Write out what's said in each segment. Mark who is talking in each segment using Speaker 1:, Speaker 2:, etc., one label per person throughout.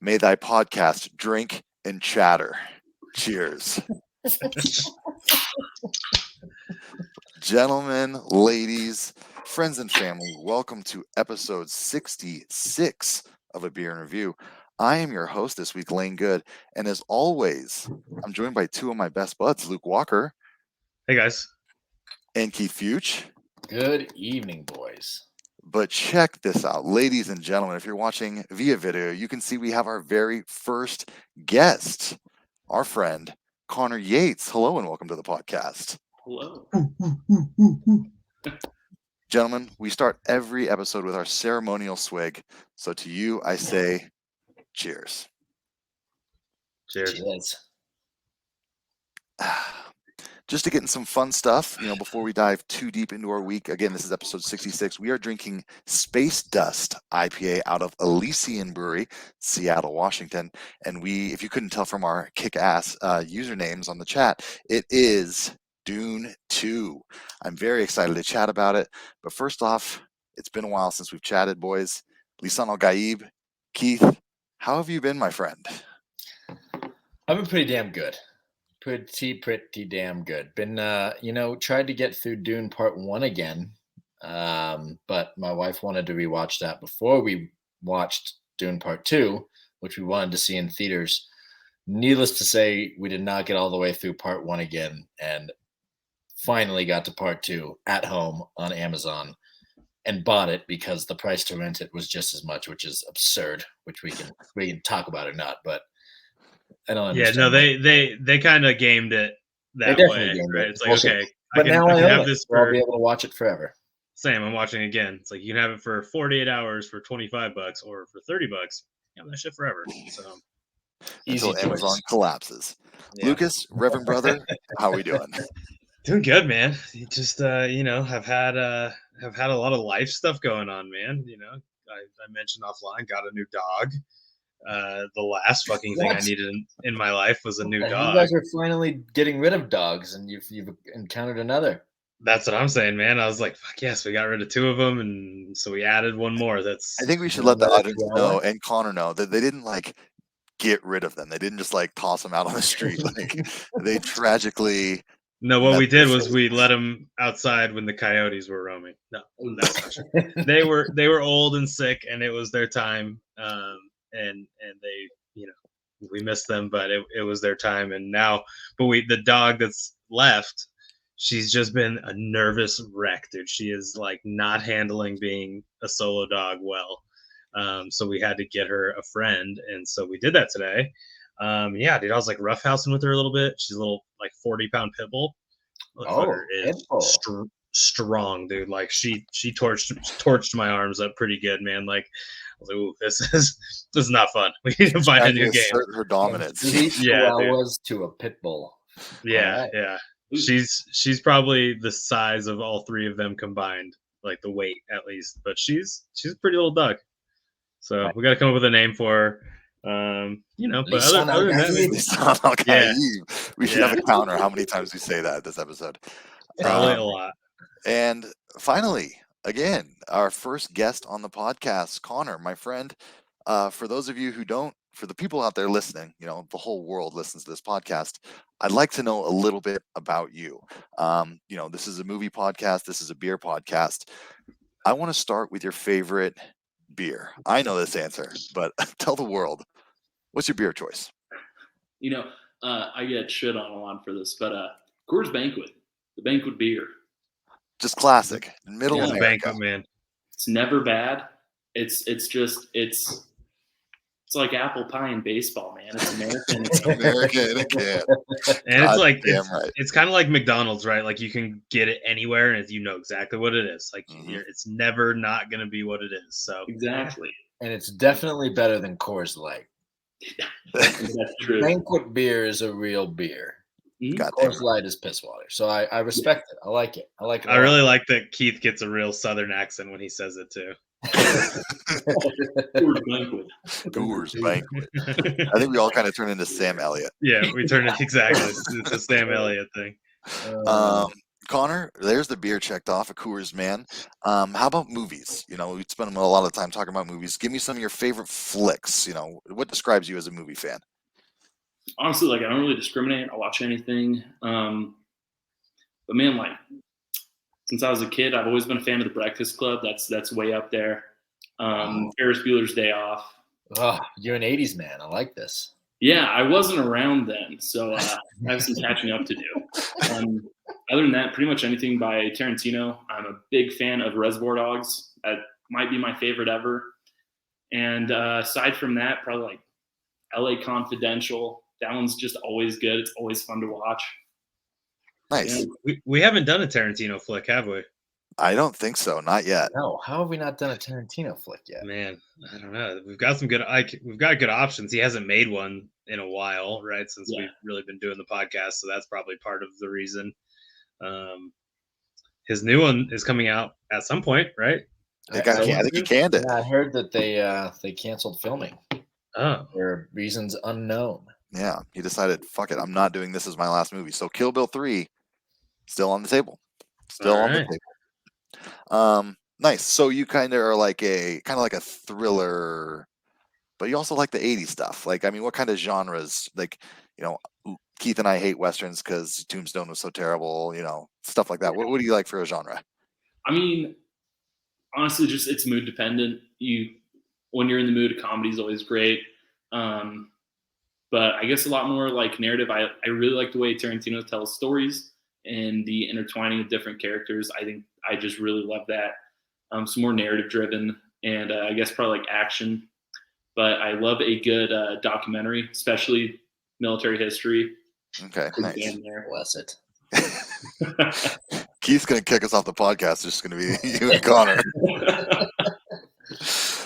Speaker 1: May thy podcast drink and chatter. Cheers. Gentlemen, ladies, friends, and family, welcome to episode 66 of A Beer in Review. I am your host this week, Lane Good, and as always, I'm joined by two of my best buds, Luke Walker.
Speaker 2: Hey, guys.
Speaker 1: And Keith Fuchs.
Speaker 3: Good evening, boys.
Speaker 1: But check this out, ladies and gentlemen. If you're watching via video, you can see we have our very first guest, our friend, Connor Yates. Hello and welcome to the podcast.
Speaker 4: Hello.
Speaker 1: Gentlemen, we start every episode with our ceremonial swig. So to you, I say cheers.
Speaker 3: Cheers.
Speaker 1: Just to get in some fun stuff, before we dive too deep into our week, again, this is episode 66. We are drinking Space Dust IPA out of Elysian Brewery, Seattle, Washington. And if you couldn't tell from our kick-ass usernames on the chat, it is Dune 2. I'm very excited to chat about it. But first off, it's been a while since we've chatted, boys. Lisan Al-Gaib, Keith, how have you been, my friend?
Speaker 3: I've been pretty damn good. Pretty damn good. Been, tried to get through Dune Part 1 again, but my wife wanted to rewatch that before we watched Dune Part 2, which we wanted to see in theaters. Needless to say, we did not get all the way through Part 1 again, and finally got to Part 2 at home on Amazon and bought it because the price to rent it was just as much, which is absurd, which we can talk about or not, but I don't understand.
Speaker 2: Yeah, no, they kind of gamed it that way, right? It's like, okay,
Speaker 3: but now I
Speaker 2: have
Speaker 3: own
Speaker 2: this
Speaker 3: I'll be able to watch it forever.
Speaker 2: Same, I'm watching again. It's like you can have it for 48 hours for $25 or for $30. You have that shit forever. So
Speaker 1: until Amazon collapses. Yeah. Lucas, Reverend Brother, how are we doing?
Speaker 2: Doing good, man. You just have had a lot of life stuff going on, man. I mentioned offline, got a new dog. The last fucking thing I needed in my life was a new dog.
Speaker 3: You guys are finally getting rid of dogs, and you've encountered another.
Speaker 2: That's what I'm saying, man. I was like, fuck yes, we got rid of two of them, and so we added one more.
Speaker 1: I think we should let the audience know and Connor know that they didn't get rid of them. They didn't just toss them out on the street. They tragically.
Speaker 2: No, what we did was we let them outside when the coyotes were roaming. No, that's not true. They were old and sick, and it was their time. And they, we missed them, but it was their time. And now, the dog that's left, she's just been a nervous wreck, dude. She is not handling being a solo dog well. So we had to get her a friend. And so we did that today. Yeah, dude, I was roughhousing with her a little bit. She's a little 40-pound pit bull. Strong, dude. She torched my arms up pretty good, man. I was like, ooh, this is not fun. We need to find a new game.
Speaker 1: Her dominance.
Speaker 3: Yeah, was to a pit bull.
Speaker 2: Yeah, right. Yeah. She's probably the size of all three of them combined, the weight at least. But she's a pretty little dog. So we got to come up with a name for her. But other than
Speaker 1: that, we should have a counter how many times we say that this episode.
Speaker 2: Probably a lot.
Speaker 1: And finally, again, our first guest on the podcast, Connor, my friend. For those of you who don't, for the people out there listening, the whole world listens to this podcast. I'd like to know a little bit about you. This is a movie podcast. This is a beer podcast. I want to start with your favorite beer. I know this answer, but tell the world, what's your beer choice?
Speaker 4: I get shit on a lot for this, but Coors Banquet, the Banquet beer.
Speaker 1: Just classic, middle of
Speaker 2: Banquet, man.
Speaker 4: It's never bad. It's like apple pie in baseball, man. It's American.
Speaker 1: It's American again.
Speaker 2: And it's kind of like McDonald's, right? You can get it anywhere, and you know exactly what it is. It's never not going to be what it is. So
Speaker 4: exactly.
Speaker 3: And it's definitely better than Coors Light.
Speaker 4: That's true.
Speaker 3: Banquet beer is a real beer. Coors Light is piss water. So I respect it. I like it.
Speaker 2: I really like that Keith gets a real Southern accent when he says it too.
Speaker 1: Coors Banquet. I think we all kind of turn into Sam Elliott.
Speaker 2: Yeah, we turn it exactly. It's a Sam Elliott thing.
Speaker 1: Connor, there's the beer checked off. A Coors man. How about movies? You know, we spend a lot of time talking about movies. Give me some of your favorite flicks. You know, what describes you as a movie fan?
Speaker 4: Honestly, like I don't really discriminate. I'll watch anything. But man, like since I was a kid, I've always been a fan of The Breakfast Club. That's way up there. Ferris Bueller's Day Off.
Speaker 3: Oh, you're an 80s man. I like this.
Speaker 4: Yeah, I wasn't around then, so I have some catching up to do. Other than that, pretty much anything by Tarantino. I'm a big fan of Reservoir Dogs. That might be my favorite ever. And aside from that, probably like LA Confidential. That one's just always good. It's always fun to watch.
Speaker 1: Nice.
Speaker 4: Yeah.
Speaker 2: We haven't done a Tarantino flick, have we?
Speaker 1: I don't think so. Not yet.
Speaker 3: No, how have we not done a Tarantino flick yet?
Speaker 2: Man, I don't know. We've got some good. We've got good options. He hasn't made one in a while, right? Since we've really been doing the podcast, so that's probably part of the reason. His new one is coming out at some point, right?
Speaker 1: I think he canned it.
Speaker 3: Yeah, I heard that they canceled filming.
Speaker 2: Oh,
Speaker 3: for reasons unknown.
Speaker 1: Yeah, he decided, fuck it, I'm not doing this as my last movie. So Kill Bill 3, still on the table. Still on the table. Nice. So you kind of are like a thriller, but you also like the 80s stuff. Like, I mean, what kind of genres? Like, you know, Keith and I hate westerns because Tombstone was so terrible. You know, stuff like that. What do you like for a genre?
Speaker 4: I mean, honestly, just it's mood dependent. When you're in the mood, a comedy is always great. But I guess a lot more like narrative. I really like the way Tarantino tells stories and the intertwining of different characters. I think I just really love that. Some more narrative driven, and I guess probably like action. But I love a good documentary, especially military history.
Speaker 1: Okay, nice.
Speaker 3: Bless it.
Speaker 1: Keith's gonna kick us off the podcast. It's just gonna be you and Connor.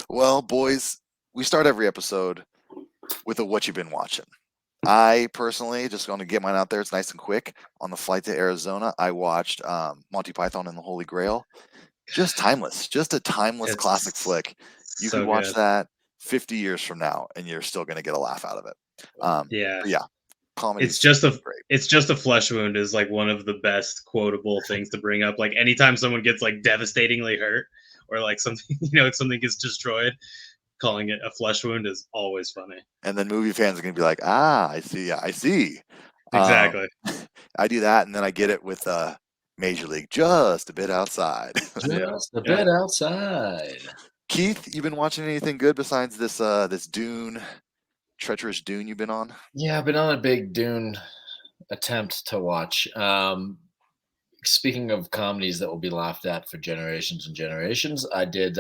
Speaker 1: Well, boys, we start every episode with a what you've been watching. I personally just going to get mine out there. It's nice and quick. On the flight to Arizona, I watched Monty Python and the Holy Grail. Just timeless. Just a timeless classic flick. You could watch that 50 years from now, and you're still going to get a laugh out of it. Yeah. Comedy.
Speaker 2: It's just a flesh wound is like one of the best quotable things to bring up. Like anytime someone gets like devastatingly hurt or like something, something gets destroyed, calling it a flesh wound is always funny. And
Speaker 1: then movie fans are going to be like, I see.
Speaker 2: Exactly.
Speaker 1: I do that, and then I get it with Major League, just a bit outside.
Speaker 3: Just a bit outside.
Speaker 1: Keith, you been watching anything good besides this Dune, treacherous Dune you've been on?
Speaker 3: Yeah, I've been on a big Dune attempt to watch. Speaking of comedies that will be laughed at for generations and generations, I did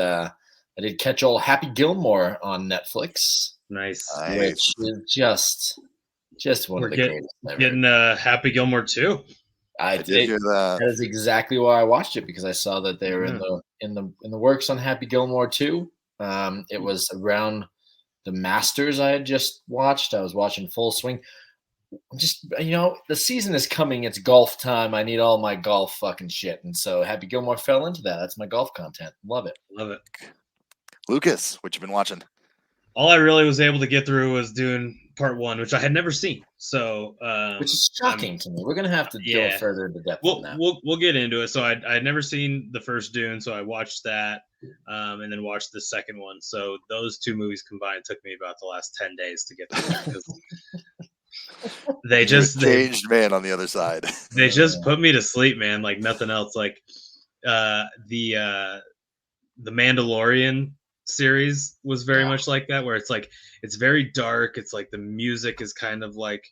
Speaker 3: catch all Happy Gilmore on Netflix.
Speaker 2: Nice.
Speaker 3: Which is just one of the greatest ever.
Speaker 2: Getting Happy Gilmore 2.
Speaker 1: I did hear that.
Speaker 3: That is exactly why I watched it, because I saw that they were in the works on Happy Gilmore 2. It was around the Masters I had just watched. I was watching Full Swing. Just, the season is coming. It's golf time. I need all my golf fucking shit. And so Happy Gilmore fell into that. That's my golf content. Love it.
Speaker 1: Lucas, what you been watching?
Speaker 2: All I really was able to get through was Dune Part 1, which I had never seen. So,
Speaker 3: which is shocking to me. We're gonna have to go further into depth on that.
Speaker 2: We'll get into it. So I'd never seen the first Dune, so I watched that, and then watched the second one. So those two movies combined took me about the last 10 days to get through. They
Speaker 1: changed man on the other side.
Speaker 2: They just put me to sleep, man. Like nothing else. Like the Mandalorian series was very much like that, where it's like it's very dark. It's like the music is kind of like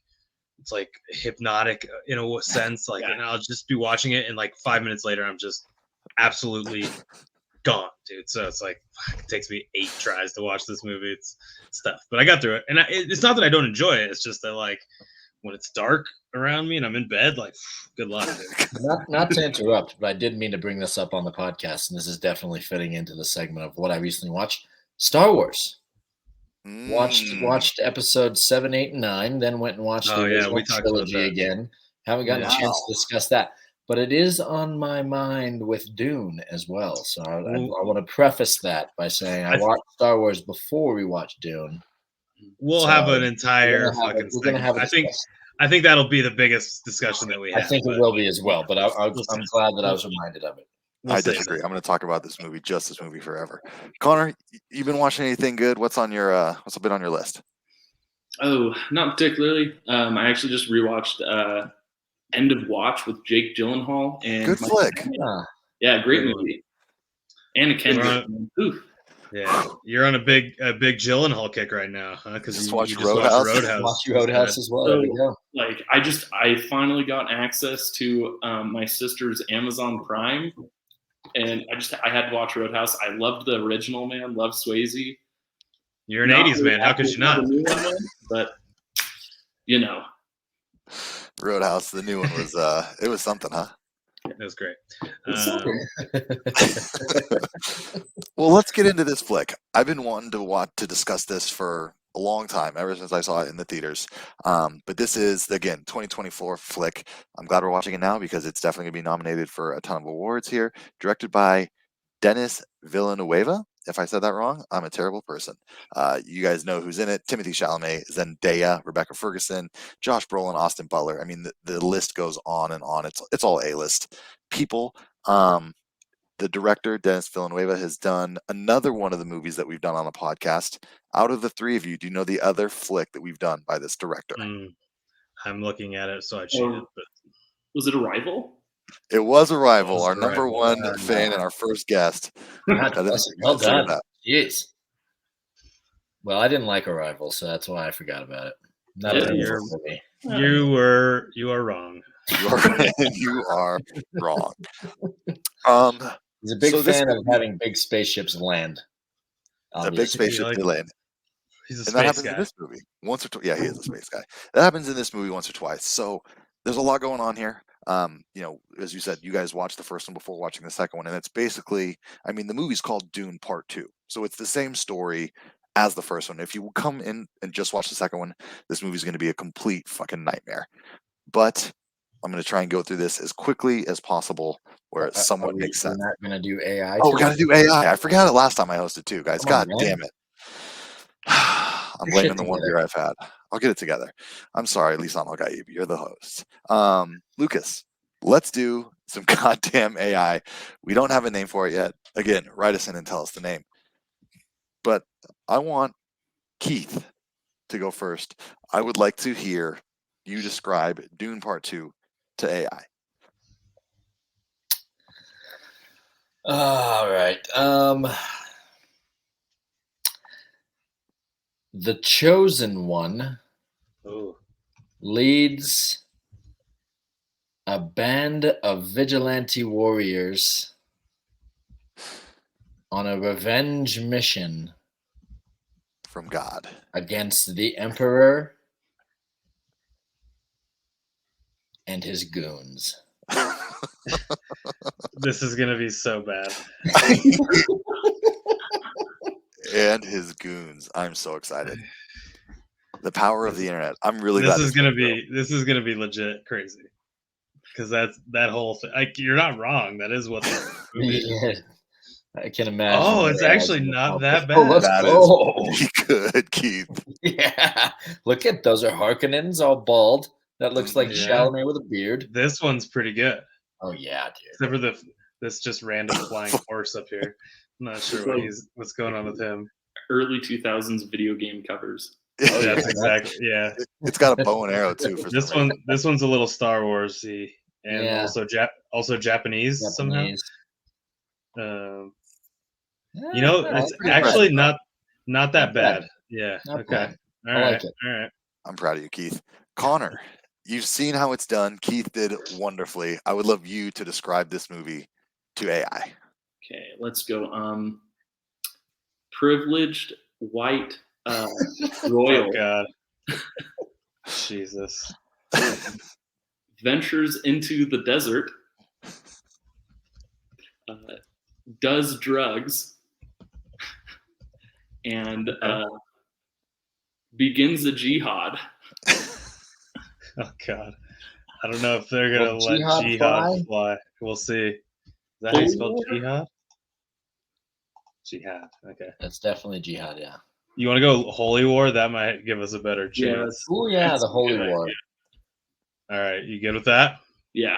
Speaker 2: it's like hypnotic in a sense. Like, and I'll just be watching it, and like 5 minutes later, I'm just absolutely gone, dude. So it's like it takes me 8 tries to watch this movie. It's tough, but I got through it. And it's not that I don't enjoy it. It's just that like when it's dark around me and I'm in bed, like good luck, dude.
Speaker 3: Not to interrupt, but I did mean to bring this up on the podcast, and this is definitely fitting into the segment of what I recently watched. Star Wars. Watched episode 7, 8, and 9, then went and watched the original trilogy again. Haven't gotten a chance to discuss that. But it is on my mind with Dune as well. So I want to preface that by saying I watched Star Wars before we watched Dune.
Speaker 2: We'll have an entire fucking segment. I think that'll be the biggest discussion that we have.
Speaker 3: I think it
Speaker 2: but
Speaker 3: will be as well, but I'm
Speaker 2: We'll
Speaker 3: glad
Speaker 2: see.
Speaker 3: that I was reminded of it.
Speaker 2: We'll
Speaker 1: I
Speaker 2: say
Speaker 1: disagree.
Speaker 2: so.
Speaker 1: I'm going to talk about this movie forever. Connor, you been watching anything good? What's on your what's been on your list?
Speaker 4: Oh, not particularly. I actually just rewatched End of Watch with Jake Gyllenhaal and
Speaker 1: Good
Speaker 4: Mike
Speaker 1: flick.
Speaker 4: Tyson.
Speaker 3: Ah,
Speaker 4: Yeah, great
Speaker 2: Good one.
Speaker 4: movie. Anna Kendrick. Oof.
Speaker 2: Yeah, you're on a big Gyllenhaal kick right now, huh? Because
Speaker 1: Just
Speaker 2: you
Speaker 1: watch
Speaker 2: just watched
Speaker 1: Roadhouse?
Speaker 2: Roadhouse.
Speaker 3: watch Roadhouse as well. There we go.
Speaker 4: Like I finally got access to my sister's Amazon Prime, and I had to watch Roadhouse. I loved the original, man. Loved Swayze.
Speaker 2: You're an
Speaker 4: Not
Speaker 2: '80s
Speaker 4: really
Speaker 2: man. How could
Speaker 4: happy
Speaker 2: you not?
Speaker 4: with the new one, man, but you know,
Speaker 1: Roadhouse, the new one was it was something, huh?
Speaker 2: It was great.
Speaker 1: Well, let's get into this flick. I've been wanting to discuss this for a long time, ever since I saw it in the theaters. But this is, again, 2024 flick. I'm glad we're watching it now because it's definitely going to be nominated for a ton of awards here. Directed by Denis Villeneuve. If I said that wrong, I'm a terrible person. You guys know who's in it. Timothée Chalamet, Zendaya, Rebecca Ferguson, Josh Brolin, Austin Butler. I mean, the list goes on and on. It's all A-list people. The director, Denis Villeneuve, has done another one of the movies that we've done on the podcast. Out of the three of you, do you know the other flick that we've done by this director?
Speaker 2: I'm looking at it, so I cheated. But
Speaker 4: was it Arrival?
Speaker 1: It was Arrival,
Speaker 2: Was
Speaker 1: our
Speaker 2: Arrival.
Speaker 1: number one fan and our first guest.
Speaker 3: Well done. Jeez. Well, I didn't like Arrival, so that's why I forgot about it. Not a
Speaker 2: you're-
Speaker 3: movie.
Speaker 2: you are wrong.
Speaker 1: You are wrong.
Speaker 3: He's a big
Speaker 1: So this
Speaker 3: fan of
Speaker 1: movie-
Speaker 3: having big spaceships land.
Speaker 1: A big
Speaker 3: obviously.
Speaker 1: spaceship
Speaker 2: like-
Speaker 1: to land.
Speaker 2: He's a
Speaker 1: And that
Speaker 2: space
Speaker 1: happens
Speaker 2: guy.
Speaker 1: in this movie once or twice. Yeah, he is a space guy. That happens in this movie once or twice. So there's a lot going on here. As you said, you guys watched the first one before watching the second one, and it's basically, I mean, the movie's called Dune Part 2. So it's the same story as the first one. If you come in and just watch the second one, this movie's going to be a complete fucking nightmare. But I'm going to try and go through this as quickly as possible where it somewhat makes sense.
Speaker 3: We're not going to do AI.
Speaker 1: Oh, we got to do AI. I forgot it last time I hosted too, guys.
Speaker 3: Come on,
Speaker 1: God
Speaker 3: man.
Speaker 1: damn it. I'm blaming the one beer I've had. I'll get it together. I'm sorry, Lisan Al-Gaib. You're the host. Lucas, let's do some goddamn AI. We don't have a name for it yet. Again, write us in and tell us the name. But I want Keith to go first. I would like to hear you describe Dune Part 2 to AI.
Speaker 3: All right. The chosen one leads a band of vigilante warriors on a revenge mission
Speaker 1: From God.
Speaker 3: against the Emperor and his goons.
Speaker 2: This is gonna be so bad.
Speaker 1: And his goons. I'm so excited. The power of the internet. I'm really
Speaker 2: This
Speaker 1: glad.
Speaker 2: is gonna be legit crazy. Because that whole thing. Like, you're not wrong. That is what the movie is.
Speaker 3: Yeah, I can imagine.
Speaker 2: Oh, it's actually not that bad.
Speaker 3: Oh, let's
Speaker 1: That
Speaker 3: go.
Speaker 1: is pretty good, Keith.
Speaker 3: Yeah, look at those are Harkonnens all bald. That looks like
Speaker 2: Yeah.
Speaker 3: Chalamet with a beard.
Speaker 2: This one's pretty good.
Speaker 3: Oh yeah, dude.
Speaker 2: Except for this just random flying horse up here. I'm not sure what's going on with him.
Speaker 4: Early 2000s video game covers.
Speaker 3: Oh,
Speaker 2: That's
Speaker 3: yeah.
Speaker 2: exactly, yeah.
Speaker 1: It's got a bow and arrow too. For
Speaker 2: This
Speaker 1: some reason.
Speaker 2: this one's a little Star Warsy, and
Speaker 3: Yeah.
Speaker 2: also Japanese somehow.
Speaker 3: Japanese.
Speaker 2: It's
Speaker 1: pretty
Speaker 2: actually not that
Speaker 3: Not bad.
Speaker 2: bad. Yeah.
Speaker 3: Not
Speaker 2: Okay.
Speaker 3: bad.
Speaker 2: All
Speaker 3: I
Speaker 2: right.
Speaker 3: like it.
Speaker 2: All right.
Speaker 1: I'm proud of you, Keith. Connor, you've seen how it's done. Keith did wonderfully. I would love you to describe this movie to AI.
Speaker 4: Okay, let's go. Privileged white royal
Speaker 2: Oh God. Jesus.
Speaker 4: ventures into the desert, does drugs, and begins a jihad.
Speaker 2: Oh God. I don't know if they're gonna
Speaker 3: Will
Speaker 2: let
Speaker 3: jihad
Speaker 2: jihad fly. We'll see. Is that how you spell jihad? Jihad. Okay.
Speaker 3: That's definitely jihad. Yeah.
Speaker 2: You want to go holy war? That might give us a better
Speaker 4: Yeah,
Speaker 2: chance.
Speaker 3: Oh yeah,
Speaker 4: That's
Speaker 3: the
Speaker 4: a
Speaker 3: holy
Speaker 4: good
Speaker 3: war.
Speaker 4: idea.
Speaker 2: All right, you good with that?
Speaker 4: Yeah.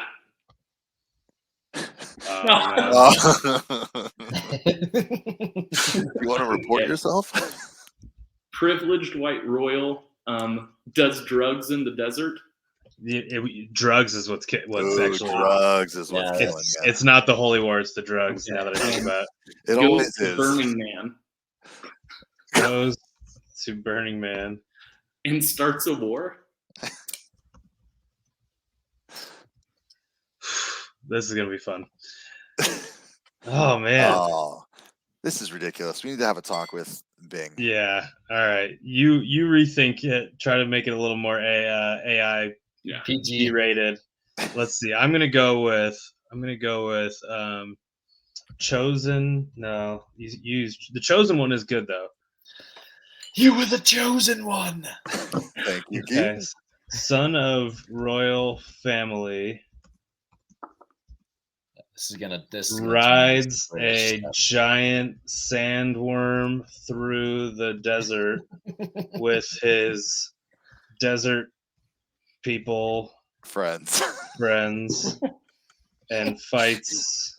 Speaker 2: Oh,
Speaker 1: You want to report
Speaker 4: Okay.
Speaker 1: yourself?
Speaker 4: Privileged white royal does drugs in the desert.
Speaker 2: Drugs is what's
Speaker 1: Ooh,
Speaker 2: actually.
Speaker 1: drugs is what's
Speaker 3: Yeah,
Speaker 1: killing you.
Speaker 2: It's not the holy war; it's the drugs.
Speaker 4: Okay.
Speaker 2: Now that I think about
Speaker 1: It
Speaker 4: Goes
Speaker 1: always
Speaker 4: to
Speaker 1: is.
Speaker 4: Burning Man
Speaker 2: it, goes to Burning Man.
Speaker 4: and starts a war.
Speaker 2: This is gonna be fun. Oh man.
Speaker 1: Oh, this is ridiculous. We need to have a talk with Bing.
Speaker 2: Yeah. All right. You rethink it. Try to make it a little more AI
Speaker 4: Yeah.
Speaker 3: PG.
Speaker 2: rated. Let's see. I'm gonna go with Chosen. No, you used the Chosen one is good though.
Speaker 3: You were the chosen one.
Speaker 1: Thank you,
Speaker 2: Okay.
Speaker 1: Keith.
Speaker 2: Son of royal family
Speaker 3: This is gonna
Speaker 2: rides
Speaker 3: turn
Speaker 2: a
Speaker 3: into
Speaker 2: giant sandworm through the desert with his desert people
Speaker 1: Friends.
Speaker 2: friends and fights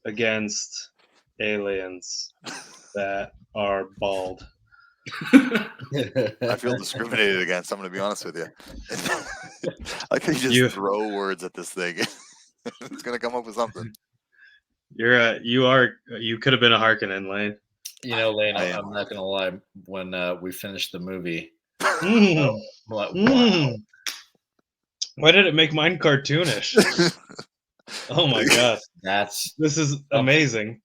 Speaker 2: against aliens that are bald.
Speaker 1: I feel discriminated against. I'm going to be honest with you. I can just
Speaker 2: You-
Speaker 1: throw words at this thing. It's going to come up with something.
Speaker 2: You could have been a Harkonnen, Lane.
Speaker 3: You know, Lane,
Speaker 1: I am
Speaker 3: I'm not gonna lie. When we finished the movie,
Speaker 2: Mm,
Speaker 3: I'm like, wow.
Speaker 2: mm. Why did it make mine cartoonish? Oh my god,
Speaker 3: That's
Speaker 2: this is amazing.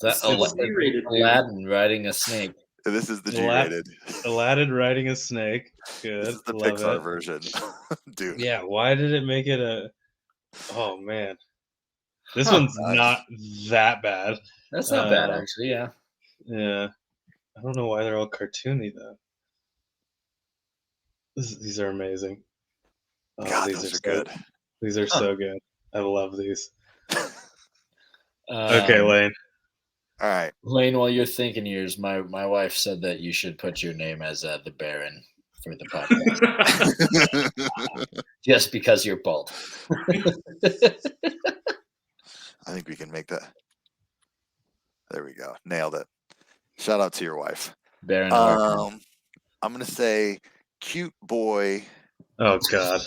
Speaker 3: that
Speaker 4: This is G-rated, dude.
Speaker 3: Aladdin riding a snake.
Speaker 1: This is the
Speaker 2: Alad-
Speaker 1: G-rated.
Speaker 2: Aladdin riding a snake. Good,
Speaker 1: This is the
Speaker 2: love
Speaker 1: Pixar
Speaker 2: it.
Speaker 1: version. Dude.
Speaker 2: Yeah, why did it make it a? Oh man, this
Speaker 3: Huh.
Speaker 2: one's not that bad.
Speaker 3: That's not bad,
Speaker 2: Uh,
Speaker 3: actually. Yeah.
Speaker 2: Yeah, I don't know why they're all cartoony though. These are amazing. Oh,
Speaker 1: God,
Speaker 2: these
Speaker 1: those
Speaker 2: are
Speaker 1: are good.
Speaker 2: These are so good. I love these.
Speaker 3: Um,
Speaker 2: Okay, Lane.
Speaker 1: All right.
Speaker 3: Lane, while you're thinking yours, my wife said that you should put your name as the Baron for the podcast, just because you're bald.
Speaker 1: I think we can make that. There we go. Nailed it. Shout out to your wife.
Speaker 3: Baron Harkonnen.
Speaker 1: I'm going to say cute boy
Speaker 2: Oh God.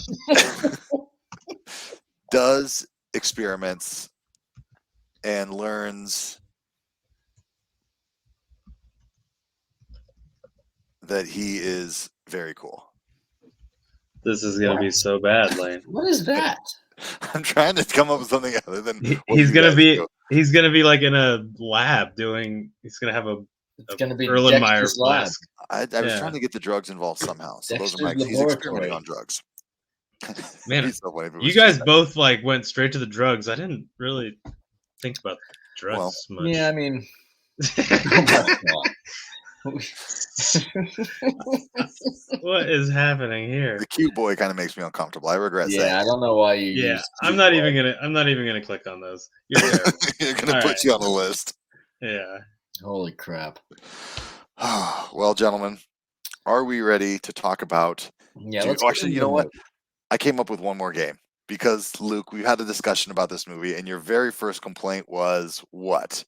Speaker 1: does experiments and learns that he is very cool.
Speaker 2: This is gonna be so bad, Lane.
Speaker 3: What is that?
Speaker 1: I'm trying to come up with something other than what
Speaker 2: He's
Speaker 1: you
Speaker 2: gonna
Speaker 1: guys
Speaker 2: be
Speaker 1: do.
Speaker 2: he's gonna be like in a lab doing. He's gonna have a
Speaker 3: It's going to be
Speaker 2: Erlenmeyer
Speaker 3: Dexter's Lab.
Speaker 2: flask.
Speaker 1: I was
Speaker 2: Yeah.
Speaker 1: trying to get the drugs involved somehow. So those are my.
Speaker 3: Dexter's
Speaker 1: He's experimenting
Speaker 3: Laboratory.
Speaker 1: on drugs.
Speaker 2: Man,
Speaker 1: It'd be so funny if it
Speaker 2: You
Speaker 1: was
Speaker 2: guys
Speaker 1: just
Speaker 2: both like went straight to the drugs. I didn't really think about drugs much.
Speaker 3: Yeah, I mean,
Speaker 2: What is happening here?
Speaker 1: the cute boy kind of makes me uncomfortable. I regret saying.
Speaker 3: yeah, I don't know why you.
Speaker 2: Yeah,
Speaker 3: used
Speaker 2: I'm not even gonna click on those. You're terrible.
Speaker 1: You're gonna
Speaker 2: All
Speaker 1: put
Speaker 2: right.
Speaker 1: you on the list.
Speaker 2: Yeah.
Speaker 3: Holy crap!
Speaker 1: Well, gentlemen, are we ready to talk about?
Speaker 3: Yeah,
Speaker 1: Dune?
Speaker 3: let's
Speaker 1: Oh,
Speaker 3: get
Speaker 1: actually,
Speaker 3: into
Speaker 1: you know
Speaker 3: the
Speaker 1: what?
Speaker 3: movie.
Speaker 1: I came up with one more game because Luke, we had a discussion about this movie, and your very first complaint was what?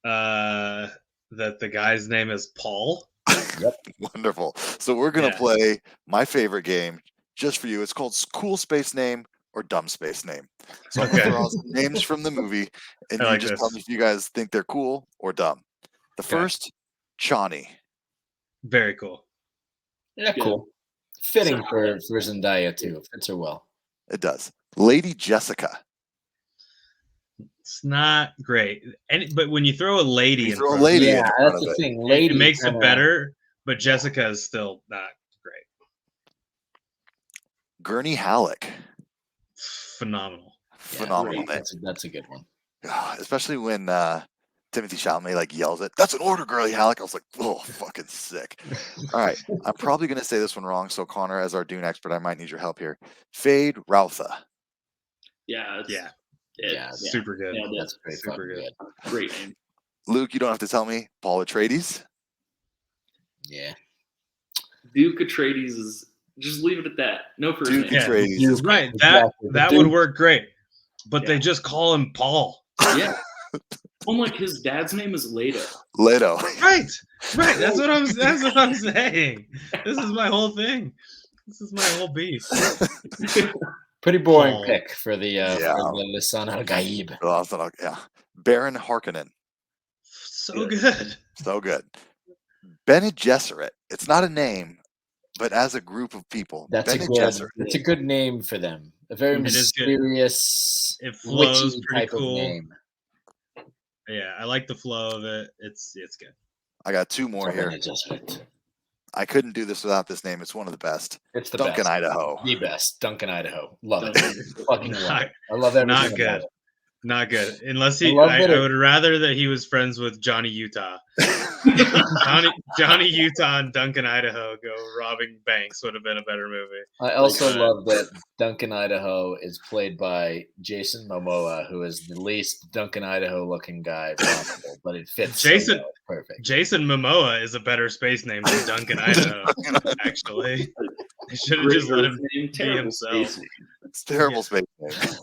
Speaker 2: That the guy's name is Paul.
Speaker 1: Wonderful. So we're gonna
Speaker 2: Yeah.
Speaker 1: play my favorite game just for you. It's called Cool Space Name or Dumb Space Name. So I'm gonna
Speaker 2: Okay.
Speaker 1: throw out some names from the movie, and
Speaker 2: I
Speaker 1: you
Speaker 2: like
Speaker 1: just
Speaker 2: this.
Speaker 1: tell me if you guys think they're cool or dumb. The
Speaker 2: Okay.
Speaker 1: first, Chani.
Speaker 2: Very cool.
Speaker 3: Yeah,
Speaker 4: Good.
Speaker 3: cool. Fitting
Speaker 4: So-
Speaker 3: for Zendaya too. Fits her well.
Speaker 1: It does. Lady Jessica.
Speaker 2: It's not great. But when you throw a lady
Speaker 1: You
Speaker 2: in
Speaker 1: throw a
Speaker 2: front
Speaker 1: lady
Speaker 3: Yeah,
Speaker 1: in front
Speaker 3: that's
Speaker 1: of
Speaker 3: the
Speaker 1: it.
Speaker 3: thing.
Speaker 2: it
Speaker 3: Lady
Speaker 2: makes it
Speaker 3: kinda-
Speaker 2: better, but Jessica is still not great.
Speaker 1: Gurney Halleck.
Speaker 2: Phenomenal.
Speaker 3: Yeah,
Speaker 1: Phenomenal name.
Speaker 3: That's a good one.
Speaker 1: Especially when Timothy Chalamet like yells it. That's an order, girly Halleck. I was like, oh, fucking sick. All right, I'm probably gonna say this one wrong. So Connor, as our Dune expert, I might need your help here. Fade Routha.
Speaker 4: Yeah.
Speaker 2: Yeah.
Speaker 3: Yeah,
Speaker 2: Super good.
Speaker 4: Nailed it.
Speaker 3: That's pretty
Speaker 2: Super
Speaker 3: fucking
Speaker 2: good.
Speaker 3: good.
Speaker 4: Great name.
Speaker 1: Luke, you don't have to tell me. Paul Atreides.
Speaker 3: Yeah.
Speaker 4: Duke Atreides is Just leave it at that. No first
Speaker 1: Duke
Speaker 4: name.
Speaker 1: Atreides
Speaker 3: Duke.
Speaker 1: is
Speaker 2: Right.
Speaker 3: Exactly.
Speaker 2: That
Speaker 3: Dude.
Speaker 2: would work great. But
Speaker 4: Yeah.
Speaker 2: they just call him Paul.
Speaker 4: Yeah. Like his dad's name is Leto.
Speaker 1: Leto.
Speaker 2: Right. Right. That's what I'm saying. This is my whole thing. This is my whole beef.
Speaker 3: Pretty boring
Speaker 2: Paul.
Speaker 3: pick for the
Speaker 1: Yeah.
Speaker 3: Lisan Al Gaib.
Speaker 1: Yeah. Baron Harkonnen.
Speaker 2: So good.
Speaker 1: So good. Bene Gesserit. It's not a name, but as a group of people.
Speaker 3: That's
Speaker 1: Bene Gesserit.
Speaker 3: a good name for them. A very
Speaker 2: It is good.
Speaker 3: mysterious,
Speaker 2: It flows
Speaker 3: witchy
Speaker 2: pretty
Speaker 3: type
Speaker 2: cool.
Speaker 3: of name.
Speaker 2: Yeah, I like the flow of it. It's good.
Speaker 1: I got two more here.
Speaker 3: Bene Gesserit.
Speaker 1: I couldn't do this without this name. It's one of the best.
Speaker 3: It's the
Speaker 1: Duncan,
Speaker 3: best.
Speaker 1: Idaho.
Speaker 3: The best. Duncan, Idaho. Love it.
Speaker 4: Duncan.
Speaker 3: Fucking love
Speaker 2: Not-
Speaker 3: it. I love everything
Speaker 2: not
Speaker 3: about
Speaker 2: good.
Speaker 3: it.
Speaker 2: Not good. Unless
Speaker 3: I love that
Speaker 2: I
Speaker 3: it-
Speaker 2: would rather that he was friends with Johnny Utah. Johnny Utah and Duncan, Idaho go robbing banks would have been a better movie.
Speaker 3: I also
Speaker 2: Like,
Speaker 3: love that Duncan, Idaho is played by Jason Momoa, who is the least Duncan, Idaho looking guy possible, but it fits. so
Speaker 2: Jason-
Speaker 3: well. Perfect.
Speaker 2: Jason Momoa is a better space name than Duncan, Idaho. Actually, they should have just let him
Speaker 4: name,
Speaker 2: be
Speaker 4: terrible
Speaker 2: himself.
Speaker 4: space name.
Speaker 1: It's terrible space name. It's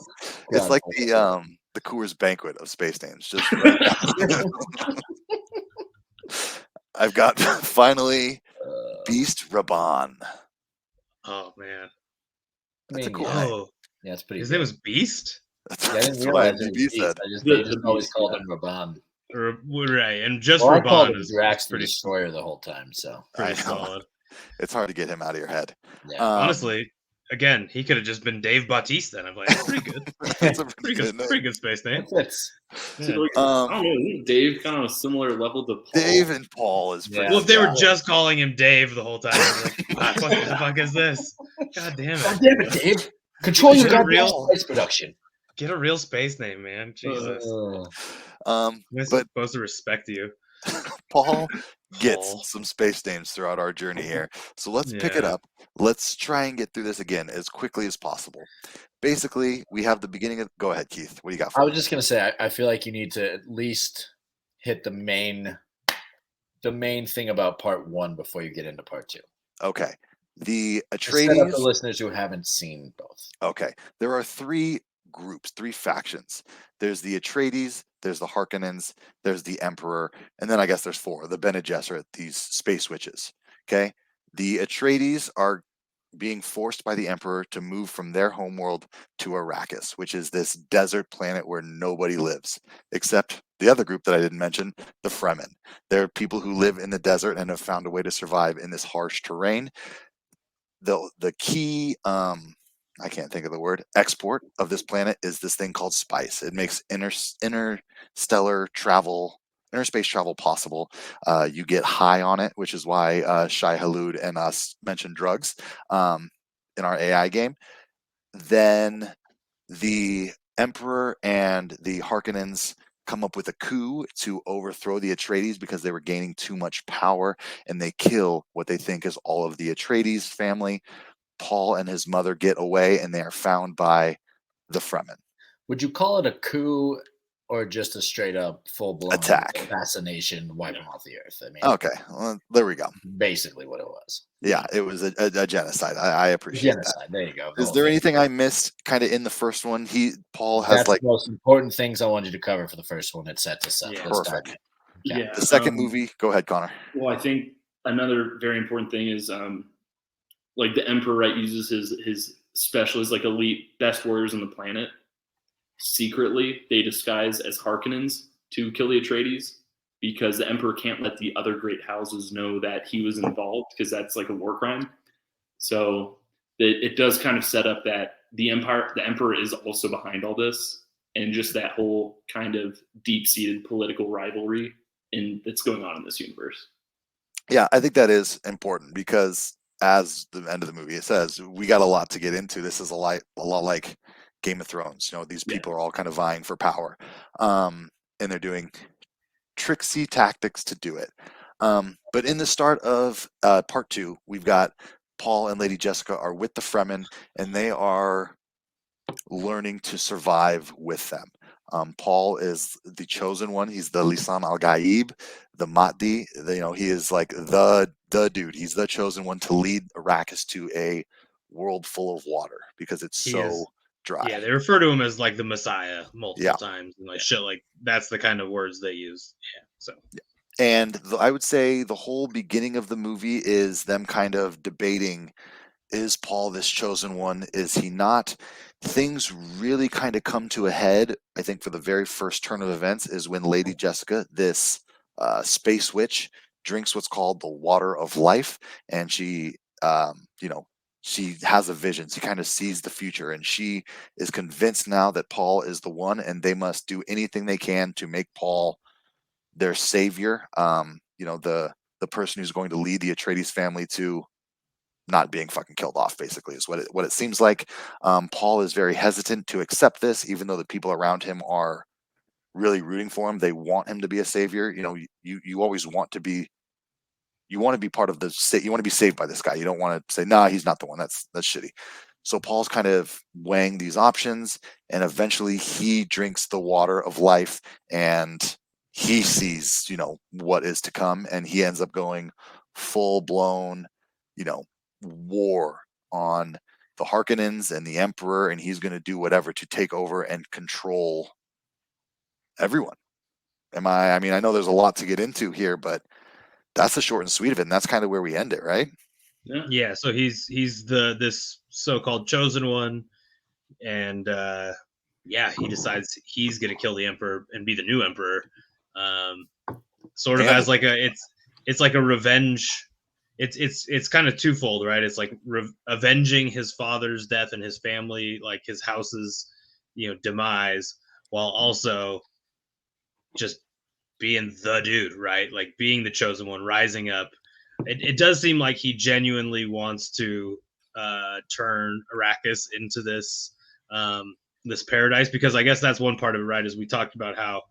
Speaker 3: God,
Speaker 1: like
Speaker 3: that's
Speaker 1: the Coors Banquet of space names. Just right now. I've got finally Beast Raban.
Speaker 2: Oh man.
Speaker 1: That's a cool
Speaker 3: yeah.
Speaker 1: name.
Speaker 2: Oh,
Speaker 3: Yeah, it's pretty
Speaker 2: his
Speaker 3: good.
Speaker 2: name was Beast.
Speaker 1: That's,
Speaker 3: Yeah, I didn't
Speaker 1: that's what
Speaker 3: realize it was
Speaker 1: IMDb
Speaker 3: Beast.
Speaker 1: said.
Speaker 3: They
Speaker 4: The
Speaker 3: just always
Speaker 4: Beast,
Speaker 3: called
Speaker 4: yeah.
Speaker 3: him Raban.
Speaker 2: Right, and just
Speaker 3: Well, I called
Speaker 2: Raban
Speaker 3: him
Speaker 2: is
Speaker 3: Drax the
Speaker 2: pretty
Speaker 3: Destroyer the whole time, so
Speaker 1: I
Speaker 2: pretty
Speaker 1: know.
Speaker 2: solid.
Speaker 1: It's hard to get him out of your head.
Speaker 3: yeah.
Speaker 2: Honestly, again, he could have just been Dave Bautista. And I'm like, that's pretty good.
Speaker 1: That's a pretty good name.
Speaker 2: Pretty good space name.
Speaker 3: It fits.
Speaker 4: So,
Speaker 2: Yeah.
Speaker 4: like, I don't know. Isn't Dave kind of a similar level to Paul?
Speaker 1: Dave and Paul is pretty.
Speaker 3: Yeah.
Speaker 2: Well, if they were
Speaker 1: yeah.
Speaker 2: just calling him Dave the whole time, I'd be like, "Ah, what the fuck is this? God damn
Speaker 3: God
Speaker 2: it.
Speaker 3: damn it, Dave. Control your
Speaker 2: Get a
Speaker 3: goddamn
Speaker 2: real-
Speaker 3: space production.
Speaker 2: Get a real space name, man. Jesus. I'm
Speaker 1: But
Speaker 2: supposed to respect you.
Speaker 1: Paul gets
Speaker 2: Paul.
Speaker 1: some space names throughout our journey here. So let's pick it
Speaker 2: Yeah.
Speaker 1: up. Let's try and get through this again as quickly as possible. Basically, we have the beginning of. Go ahead, Keith. What do you got for
Speaker 3: I
Speaker 1: me?
Speaker 3: was just gonna say, I feel like you need to at least hit the main thing about part one before you get into part two.
Speaker 1: Okay. The
Speaker 3: To set up
Speaker 1: Atreides.
Speaker 3: the listeners who haven't seen both.
Speaker 1: Okay. There are three groups, three factions. There's the Atreides, there's the Harkonnens, there's the Emperor, and then I guess there's four, the Bene Gesserit, these space witches. Okay. The Atreides are being forced by the Emperor to move from their homeworld to Arrakis, which is this desert planet where nobody lives, except the other group that I didn't mention, the Fremen. They're people who live in the desert and have found a way to survive in this harsh terrain. The key I can't think of the word export of this planet is this thing called spice. It makes interstellar travel, interspace travel possible. You get high on it, which is why Shai Halud and us mentioned drugs in our AI game. Then the Emperor and the Harkonnens come up with a coup to overthrow the Atreides because they were gaining too much power, and they kill what they think is all of the Atreides family. Paul and his mother get away, and they are found by the Fremen.
Speaker 3: Would you call it a coup or just a straight up full blown
Speaker 1: Attack.
Speaker 3: assassination, wiping off the earth? I mean,
Speaker 1: Okay, well, there we go.
Speaker 3: basically what it was.
Speaker 1: Yeah, it was a genocide. I appreciate
Speaker 3: Genocide. There you go.
Speaker 1: that. Is there anything I missed kind of in the first one? Paul has
Speaker 3: That's
Speaker 1: like
Speaker 3: the most important things I wanted you to cover for the first one. It sets us up.
Speaker 2: Yeah.
Speaker 3: Let's dive
Speaker 1: Perfect.
Speaker 3: in.
Speaker 4: Yeah.
Speaker 1: the second movie. Go ahead, Connor.
Speaker 4: Well, I think another very important thing is like the Emperor, right, uses his specialist, like elite best warriors on the planet. Secretly, they disguise as Harkonnens to kill the Atreides because the Emperor can't let the other great houses know that he was involved because that's like a war crime. So it does kind of set up that the Emperor is also behind all this, and just that whole kind of deep-seated political rivalry that's going on in this universe.
Speaker 1: Yeah, I think that is important because, as the end of the movie it says, we got a lot to get into. This is a lot like Game of Thrones. You know, these people are all kind of vying for power, and they're doing tricksy tactics to do it. But in the start of part two, we've got Paul and Lady Jessica are with the Fremen, and they are learning to survive with them. Paul is the chosen one. He's the Lisan al Gaib, the Mahdi. He is like the dude. He's the chosen one to lead Arrakis to a world full of water because it's so dry.
Speaker 2: Yeah, they refer to him as like the Messiah multiple
Speaker 1: Yeah.
Speaker 2: times and like shit. Like that's the kind of words they use. Yeah. So.
Speaker 1: And I would say the whole beginning of the movie is them kind of debating, is Paul this chosen one? Is he not? Things really kind of come to a head, I think, for the very first turn of events is when Lady Jessica, this space witch, drinks what's called the water of life. And she, she has a vision. She kind of sees the future. And she is convinced now that Paul is the one, and they must do anything they can to make Paul their savior. The person who's going to lead the Atreides family to not being fucking killed off, basically, is what it seems like. Paul is very hesitant to accept this, even though the people around him are really rooting for him. They want him to be a savior. You always want to be. You want to be part of you want to be saved by this guy. You don't want to say, nah, he's not the one. That's shitty. So Paul's kind of weighing these options, and eventually he drinks the water of life, and he sees, what is to come, and he ends up going full blown, war on the Harkonnens and the Emperor, and he's going to do whatever to take over and control everyone. I mean, I know there's a lot to get into here, but that's the short and sweet of it, and that's kind of where we end it, right?
Speaker 2: Yeah. So he's this so-called chosen one, and he decides he's gonna kill the Emperor and be the new Emperor. Sort of as like it's like a revenge. It's kind of twofold, right? It's like avenging his father's death and his family, like his house's, demise, while also just being the dude, right? Like being the chosen one, rising up. It does seem like he genuinely wants to turn Arrakis into this this paradise, because I guess that's one part of it, right? Is we talked about how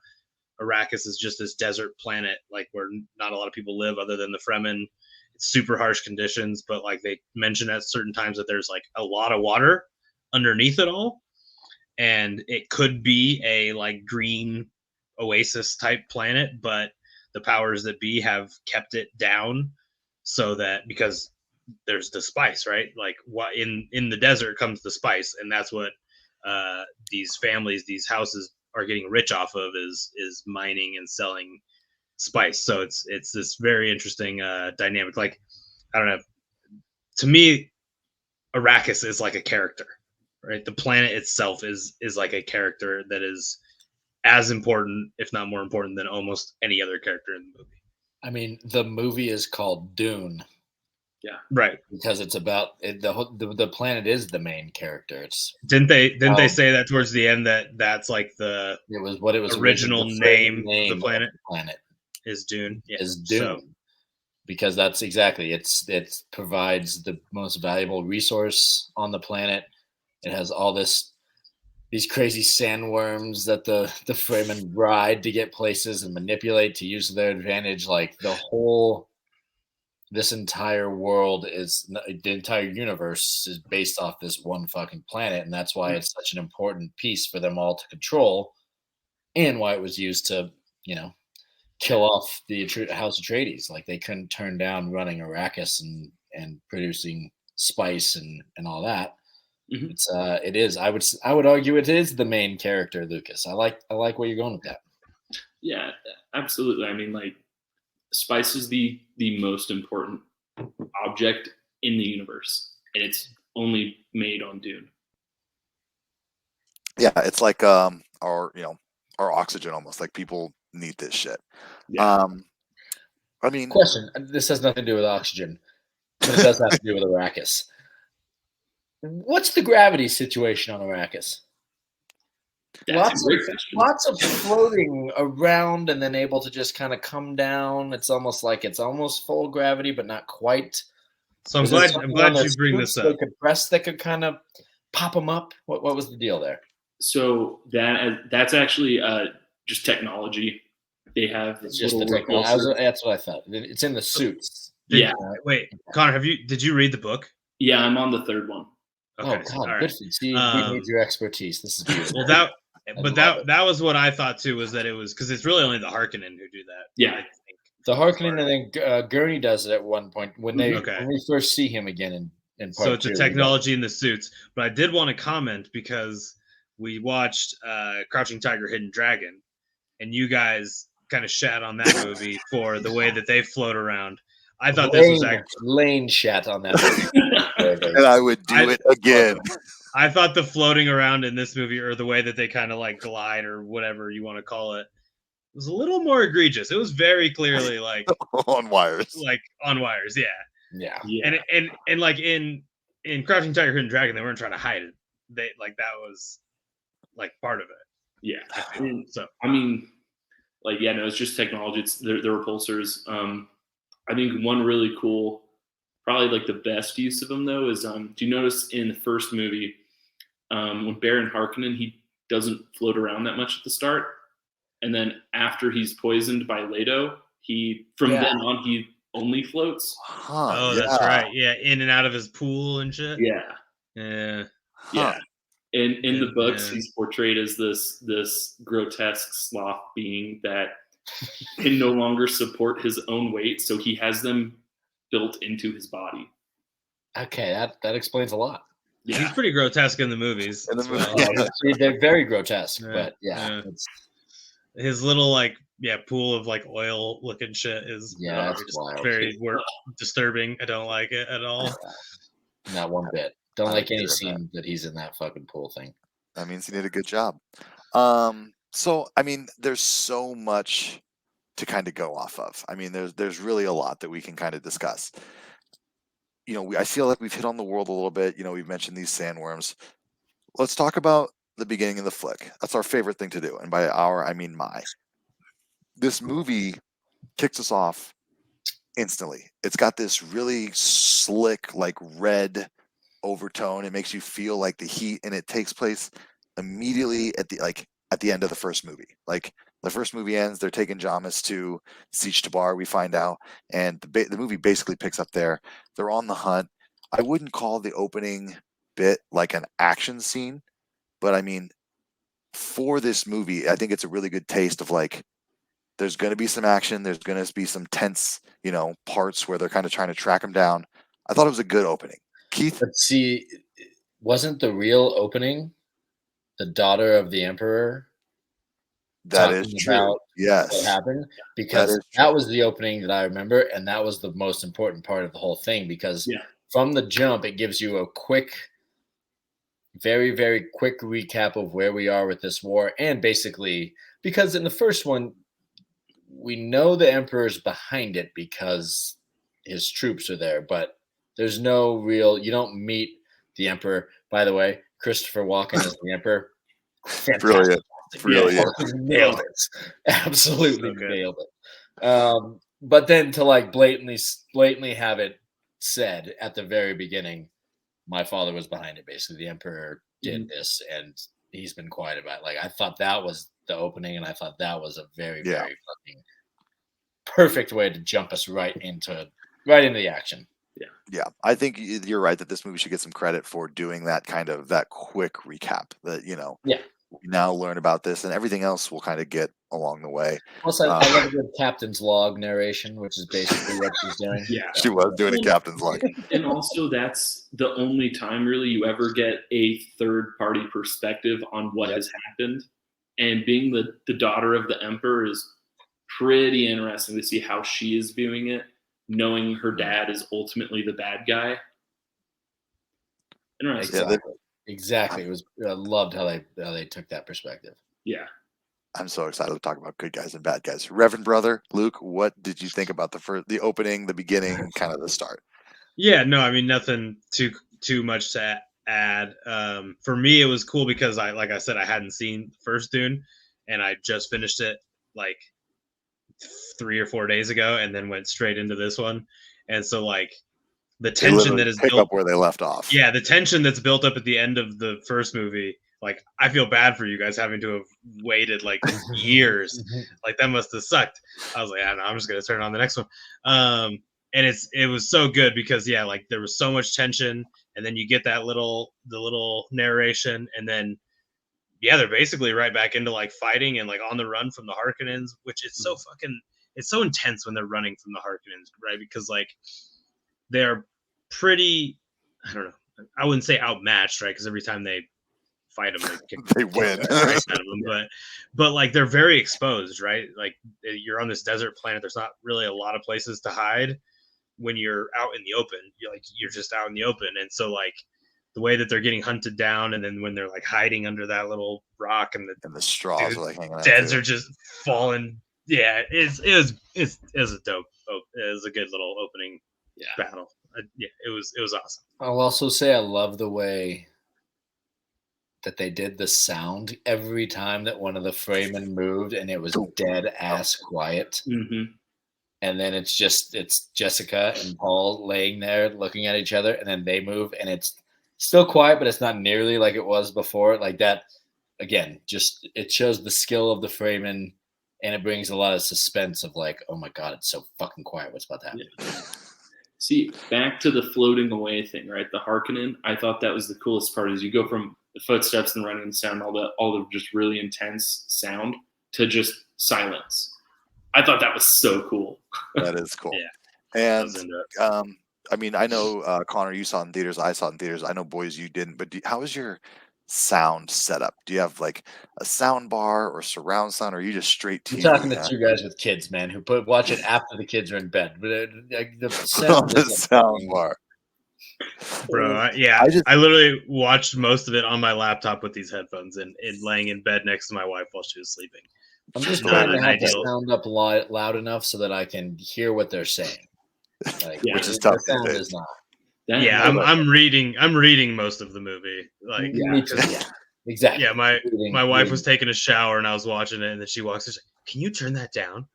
Speaker 2: Arrakis is just this desert planet, like where not a lot of people live other than the Fremen. It's super harsh conditions, but like they mention at certain times that there's like a lot of water underneath it all, and it could be a like green oasis type planet, but the powers that be have kept it down so that, because there's the spice, right? Like what in the desert comes the spice, and that's what these families, these houses are getting rich off of, is mining and selling spice. So it's this very interesting dynamic. Like, I don't know, to me Arrakis is like a character, right? The planet itself is like a character that is as important, if not more important, than almost any other character in the movie.
Speaker 3: I mean, the movie is called Dune.
Speaker 2: Yeah, right.
Speaker 3: Because it's about the planet is the main character.
Speaker 2: Didn't they say that towards the end that's like the original name of the planet? Is Dune. Yeah.
Speaker 3: Is Dune. So. Because that's exactly it provides the most valuable resource on the planet. It has all these crazy sandworms that the Fremen ride to get places and manipulate to use their advantage. Like this entire world the entire universe is based off this one fucking planet, and that's why it's such an important piece for them all to control, and why it was used to, kill off the House Atreides. Like they couldn't turn down running Arrakis and producing spice and all that. Mm-hmm. It is. I would argue it is the main character, Lucas. I like where you're going with that.
Speaker 4: Yeah, absolutely. I mean, like, spice is the most important object in the universe, and it's only made on Dune.
Speaker 1: Yeah, it's like our oxygen almost. Like people need this shit. Yeah. I mean,
Speaker 3: question. This has nothing to do with oxygen, but it does have to do with Arrakis. What's the gravity situation on Arrakis? Lots of floating around and then able to just kind of come down. It's almost like it's almost full gravity, but not quite.
Speaker 2: So I'm glad you bring this up.
Speaker 3: That could kind of pop them up. What was the deal there?
Speaker 4: So that's actually just technology. They have
Speaker 3: it's just the technology. That's what I thought. It's in the suits.
Speaker 2: Wait, Connor, did you read the book?
Speaker 4: Yeah, I'm on the third one.
Speaker 3: Okay, God, good. See, we need your expertise. This is beautiful.
Speaker 2: Well, But that was what I thought too, was that it was because it's really only the Harkonnen who do that.
Speaker 4: Yeah.
Speaker 2: I think.
Speaker 3: The Harkonnen, and then Gurney does it at one point when they
Speaker 2: Okay.
Speaker 3: when we first see him again in part
Speaker 2: So it's
Speaker 3: 2.
Speaker 2: a technology in the suits. But I did want to comment because we watched Crouching Tiger, Hidden Dragon, and you guys kind of shat on that movie for the way that they float around. I thought this was actually
Speaker 3: Lane shat on that movie.
Speaker 1: And I would do it again.
Speaker 2: I thought the floating around in this movie, or the way that they kind of like glide or whatever you want to call it, was a little more egregious. It was very clearly like
Speaker 1: On wires.
Speaker 2: like on wires, yeah.
Speaker 3: Yeah.
Speaker 2: And like in Crouching Tiger, Hidden Dragon, they weren't trying to hide it. They like that was like part of it.
Speaker 4: Yeah.
Speaker 2: So
Speaker 4: I mean, like, yeah, no, it's just technology. It's their repulsors. I think one really cool, probably like the best use of them though is do you notice in the first movie when Baron Harkonnen, he doesn't float around that much at the start, and then after he's poisoned by Leto, from then on he only floats.
Speaker 2: That's right. Yeah, in and out of his pool and shit.
Speaker 4: Yeah. In the books, he's portrayed as this grotesque sloth being that can no longer support his own weight, so he has them built into his body.
Speaker 3: Okay, that explains a lot.
Speaker 2: Yeah. He's pretty grotesque in the movies.
Speaker 3: They're very grotesque, but
Speaker 2: his little like pool of like oil looking shit is very disturbing. I don't like it at all.
Speaker 3: Not one bit. Don't like any scene that he's in that fucking pool thing.
Speaker 1: That means he did a good job. So I mean, there's so much to kind of go off of. I mean, there's really a lot that we can kind of discuss. You know, I feel like we've hit on the world a little bit. You know, we've mentioned these sandworms. Let's talk about the beginning of the flick. That's our favorite thing to do. And by our, I mean my. This movie kicks us off instantly. It's got this really slick, like red overtone. It makes you feel like the heat, and it takes place immediately at the end of the first movie. Like the first movie ends, they're taking Jamis to Siege Tabar, we find out, and the movie basically picks up there. They're on the hunt. I wouldn't call the opening bit like an action scene, but I mean, for this movie, I think it's a really good taste of like, there's going to be some action, there's going to be some tense, parts where they're kind of trying to track him down. I thought it was a good opening. Keith?
Speaker 3: But see, wasn't the real opening the daughter of the Emperor?
Speaker 1: That is true. Yes.
Speaker 3: What happened? Because that was the opening that I remember, and that was the most important part of the whole thing, because from the jump, it gives you a quick, very, very quick recap of where we are with this war. And basically, because in the first one, we know the Emperor's behind it because his troops are there, but there's no real, you don't meet the Emperor. By the way, Christopher Walken as the Emperor.
Speaker 1: Brilliant. Brilliant.
Speaker 3: Nailed it. Absolutely nailed it. But then to like blatantly have it said at the very beginning, my father was behind it. Basically, the Emperor did this, and he's been quiet about it. Like, I thought that was the opening, and I thought that was a very, very fucking perfect way to jump us right into the action.
Speaker 1: Yeah, I think you're right that this movie should get some credit for doing that quick recap. That we now learn about this, and everything else will kind of get along the way.
Speaker 3: Plus, I love a good captain's log narration, which is basically what she's doing.
Speaker 4: Yeah,
Speaker 1: she was doing a captain's log.
Speaker 4: And also, that's the only time really you ever get a third-party perspective on what has happened. And being the daughter of the Emperor is pretty interesting to see how she is viewing it, knowing her dad is ultimately the bad guy. Interesting.
Speaker 3: Exactly. It was. I loved how they took that perspective.
Speaker 4: Yeah.
Speaker 1: I'm so excited to talk about good guys and bad guys. Reverend Brother Luke, what did you think about the opening, the beginning, kind of the start?
Speaker 2: Yeah, no, I mean nothing too much to add. For me, it was cool because like I said, I hadn't seen the first Dune, and I just finished it like 3 or 4 days ago, and then went straight into this one, and so like. The tension that is
Speaker 1: pick up where they left off.
Speaker 2: Yeah, the tension that's built up at the end of the first movie. Like, I feel bad for you guys having to have waited like years. Like, that must have sucked. I was like, I don't know, I'm just gonna turn on the next one. And it was so good because like there was so much tension, and then you get the little narration, and then they're basically right back into like fighting and like on the run from the Harkonnens, which is so fucking, it's so intense when they're running from the Harkonnens, right? Because like they're pretty, I don't know, I wouldn't say outmatched, right? Because every time they fight them,
Speaker 1: They win.
Speaker 2: the Christ out of them, but like they're very exposed, right? Like you're on this desert planet. There's not really a lot of places to hide when you're out in the open. You're just out in the open, and so like the way that they're getting hunted down, and then when they're like hiding under that little rock, and
Speaker 1: the straws are like hanging out.
Speaker 2: Deads are just falling. Yeah, it was a dope. It was a good little opening battle. It was awesome.
Speaker 3: I'll also say I love the way that they did the sound every time that one of the Fremen moved, and it was dead ass quiet.
Speaker 4: Mm-hmm.
Speaker 3: And then it's Jessica and Paul laying there looking at each other, and then they move, and it's still quiet, but it's not nearly like it was before. Like that, again, just it shows the skill of the Fremen, and it brings a lot of suspense of like, oh my god, it's so fucking quiet. What's about to happen?
Speaker 4: Yeah. See, back to the floating away thing, right? The Harkonnen. I thought that was the coolest part. Is you go from the footsteps and running and sound, all the just really intense sound, to just silence. I thought that was so cool.
Speaker 1: That is cool.
Speaker 2: Yeah.
Speaker 1: And I mean, I know Connor, you saw it in theaters. I saw it in theaters. I know, boys, you didn't. But how is your sound setup? Do you have like a sound bar or surround sound, or are you just straight TV?
Speaker 3: You're talking to two guys with kids, man, who watch it after the kids are in bed. But the
Speaker 1: sound bar.
Speaker 2: Bro, I literally watched most of it on my laptop with these headphones and laying in bed next to my wife while she was sleeping.
Speaker 3: I'm just trying to have the sound up loud enough so that I can hear what they're saying. Like,
Speaker 1: which is tough.
Speaker 3: The sound is not.
Speaker 2: I'm reading most of the movie. Like,
Speaker 3: exactly.
Speaker 2: Yeah, my wife was taking a shower and I was watching it, and then she walks in. She's like, "Can you turn that down?"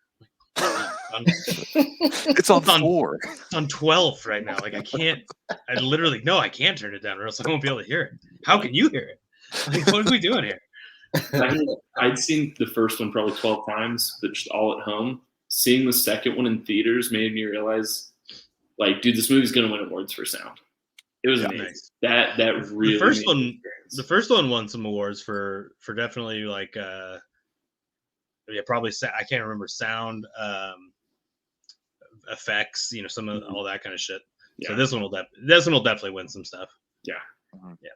Speaker 1: It's on 4.
Speaker 2: It's on 12 right now. Like I can't turn it down, or else I won't be able to hear it. How can you hear it? Like, what are we doing here?
Speaker 4: I'd seen the first one probably 12 times, but just all at home. Seeing the second one in theaters made me realize, like, dude, this movie's gonna win awards for sound. It was amazing. Nice. That really
Speaker 2: the first one won some awards for definitely like probably I can't remember sound effects, some of all that kind of shit. Yeah. So this one will definitely win some stuff.
Speaker 4: Yeah.
Speaker 1: Mm-hmm. Yeah.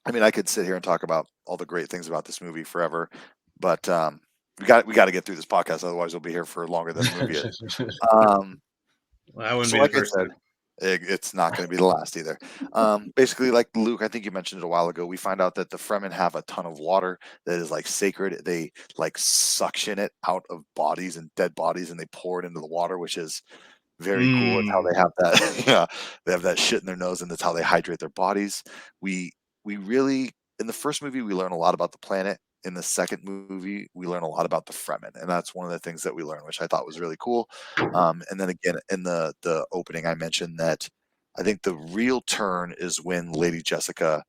Speaker 1: I mean, I could sit here and talk about all the great things about this movie forever, but we got to get through this podcast, otherwise we'll be here for longer than the movie is.
Speaker 2: Well, I wouldn't be the first.
Speaker 1: It's not going to be the last either. Basically, like Luke, I think you mentioned it a while ago, we find out that the Fremen have a ton of water that is like sacred. They like suction it out of bodies and dead bodies, and they pour it into the water, which is very cool. It's how they have that. They have that shit in their nose, and that's how they hydrate their bodies. We really, in the first movie, we learn a lot about the planet. In the second movie, we learn a lot about the Fremen, and that's one of the things that we learned, which I thought was really cool. And then again, in the opening, I mentioned that I think the real turn is when Lady Jessica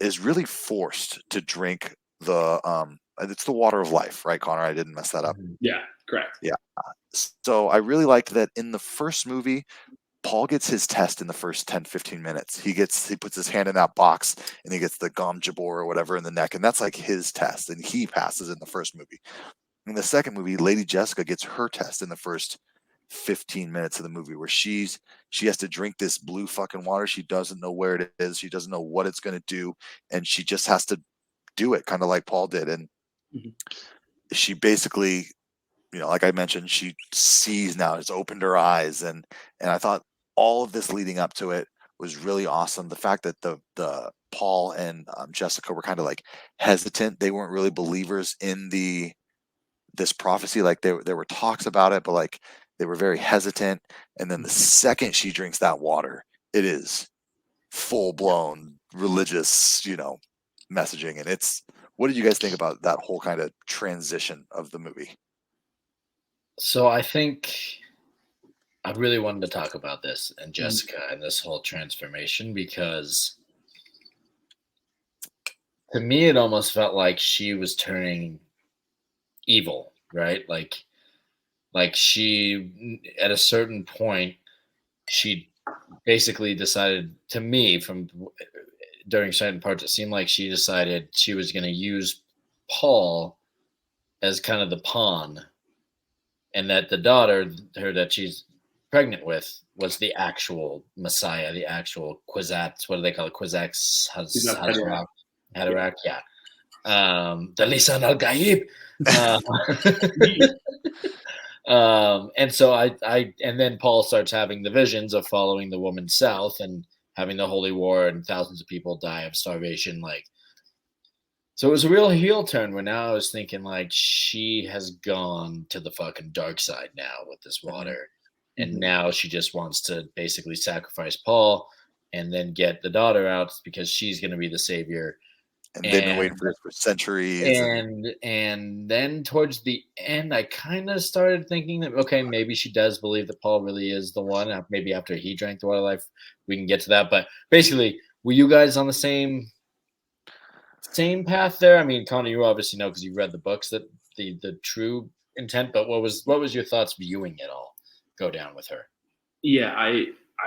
Speaker 1: is really forced to drink it's the water of life, right, Connor? I didn't mess that up.
Speaker 4: Yeah, correct.
Speaker 1: Yeah. So I really liked that in the first movie, Paul gets his test in the first 10, 15 minutes. He puts his hand in that box and he gets the gom jabor or whatever in the neck. And that's like his test. And he passes in the first movie. In the second movie, Lady Jessica gets her test in the first 15 minutes of the movie, where she has to drink this blue fucking water. She doesn't know where it is. She doesn't know what it's going to do. And she just has to do it, kind of like Paul did. And she basically, like I mentioned, she sees now, has opened her eyes. And I thought all of this leading up to it was really awesome. The fact that the Paul and Jessica were kind of like hesitant. They weren't really believers in this prophecy. Like there were talks about it, but like they were very hesitant. And then the second she drinks that water, it is full blown religious, messaging. And what did you guys think about that whole kind of transition of the movie?
Speaker 3: So I think I really wanted to talk about this and Jessica and this whole transformation, because to me, it almost felt like she was turning evil, right? Like she, at a certain point, she basically decided, to me, from during certain parts, it seemed like she decided she was going to use Paul as kind of the pawn, and that the daughter, her that she's pregnant with, was the actual Messiah, the actual Kwisatz. What do they call it? Kwisatz
Speaker 4: Haderach.
Speaker 3: Haderach, yeah. The Lisan al Gaib. And so and then Paul starts having the visions of following the woman south and having the holy war, and thousands of people die of starvation. Like, so it was a real heel turn where now I was thinking, like, she has gone to the fucking dark side now with this water. And now she just wants to basically sacrifice Paul and then get the daughter out because she's going to be the savior.
Speaker 1: And they've been waiting for this for centuries.
Speaker 3: And then towards the end, I kind of started thinking that, okay, maybe she does believe that Paul really is the one. Maybe after he drank the water of life, we can get to that. But basically, were you guys on the same path there? I mean, Connor, you obviously know because you read the books that the true intent. But what was your thoughts viewing it all go down with her?
Speaker 4: Yeah, I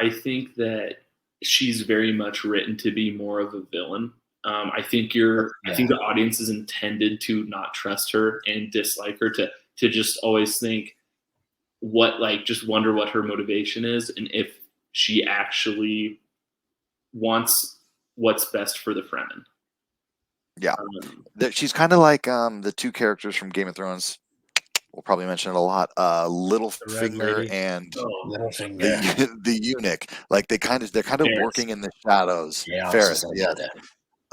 Speaker 4: think that she's very much written to be more of a villain. I think I think the audience is intended to not trust her and dislike her, to just always think just wonder what her motivation is and if she actually wants what's best for the Fremen.
Speaker 1: Yeah, she's kind of like the two characters from Game of Thrones. We'll probably mention it a lot. Littlefinger and the eunuch. Like they're kind of
Speaker 4: Varys.
Speaker 1: working in the shadows. Varys, yeah.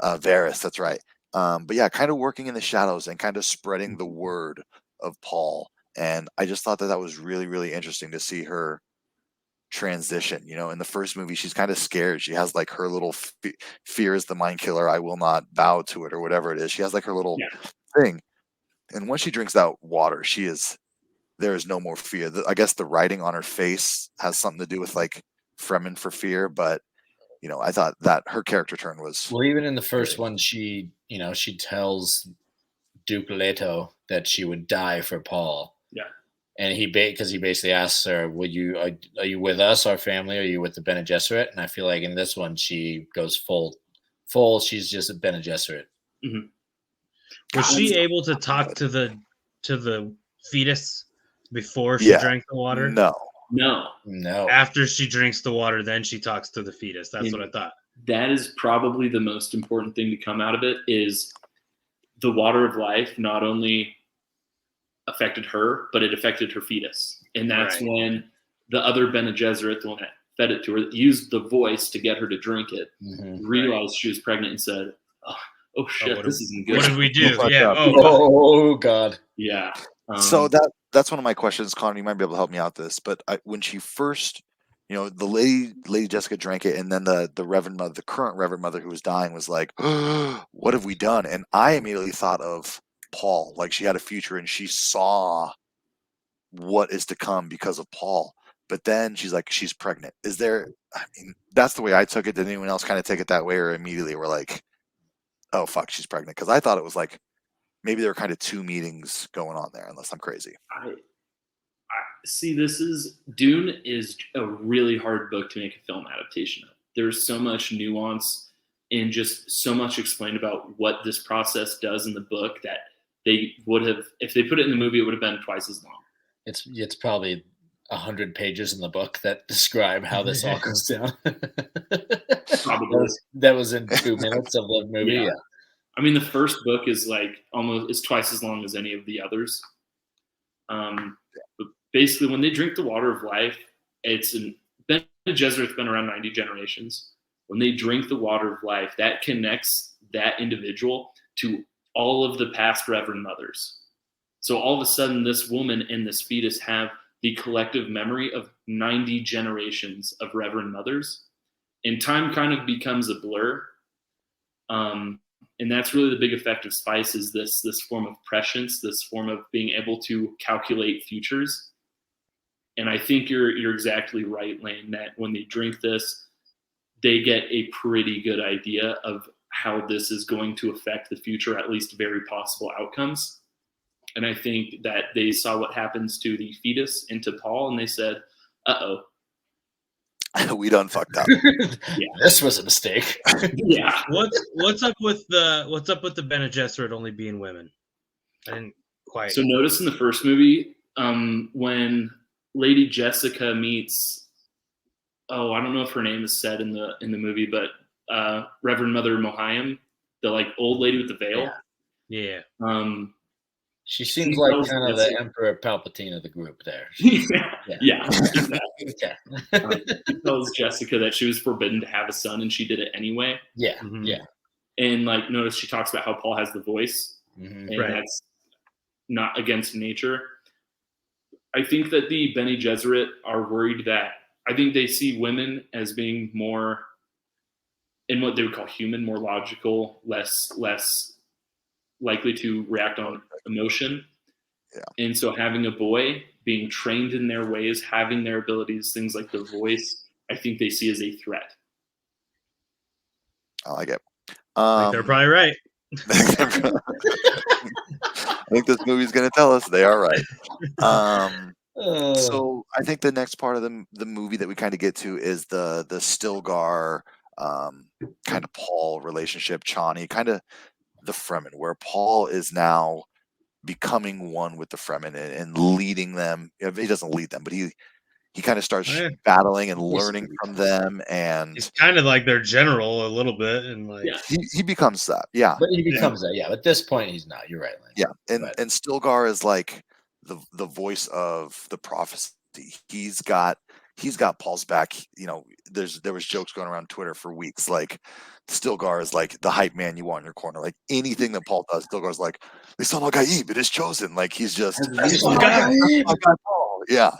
Speaker 1: Varys, that's right. But yeah, kind of working in the shadows and kind of spreading the word of Paul. And I just thought that was really, really interesting to see her transition. You know, in the first movie, she's kind of scared. She has like her little fear is the mind killer. I will not bow to it, or whatever it is. She has like her little thing. And once she drinks that water, there is no more fear. I guess the writing on her face has something to do with like Fremen for fear, but you know, I thought that her character turn was
Speaker 3: even in the first one, she tells Duke Leto that she would die for Paul. Yeah, and because he basically asks her, are you with us, our family? Or are you with the Bene Gesserit? And I feel like in this one, she goes full. She's just a Bene Gesserit.
Speaker 4: Mm-hmm.
Speaker 2: Was she able to talk to the fetus before she drank the water?
Speaker 4: No.
Speaker 2: After she drinks the water, then she talks to the fetus. That's what I thought.
Speaker 4: That is probably the most important thing to come out of it, is the water of life not only affected her, but it affected her fetus. And that's when the other Bene Gesserit, the one that fed it to her, used the voice to get her to drink it, realized she was pregnant and said, oh shit, this isn't good.
Speaker 2: What did we do? Yeah.
Speaker 3: Oh God.
Speaker 4: Yeah.
Speaker 1: So that's one of my questions, Connor. You might be able to help me out this, but when she first, the Lady Jessica drank it, and then the Reverend Mother, the current Reverend Mother who was dying, was like, "What have we done?" And I immediately thought of Paul, like she had a future and she saw what is to come because of Paul. But then she's like, she's pregnant. That's the way I took it. Did anyone else kind of take it that way, or immediately were like, "Oh fuck, she's pregnant"? Because I thought it was like, maybe there were kind of two meetings going on there, unless I'm crazy.
Speaker 4: I see. Dune is a really hard book to make a film adaptation of. There's so much nuance and just so much explained about what this process does in the book that they would have, if they put it in the movie, it would have been twice as long.
Speaker 3: It's probably 100 pages in the book that describe how this all goes down. That was in 2 minutes of the movie. Yeah.
Speaker 4: I mean, the first book is almost twice as long as any of the others. But basically, when they drink the water of life, Bene Gesserit's been around 90 generations. When they drink the water of life, that connects that individual to all of the past Reverend Mothers. So all of a sudden, this woman and this fetus have the collective memory of 90 generations of Reverend Mothers, and time kind of becomes a blur. And that's really the big effect of spice, is this form of prescience, this form of being able to calculate futures. And I think you're exactly right, Lane, that when they drink this, they get a pretty good idea of how this is going to affect the future, at least very possible outcomes. And I think that they saw what happens to the fetus and to Paul, and they said, uh-oh.
Speaker 1: We done fucked up.
Speaker 3: This was a mistake.
Speaker 4: Yeah.
Speaker 2: What's up with the Bene Gesserit only being women? I didn't quite.
Speaker 4: So notice in the first movie, when Lady Jessica meets, I don't know if her name is said in the movie, but Reverend Mother Mohayim, the like old lady with the veil.
Speaker 2: Yeah.
Speaker 3: She seems like kind of the Emperor Palpatine of the group there.
Speaker 4: Yeah. Exactly.
Speaker 3: Okay.
Speaker 4: She tells Jessica that she was forbidden to have a son, and she did it anyway.
Speaker 3: Yeah.
Speaker 2: Mhm.
Speaker 3: Yeah.
Speaker 4: And like, notice she talks about how Paul has the voice,
Speaker 3: Mhm.
Speaker 4: and
Speaker 2: Right.
Speaker 4: that's not against nature. I think that the Bene Gesserit are worried that I think they see women as being more in what they would call human, more logical, less likely to react on emotion.
Speaker 1: Yeah.
Speaker 4: And so having a boy being trained in their ways, having their abilities, things like the voice, I think they see as a threat.
Speaker 1: I like it.
Speaker 2: I think they're probably right.
Speaker 1: I think this movie's going to tell us they are right. So I think the next part of the movie that we kind of get to is the Stilgar kind of Paul relationship, Chani, kind of the Fremen, where Paul is now becoming one with the Fremen and leading them. He doesn't lead them, but he kind of starts
Speaker 2: Yeah.
Speaker 1: battling and learning from them, and
Speaker 2: He's kind of like their general a little bit, and like
Speaker 4: Yeah.
Speaker 1: he becomes that. Yeah,
Speaker 3: But he becomes that. Yeah. At this point, he's not. You're right, Lance.
Speaker 1: yeah, and
Speaker 3: Right.
Speaker 1: and Stilgar is like the voice of the prophecy. He's got Paul's back. You know, there was jokes going around Twitter for weeks like Stilgar is like the hype man you want in your corner. Like anything that Paul does, Stilgar's like, "Lisan Gaib, it is chosen." Like he's just Paul. Yeah,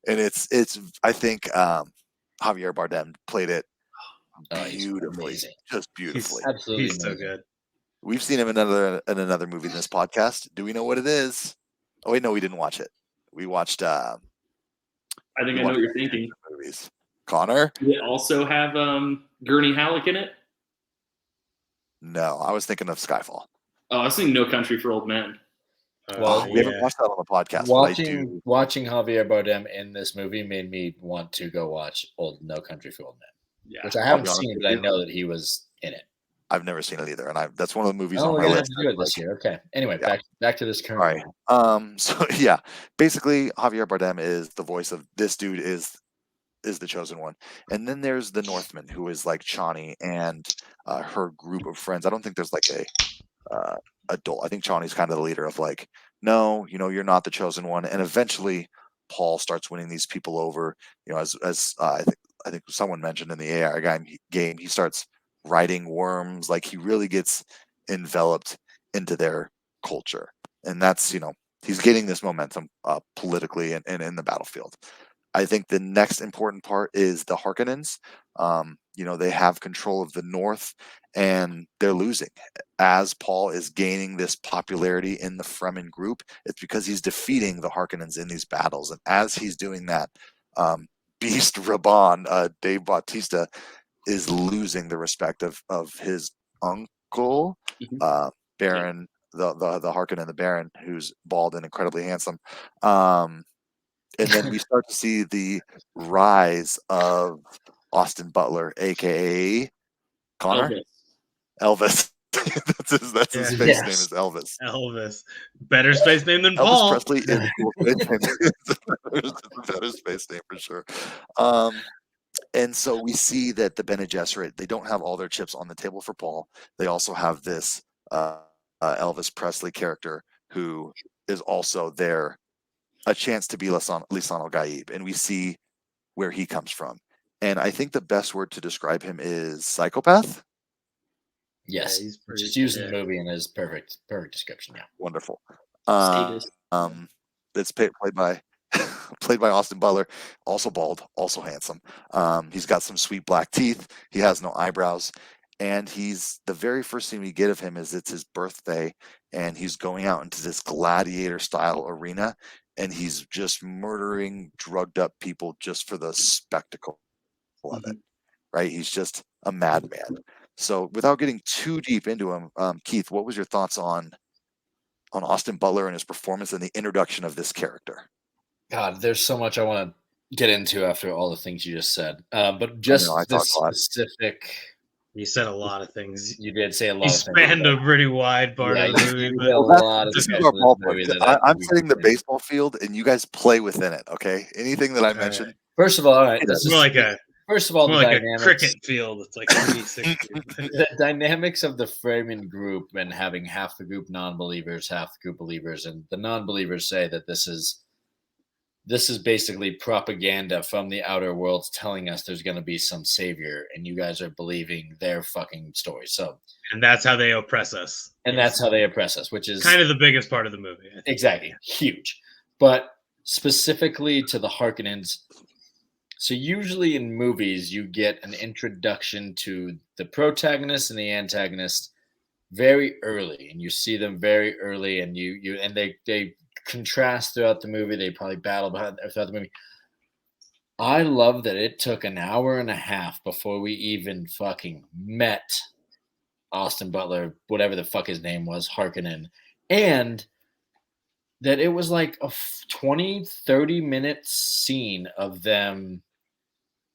Speaker 1: and it's I think Javier Bardem played it beautifully,
Speaker 3: amazing.
Speaker 1: just beautifully.
Speaker 3: Absolutely
Speaker 2: he's so
Speaker 3: amazing.
Speaker 2: good.
Speaker 1: We've seen him in another movie in this podcast. Do we know what it is? Oh wait, no, we didn't watch it. We watched.
Speaker 4: I think I know what you're thinking.
Speaker 1: Movies. Connor?
Speaker 4: Did it also have Gurney Halleck in it?
Speaker 1: No, I was thinking of Skyfall.
Speaker 4: Oh, I was thinking No Country for Old Men.
Speaker 3: Well,
Speaker 1: We haven't watched that on the podcast.
Speaker 3: Watching Javier Bardem in this movie made me want to go watch No Country for Old Men,
Speaker 4: Yeah.
Speaker 3: which I haven't seen, but I know that he was in it.
Speaker 1: I've never seen it either, and that's one of the movies on
Speaker 3: we're
Speaker 1: my
Speaker 3: gonna
Speaker 1: list.
Speaker 3: have to do it this year. Okay. Anyway,
Speaker 1: Yeah.
Speaker 3: back to this current.
Speaker 1: All right. So yeah, basically Javier Bardem is the voice of this dude is the chosen one, and then there's the Northman who is like Chani and her group of friends. I don't think there's like a adult. I think Chani's kind of the leader of like, no, you're not the chosen one, and eventually Paul starts winning these people over. As I think someone mentioned in the AI game, he starts riding worms. Like he really gets enveloped into their culture, and that's he's getting this momentum politically and in the battlefield. I think the next important part is the Harkonnens. They have control of the North, and they're losing. As Paul is gaining this popularity in the Fremen group, it's because he's defeating the Harkonnens in these battles. And as he's doing that, Beast Raban, Dave Bautista, is losing the respect of his uncle, Baron, the Harkonnen, the Baron, who's bald and incredibly handsome. And then we start to see the rise of Austin Butler, aka Connor, Elvis. that's his space name is Elvis.
Speaker 2: Elvis, better space name than
Speaker 1: Elvis
Speaker 2: Paul.
Speaker 1: Presley is a cool space name. It's a better space name for sure. And so we see that the Bene Gesserit, they don't have all their chips on the table for Paul. They also have this Elvis Presley character who is also there, a chance to be Lisan al-Gaib, and we see where he comes from. And I think the best word to describe him is psychopath.
Speaker 3: Yes,
Speaker 2: Yeah,
Speaker 3: just using the movie in his perfect description. Yeah,
Speaker 1: wonderful.
Speaker 4: Sadist.
Speaker 1: It's played by Austin Butler, also bald, also handsome. He's got some sweet black teeth. He has no eyebrows. And he's the very first thing we get of him is it's his birthday, and he's going out into this gladiator style arena, and he's just murdering drugged up people just for the spectacle of it. Right? He's just a madman. So without getting too deep into him, Keith, what was your thoughts on Austin Butler and his performance and the introduction of this character?
Speaker 3: God, there's so much I want to get into after all the things you just said. But just
Speaker 1: I
Speaker 3: this
Speaker 1: talk a lot.
Speaker 3: specific,
Speaker 2: You said a lot of things.
Speaker 3: you did say a
Speaker 2: You
Speaker 3: lot of things.
Speaker 2: spanned a pretty wide part
Speaker 3: Yeah,
Speaker 2: of the
Speaker 3: you
Speaker 2: movie,
Speaker 3: did
Speaker 2: but
Speaker 3: a
Speaker 1: Well,
Speaker 3: lot of
Speaker 1: this
Speaker 3: stuff
Speaker 1: is our
Speaker 3: in this
Speaker 1: ballpark.
Speaker 3: movie that
Speaker 1: I'm
Speaker 3: we
Speaker 1: setting the
Speaker 3: did.
Speaker 1: baseball field, and you guys play within it. Okay, anything that I
Speaker 2: right.
Speaker 1: mentioned.
Speaker 3: First of all, all right,
Speaker 1: It's
Speaker 3: this
Speaker 2: It's
Speaker 3: is
Speaker 2: more like a
Speaker 3: first of all
Speaker 2: more
Speaker 3: the
Speaker 2: like a
Speaker 3: dynamics.
Speaker 2: cricket field. It's like 360.
Speaker 3: The dynamics of the framing group and having half the group non-believers, half the group believers, and the non-believers say that this is basically propaganda from the outer worlds telling us there's going to be some savior, and you guys are believing their fucking story. So,
Speaker 2: And that's how they oppress us.
Speaker 3: and that's how they oppress us, which is
Speaker 2: kind of the biggest part of the movie. I think.
Speaker 3: exactly huge. But specifically to the Harkonnens, so usually in movies you get an introduction to the protagonist and the antagonist very early, and you see them very early, and they contrast throughout the movie. They probably battle throughout the movie. I love that it took an hour and a half before we even fucking met Austin Butler, whatever the fuck his name was, Harkonnen, and that it was like a 20, 30-minute scene of them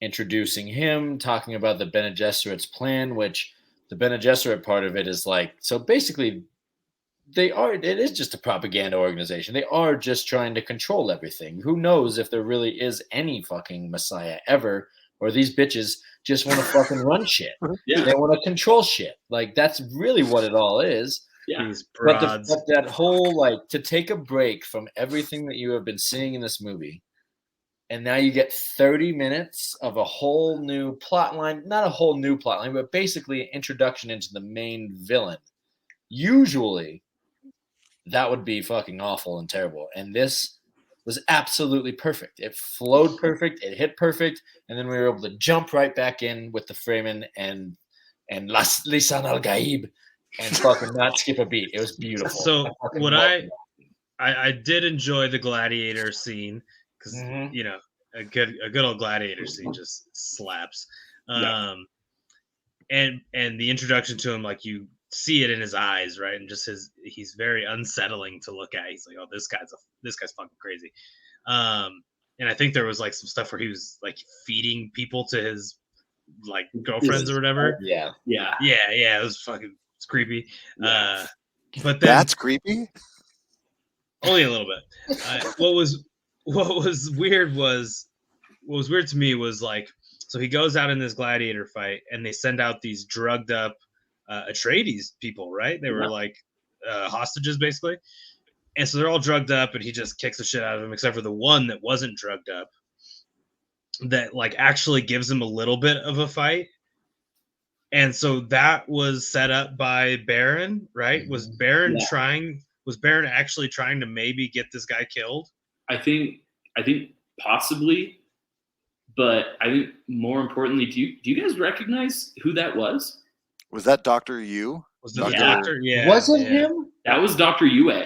Speaker 3: introducing him, talking about the Bene Gesserit's plan, which the Bene Gesserit part of it is like, so basically it is just a propaganda organization. They are just trying to control everything. Who knows if there really is any fucking Messiah ever, or these bitches just want to fucking run shit.
Speaker 4: Yeah.
Speaker 3: They want to control shit. Like, that's really what it all is.
Speaker 4: Yeah.
Speaker 2: These
Speaker 3: But,
Speaker 2: broads.
Speaker 3: but that whole, like, to take a break from everything that you have been seeing in this movie, and now you get 30 minutes of a whole new plot line, not a whole new plot line, but basically an introduction into the main villain. Usually, that would be fucking awful and terrible. And this was absolutely perfect. It flowed perfect. It hit perfect. And then we were able to jump right back in with the Fremen and Las Lisan al Gaib and fucking not skip a beat. It was beautiful.
Speaker 2: So what I did enjoy the gladiator scene because you know a good old gladiator scene just slaps. And the introduction to him, like you see it in his eyes, right? And just he's very unsettling to look at. He's like, oh, this guy's fucking crazy. And I think there was like some stuff where he was like feeding people to his like girlfriends or whatever.
Speaker 3: Yeah.
Speaker 2: It was creepy.
Speaker 4: Yeah.
Speaker 2: But then
Speaker 1: That's creepy.
Speaker 2: only a little bit. What was weird to me was like, so he goes out in this gladiator fight, and they send out these drugged up Atreides people, right? They were like hostages basically, and so they're all drugged up, and he just kicks the shit out of them, except for the one that wasn't drugged up, that like actually gives him a little bit of a fight. And so that was set up by Baron, right? Was Baron actually trying to maybe get this guy killed?
Speaker 4: I think possibly, but I think more importantly, do you guys recognize who that was?
Speaker 1: Was that Dr. Yu?
Speaker 2: Was the doctor? Yeah.
Speaker 3: Wasn't him?
Speaker 4: That was Dr. Yue.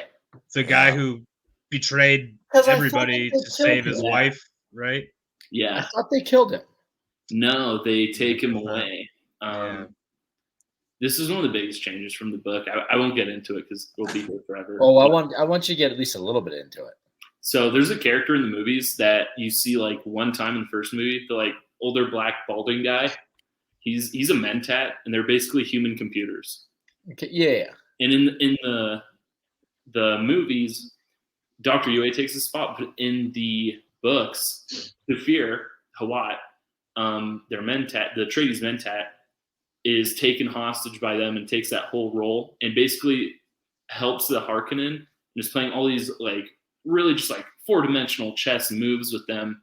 Speaker 2: The guy who betrayed everybody to save his wife, right?
Speaker 4: Yeah.
Speaker 3: I thought they killed him.
Speaker 4: No, they take him away. This is one of the biggest changes from the book. I won't get into it because we'll be here forever.
Speaker 3: Oh, I want you to get at least a little bit into it.
Speaker 4: So there's a character in the movies that you see like one time in the first movie, the like older black balding guy. He's a mentat, and they're basically human computers.
Speaker 3: Okay, yeah.
Speaker 4: And in the movies, Dr. Yue takes his spot, but in the books, Zafir Hawat, their mentat, the Atreides mentat, is taken hostage by them and takes that whole role and basically helps the Harkonnen and is playing all these like really just like 4-dimensional chess moves with them,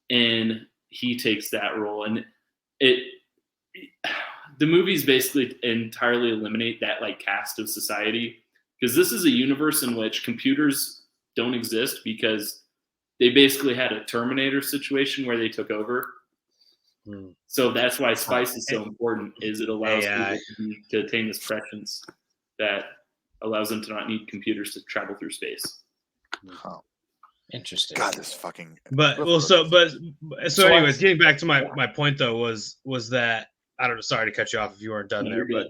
Speaker 4: and he takes that role. And the movies basically entirely eliminate that like caste of society, because this is a universe in which computers don't exist because they basically had a Terminator situation where they took over. So that's why spice is so important, is it allows people to attain this prescience that allows them to not need computers to travel through space.
Speaker 1: Oh.
Speaker 3: Interesting.
Speaker 1: God, this fucking.
Speaker 2: So anyways, getting back to my point though was that, I don't know. Sorry to cut you off if you weren't done there, but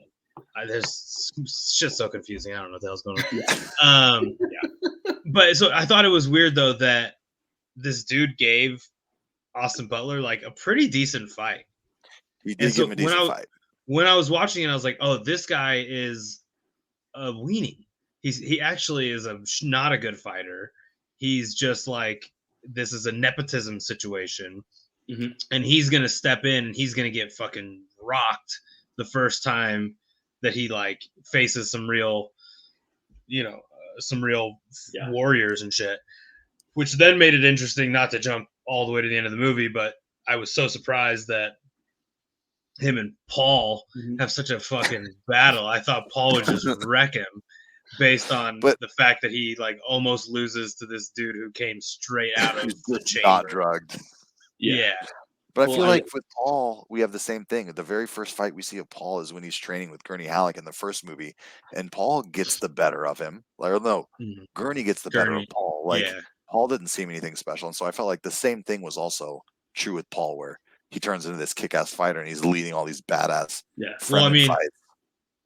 Speaker 2: there's shit's so confusing. I don't know what the hell's going on. But so I thought it was weird though that this dude gave Austin Butler like a pretty decent fight.
Speaker 1: He
Speaker 2: And
Speaker 1: did
Speaker 2: so
Speaker 1: give him a decent fight.
Speaker 2: when I was watching it, I was like, oh, this guy is a weenie. He actually is not a good fighter. He's just like, this is a nepotism situation, and he's gonna step in and he's gonna get fucking rocked the first time that he like faces some real, warriors and shit. Which then made it interesting, not to jump all the way to the end of the movie, but I was so surprised that him and Paul have such a fucking battle. I thought Paul would just wreck him based on the fact that he like almost loses to this dude who came straight out of the chamber.
Speaker 1: Not drugged.
Speaker 2: Yeah.
Speaker 1: But I feel like with Paul, we have the same thing. The very first fight we see of Paul is when he's training with Gurney Halleck in the first movie, and Paul gets the better of him. Like, no, Gurney gets the better of Paul. Like, Paul didn't seem anything special, and so I felt like the same thing was also true with Paul, where he turns into this kick-ass fighter and he's leading all these badass.
Speaker 2: Well, I mean, fights.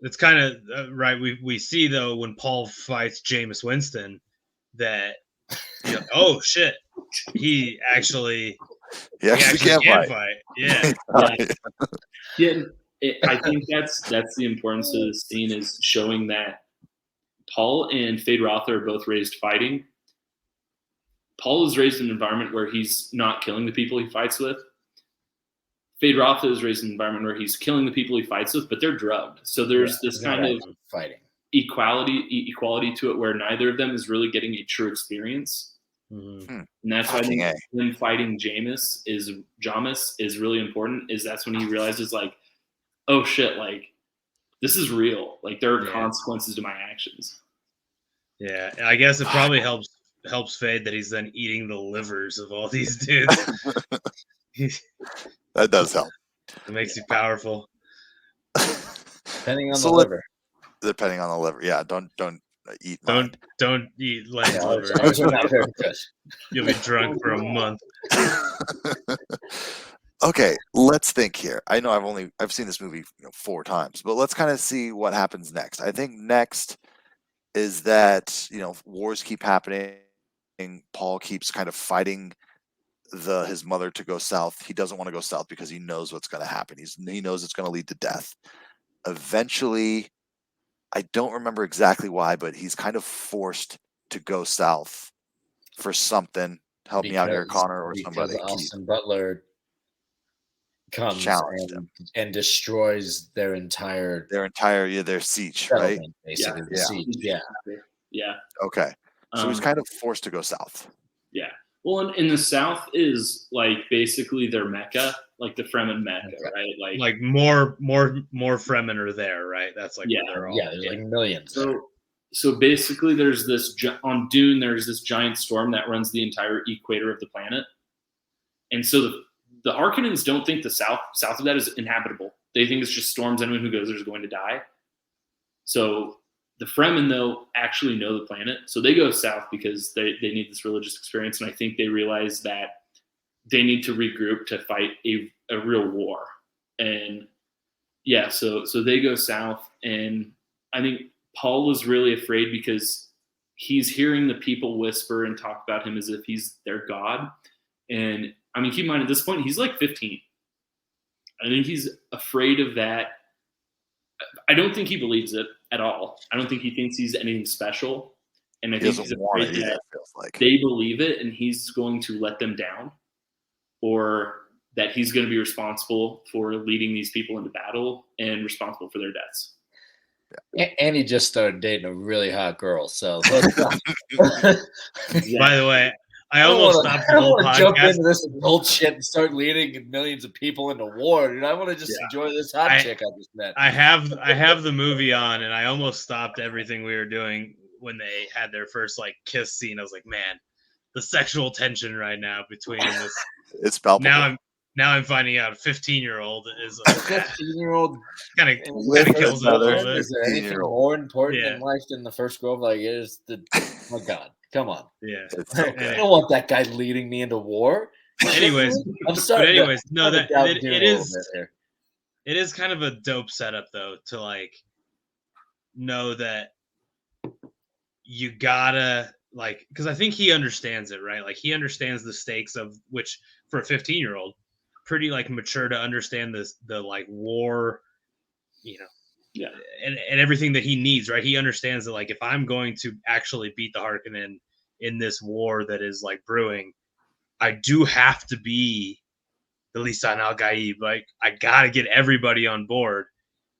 Speaker 2: It's kind of right. We see though when Paul fights Jameis Winston that oh shit, he actually can fight. Yeah.
Speaker 4: I think that's the importance of this scene, is showing that Paul and Fade Rother are both raised fighting. Paul is raised in an environment where he's not killing the people he fights with. Fade Rother is raised in an environment where he's killing the people he fights with, but they're drugged. So there's this kind of
Speaker 3: fighting
Speaker 4: equality to it, where neither of them is really getting a true experience. And that's why I think him fighting Jameis is really important. Is that's when he realizes, like, oh shit, like this is real. Like there are consequences to my actions.
Speaker 2: Yeah, I guess it probably helps Fade that he's then eating the livers of all these dudes.
Speaker 1: That does help.
Speaker 2: It makes you powerful.
Speaker 3: Depending on the liver.
Speaker 1: Depending on the liver, yeah. Don't eat.
Speaker 2: Don't eat Len's liver.
Speaker 3: Not very good.
Speaker 2: You'll be drunk for a month.
Speaker 1: Okay, let's think here. I know I've seen this movie 4 times, but let's kind of see what happens next. I think next is that wars keep happening. Paul keeps kind of fighting his mother to go south. He doesn't want to go south because he knows what's going to happen. He knows it's going to lead to death. Eventually, I don't remember exactly why, but he's kind of forced to go south for something. Help me out here, Connor, or somebody.
Speaker 3: Austin Butler comes and destroys their
Speaker 1: siege, right?
Speaker 3: Basically, siege.
Speaker 4: Yeah.
Speaker 1: Okay. So he's kind of forced to go south.
Speaker 4: Yeah. Well, in the South is like basically their Mecca, like the Fremen Mecca, right?
Speaker 2: Like more Fremen are there, right? That's like where they're all.
Speaker 3: Yeah, there's like millions.
Speaker 4: So basically, there's this on Dune. There's this giant storm that runs the entire equator of the planet, and so the Harkonnens don't think the south of that is inhabitable. They think it's just storms. Anyone who goes there is going to die. So the Fremen, though, actually know the planet. So they go south because they need this religious experience. And I think they realize that they need to regroup to fight a real war. And yeah, so they go south. And I think Paul was really afraid because he's hearing the people whisper and talk about him as if he's their God. And I mean, keep in mind, at this point, he's like 15. I think he's afraid of that. I don't think he believes it at all. I don't think he thinks he's anything special. And I think he's afraid that they believe it and he's going to let them down, or that he's going to be responsible for leading these people into battle and responsible for their deaths.
Speaker 3: Yeah. And he just started dating a really hot girl. So
Speaker 2: By the way, I almost stopped the whole podcast.
Speaker 3: Jump into this old shit and start leading millions of people into war, dude. I want to just enjoy this hot chick I just met.
Speaker 2: I have the movie on, and I almost stopped everything we were doing when they had their first like kiss scene. I was like, man, the sexual tension right now between this.
Speaker 1: It's palpable.
Speaker 2: Now I'm finding out a 15-year-old is
Speaker 3: a 15-year-old
Speaker 2: kind of kills it a little bit.
Speaker 3: Is there anything more important in life than the first grove? Like, it is oh my God. Come on.
Speaker 2: Yeah.
Speaker 3: I don't want that guy leading me into war.
Speaker 2: Anyways,
Speaker 3: I'm sorry.
Speaker 2: But no, it is kind of a dope setup though, to like know that you gotta like, because I think he understands it, right? Like he understands the stakes of which for a 15-year-old, pretty like mature to understand the like war,
Speaker 4: Yeah.
Speaker 2: and everything that he needs, right? He understands that like if I'm going to actually beat the Harkonnen in this war that is like brewing, I do have to be the Lisan al Gaib. Like I gotta get everybody on board.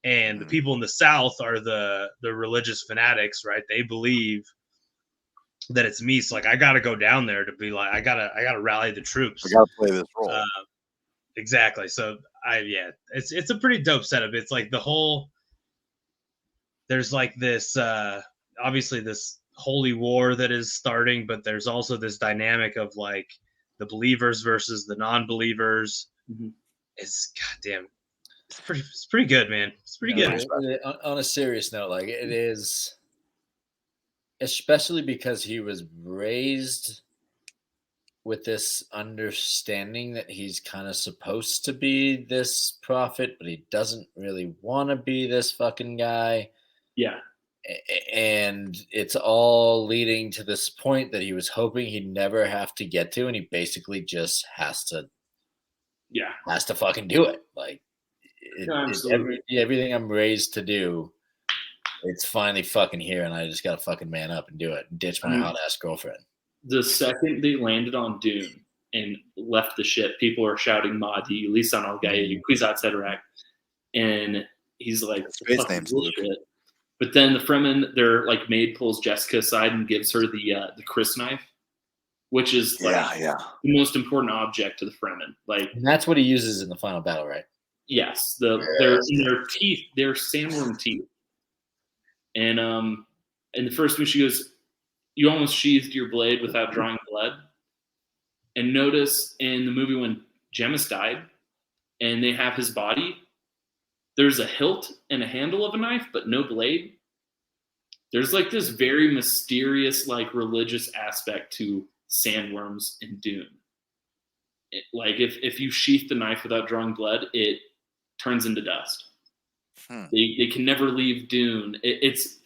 Speaker 2: And the people in the South are the religious fanatics, right? They believe that it's me. So like I gotta go down there to be like I gotta rally the troops.
Speaker 1: We gotta play this role.
Speaker 2: Exactly. So it's a pretty dope setup. It's like the whole there's like this obviously this holy war that is starting, but there's also this dynamic of like the believers versus the non-believers.
Speaker 4: Mm-hmm.
Speaker 2: It's goddamn it's pretty good, man. It's pretty good.
Speaker 3: On a serious note, like it is, especially because he was raised with this understanding that he's kind of supposed to be this prophet, but he doesn't really want to be this fucking guy.
Speaker 4: Yeah.
Speaker 3: And it's all leading to this point that he was hoping he'd never have to get to, and he basically just has to fucking do it. Like everything I'm raised to do, it's finally fucking here, and I just gotta fucking man up and do it and ditch my hot ass girlfriend.
Speaker 4: The second they landed on Dune and left the ship, people are shouting Mahdi, Lisan al Gaib, Kwisatz Haderach, and he's like,
Speaker 1: Space names,
Speaker 4: bullshit. But then the Fremen, their like maid pulls Jessica aside and gives her the Chris knife, which is like the most important object to the Fremen. Like,
Speaker 3: and that's what he uses in the final battle, right?
Speaker 4: Yes, their teeth, they're sandworm teeth. And in the first movie, she goes, "You almost sheathed your blade without drawing blood." And notice in the movie when Gemmis died, and they have his body, there's a hilt and a handle of a knife, but no blade. There's like this very mysterious, like religious aspect to sandworms in Dune. Like if you sheath the knife without drawing blood, it turns into dust. They can never leave Dune. It's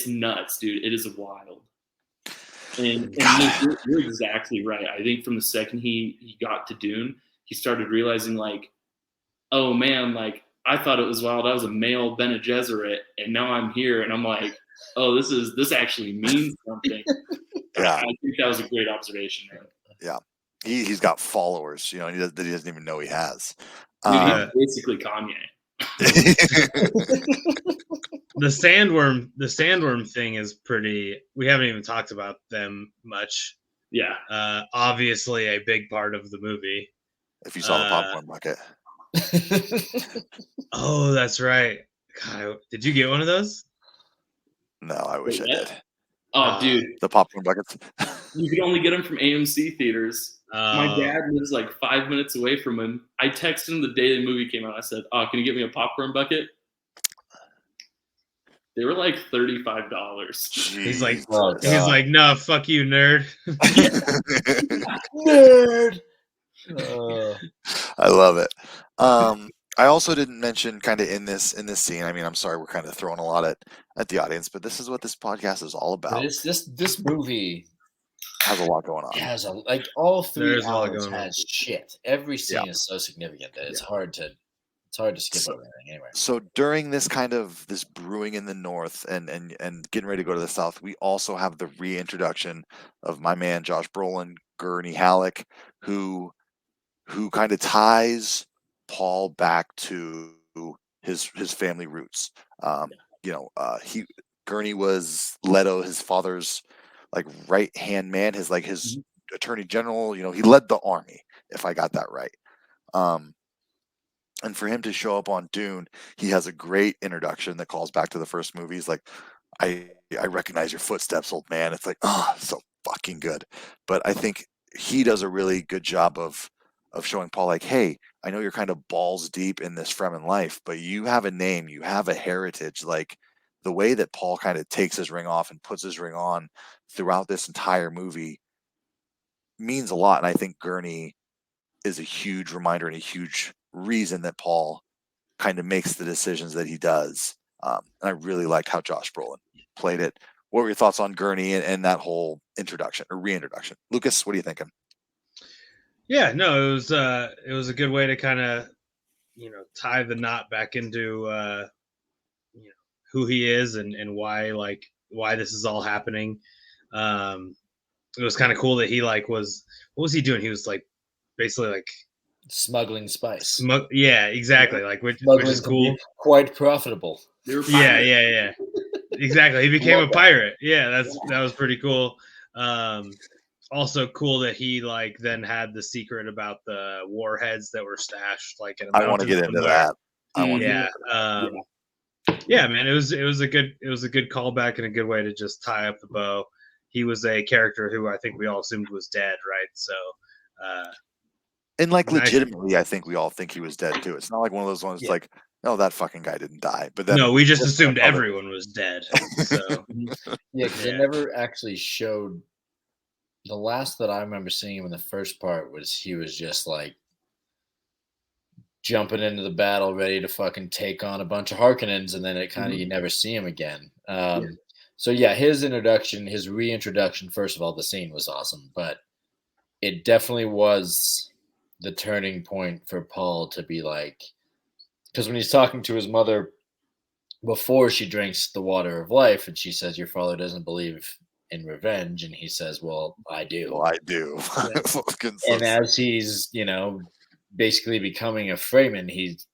Speaker 4: nuts, dude. It is wild. And you're exactly right. I think from the second he got to Dune, he started realizing like, oh man, like I thought it was wild. I was a male Bene Gesserit, and now I'm here, and I'm like, oh, this actually means something.
Speaker 1: Yeah,
Speaker 4: I think that was a great observation, man.
Speaker 1: Yeah, he's got followers, that he doesn't even know he has.
Speaker 4: Dude, he's basically Kanye.
Speaker 2: The sandworm thing is pretty. We haven't even talked about them much.
Speaker 4: Yeah.
Speaker 2: Obviously, a big part of the movie.
Speaker 1: If you saw the popcorn bucket.
Speaker 2: Oh, that's right. God, did you get one of those?
Speaker 1: No, I wish I did.
Speaker 4: Oh, dude,
Speaker 1: the popcorn buckets.
Speaker 4: You could only get them from AMC theaters. My dad lives like 5 minutes away from him. I texted him the day the movie came out. I said, "Oh, can you get me a popcorn bucket?" They were like $35.
Speaker 2: He's like, "No, fuck you, nerd."
Speaker 3: Nerd.
Speaker 1: I love it. I also didn't mention kind of in this scene. I mean, I'm sorry, we're kind of throwing a lot at the audience, but this is what this podcast is all about.
Speaker 3: This movie
Speaker 1: has a lot going on.
Speaker 3: It has like all 3 hours has shit. Every scene is so significant that it's hard to skip over anything anyway.
Speaker 1: So during this kind of this brewing in the north and getting ready to go to the south, we also have the reintroduction of my man Josh Brolin, Gurney Halleck, who kind of Paul back to his family roots. Gurney was Leto, his father's like right hand man, his attorney general. He led the army, if I got that right. And for him to show up on Dune, he has a great introduction that calls back to the first movie. He's like, I recognize your footsteps, old man. It's like, so fucking good. But I think he does a really good job of showing Paul like, hey, I know you're kind of balls deep in this Fremen life, but you have a name, you have a heritage. Like the way that Paul kind of takes his ring off and puts his ring on throughout this entire movie means a lot. And I think Gurney is a huge reminder and a huge reason that Paul kind of makes the decisions that he does. And I really liked how Josh Brolin played it. What were your thoughts on Gurney and that whole introduction or reintroduction? Lucas, what are you thinking?
Speaker 2: Yeah, no, it was a good way to kind of tie the knot back into who he is and why this is all happening. It was kind of cool that he was what was he doing? He was basically
Speaker 3: Smuggling spice.
Speaker 2: Yeah, exactly. Which
Speaker 3: Smuggling
Speaker 2: is cool.
Speaker 3: Quite profitable.
Speaker 2: Yeah. Exactly. He became a pirate. Yeah, that was pretty cool. Also cool that he then had the secret about the warheads that were stashed in a mountain.
Speaker 1: I want to get into that.
Speaker 2: Yeah, man, it was a good callback and a good way to just tie up the bow. He was a character who I think we all assumed was dead, right? So
Speaker 1: and legitimately, I think we all think he was dead too. It's not like one of those ones like, no, that fucking guy didn't die. But then
Speaker 2: no, we just assumed everyone was dead. So
Speaker 3: because they never actually showed. The last that I remember seeing him in the first part was he was just jumping into the battle, ready to fucking take on a bunch of Harkonnens, and then it kind of you never see him again. So yeah, his reintroduction. First of all, the scene was awesome, but it definitely was the turning point for Paul to be because when he's talking to his mother before she drinks the water of life, and she says, "Your father doesn't believe in revenge," and he says, "Well, I do."
Speaker 1: Well, I do.
Speaker 3: And as he's basically becoming a Freeman, he's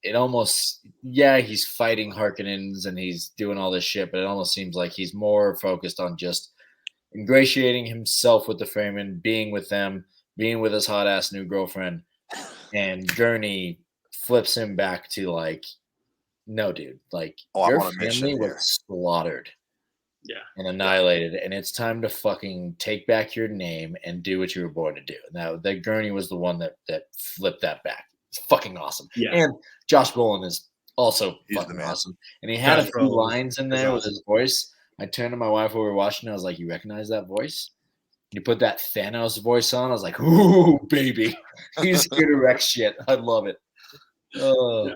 Speaker 3: fighting Harkonnens and he's doing all this shit, but it almost seems like he's more focused on just ingratiating himself with the Freeman, being with them, being with his hot ass new girlfriend, and Gurney flips him back to no, dude, your family was slaughtered.
Speaker 4: Yeah.
Speaker 3: And annihilated, and it's time to fucking take back your name and do what you were born to do. Now, that Gurney was the one that flipped that back. It's fucking awesome.
Speaker 4: Yeah.
Speaker 3: And Josh Brolin is also fucking awesome. And he had a few lines in there with his voice. I turned to my wife while we were watching. I was like, "You recognize that voice?" You put that Thanos voice on. I was like, "Ooh, baby, he's here to wreck shit." I love it. Oh,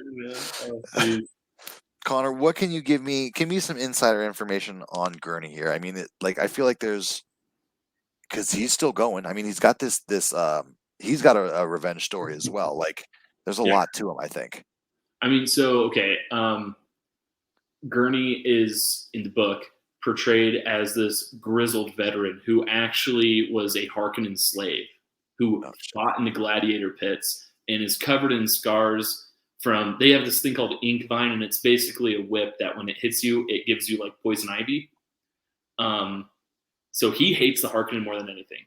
Speaker 1: Connor, what can you give me? Give me some insider information on Gurney here. I mean, I feel like there's, because he's still going. I mean, he's got this he's got a revenge story as well. There's a lot to him, I think.
Speaker 4: I mean, so okay, Gurney is in the book portrayed as this grizzled veteran who actually was a Harkonnen slave who fought in the gladiator pits and is covered in scars. They have this thing called ink vine, and it's basically a whip that when it hits you, it gives you poison ivy. So he hates the Harkonnen more than anything.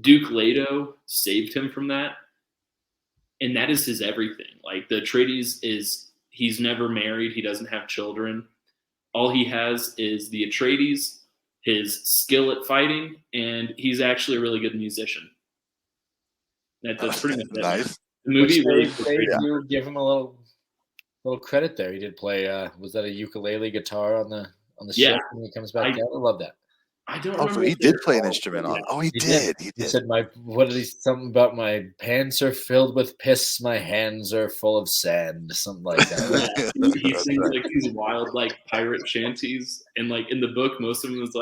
Speaker 4: Duke Leto saved him from that, and that is his everything. The Atreides he's never married, he doesn't have children. All he has is the Atreides, his skill at fighting, and he's actually a really good musician. That's pretty much it.
Speaker 1: Nice.
Speaker 4: The movie really
Speaker 3: do give him a little credit there. He did play. Was that a ukulele guitar on the ship when he comes back down? I love that.
Speaker 4: I don't
Speaker 1: remember. So he did play an instrument on. Oh, he did. He
Speaker 3: said, something about my pants are filled with piss, my hands are full of sand, something like that.
Speaker 4: He sings these wild pirate shanties, and in the book, most of them was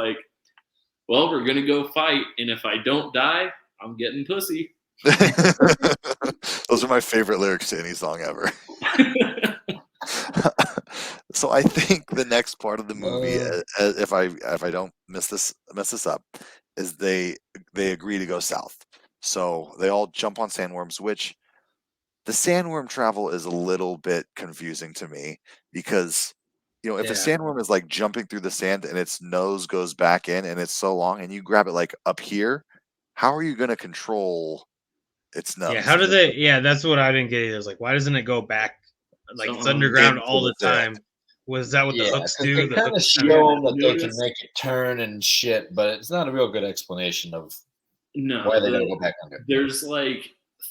Speaker 4: well, we're gonna go fight, and if I don't die, I'm getting pussy.
Speaker 1: Those are my favorite lyrics to any song ever. So I think the next part of the movie, if I don't mess this up, is they agree to go south. So they all jump on sandworms, which the sandworm travel is a little bit confusing to me because if a sandworm is jumping through the sand and its nose goes back in and it's so long and you grab it up here, how are you going to control its nose?
Speaker 2: Yeah, how do they? Yeah, that's what I didn't get either. It's why doesn't it go back? It's underground all the time. Was that what the hooks do?
Speaker 3: They kind of show them that they can make it turn and shit, but it's not a real good explanation of why they don't go back under.
Speaker 4: There's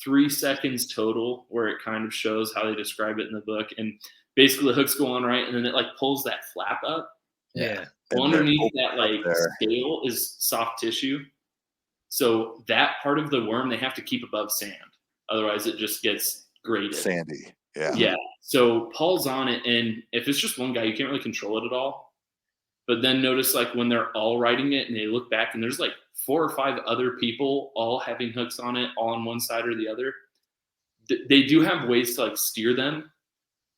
Speaker 4: 3 seconds total where it kind of shows how they describe it in the book, and basically the hooks go on right, and then it pulls that flap up.
Speaker 2: Yeah.
Speaker 4: Well, underneath that scale is soft tissue, so that part of the worm they have to keep above sand, otherwise it just gets grated.
Speaker 1: Sandy. Yeah.
Speaker 4: Yeah. So Paul's on it, and if it's just one guy, you can't really control it at all. But then notice when they're all riding it and they look back and there's 4 or 5 other people all having hooks on it, all on one side or the other. They do have ways to like steer them,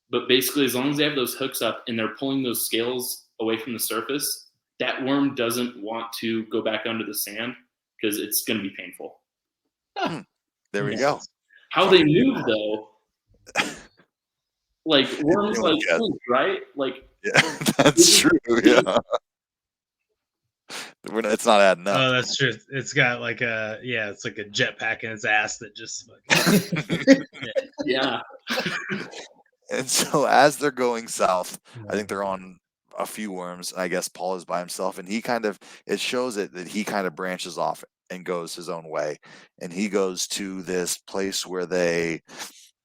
Speaker 4: but basically, as long as they have those hooks up and they're pulling those scales away from the surface, that worm doesn't want to go back under the sand because it's going to be painful.
Speaker 1: There we
Speaker 4: Yeah.
Speaker 1: go.
Speaker 4: How they move, though, like worms,
Speaker 1: No one
Speaker 4: like
Speaker 1: gets-
Speaker 4: squid, right? Like,
Speaker 1: Yeah, that's true. Yeah. It's not adding up.
Speaker 2: Oh, that's true. It's got like it's like a jetpack in its ass that just
Speaker 4: yeah,
Speaker 1: And so as they're going south, I think they're on a few worms. I guess Paul is by himself, and it shows it that he kind of branches off and goes his own way. And he goes to this place where they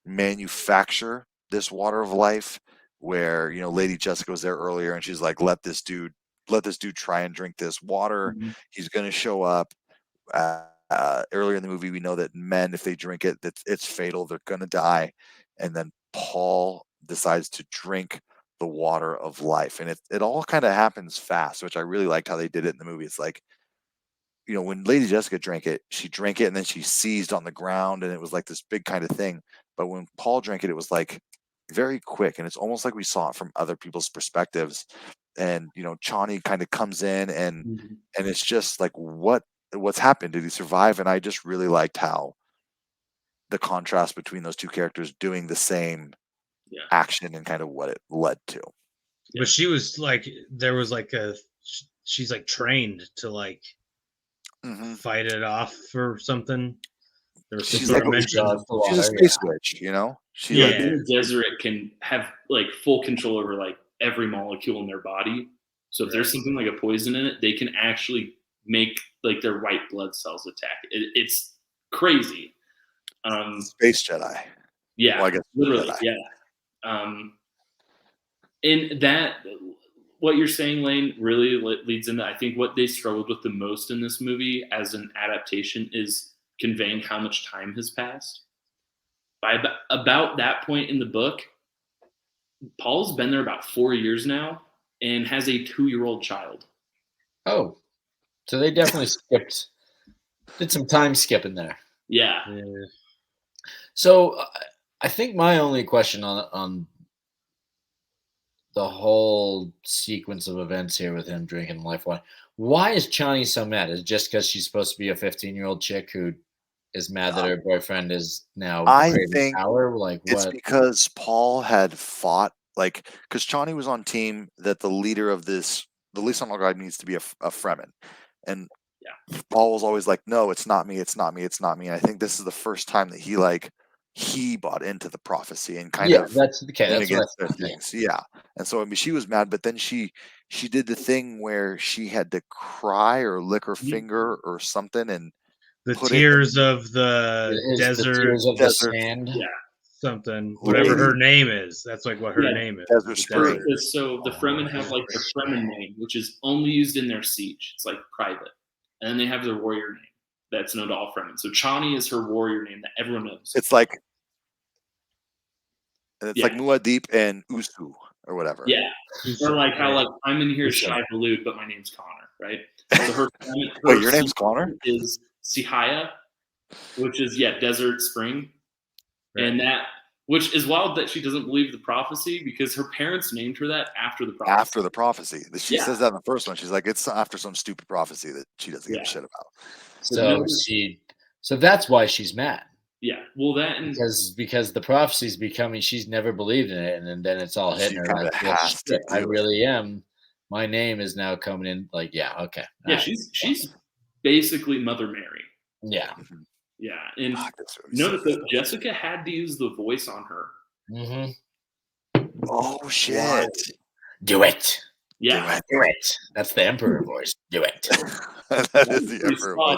Speaker 1: manufacture this water of life, where, Lady Jessica was there earlier and she's like, let this dude try and drink this water.
Speaker 4: Mhm.
Speaker 1: He's going to show up. Earlier in the movie, we know that men, if they drink it, it's fatal. They're going to die. And then Paul decides to drink the water of life. And it all kind of happens fast, which I really liked how they did it in the movie. It's like, when Lady Jessica drank it, she drank it and then she seized on the ground and it was like this big kind of thing. But when Paul drank it, it was like very quick. And it's almost like we saw it from other people's perspectives. And, Chani kind of comes in and it's just like, what's happened? Did he survive? And I just really liked how the contrast between those two characters doing the same action and kind of what it led to.
Speaker 2: But she was like, there was like she's like trained to like fight it off or something. There was some
Speaker 1: She's
Speaker 2: sort of
Speaker 1: like-
Speaker 2: mention.
Speaker 1: She's a space witch, She
Speaker 2: Yeah.
Speaker 1: like,
Speaker 4: Bene Gesserit can have like full control over like every molecule in their body. So if there's something like a poison in it, they can actually make like their white blood cells attack. It's crazy.
Speaker 1: Space Jedi.
Speaker 4: Yeah,
Speaker 1: Well, I guess
Speaker 4: literally,
Speaker 1: Jedi.
Speaker 4: yeah. And that, what you're saying, Lane, really leads into, I think, what they struggled with the most in this movie as an adaptation is conveying how much time has passed. By about that point in the book, Paul's been there about 4 years now and has a 2-year-old child.
Speaker 3: Oh, so they definitely did some time skipping there.
Speaker 4: Yeah.
Speaker 3: So I think my only question on the whole sequence of events here with him drinking life wine, why is Chani so mad? Is it just because she's supposed to be a 15-year-old chick who is mad that her boyfriend is now
Speaker 1: I
Speaker 3: craving
Speaker 1: think
Speaker 3: power? Like
Speaker 1: it's
Speaker 3: what?
Speaker 1: because Paul had fought, because Chani was on team that the leader of the liaison guide needs to be a Fremen. And Paul was always like, no, it's not me, it's not me, it's not me. And I think this is the first time that he bought into the prophecy and kind of
Speaker 3: That's okay.
Speaker 1: went
Speaker 3: That's what
Speaker 1: against
Speaker 3: I
Speaker 1: their
Speaker 3: think.
Speaker 1: things. Yeah. And so, I mean, she was mad, but then she did the thing where she had to cry or lick her finger or something and
Speaker 2: The
Speaker 1: put it
Speaker 2: tears of the
Speaker 3: It is the
Speaker 2: desert,
Speaker 3: tears of
Speaker 1: desert.
Speaker 3: the sand.
Speaker 4: Yeah.
Speaker 2: something, whatever
Speaker 1: Lady.
Speaker 2: her name is. That's like what her
Speaker 4: Yeah.
Speaker 2: name is.
Speaker 1: Desert
Speaker 2: The
Speaker 1: Spring.
Speaker 2: desert.
Speaker 4: So the Fremen have like their Fremen name, which is only used in their siege. It's like private. And then they have their warrior name that's known to all Fremen. So Chani is her warrior name that everyone knows.
Speaker 1: It's like Muad'Dib and Usu or whatever.
Speaker 4: Yeah. Or like how like I'm in here as Shai Balud, but my name's Connor, right? So her
Speaker 1: Wait, your name's Connor?
Speaker 4: is Sihaya, which is Desert Spring.
Speaker 2: Right.
Speaker 4: And that, which is wild that she doesn't believe the prophecy because her parents named her that after the prophecy.
Speaker 1: After the prophecy. She says that in the first one. She's like, it's after some stupid prophecy that she doesn't give a shit about.
Speaker 3: So that's why she's mad.
Speaker 4: Yeah. Well, that and
Speaker 3: because the prophecy's becoming, she's never believed in it, and then it's all hitting her like, well, shit, I really am. My name is now coming in. Like, okay.
Speaker 4: Yeah, she's basically Mother Mary.
Speaker 3: Yeah.
Speaker 4: Yeah, and notice that Jessica had to use the voice on her.
Speaker 3: Mm-hmm.
Speaker 1: Oh shit!
Speaker 3: Do it.
Speaker 4: Yeah,
Speaker 3: do it. That's the Emperor voice. Do it.
Speaker 1: That is the Emperor voice.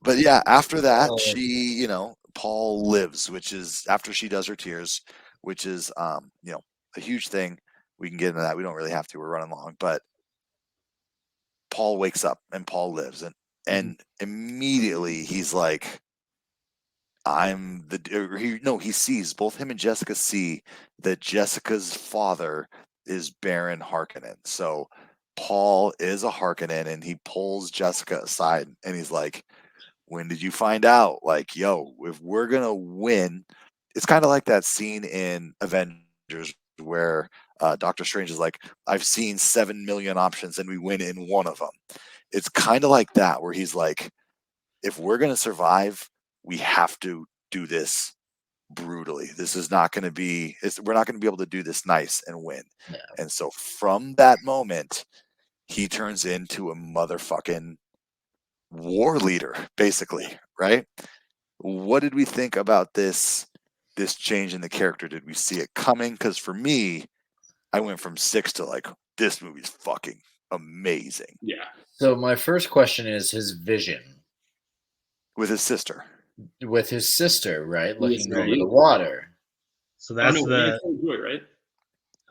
Speaker 1: But yeah, after that, she, Paul lives, which is after she does her tears, which is, a huge thing. We can get into that. We don't really have to. We're running long, but Paul wakes up and Paul lives, and immediately he's like, he sees, both him and Jessica see that Jessica's father is Baron Harkonnen. So Paul is a Harkonnen, and he pulls Jessica aside, and he's like, "When did you find out? Like, yo, if we're gonna win," it's kind of like that scene in Avengers where Doctor Strange is like, "I've seen 7 million options, and we win in one of them." It's kind of like that, where he's like, "If we're gonna survive, we have to do this brutally. This is not going to be. We're not going to be able to do this nice and win."
Speaker 3: Yeah.
Speaker 1: And so from that moment, he turns into a motherfucking war leader, basically, right? What did we think about this change in the character? Did we see it coming? Because for me, I went from 6 to like, this movie's fucking amazing.
Speaker 4: Yeah.
Speaker 3: So my first question is his vision
Speaker 1: With his sister.
Speaker 3: with his sister, right? Looking over
Speaker 4: Right.
Speaker 3: the water.
Speaker 2: So that's the
Speaker 4: Joy, right?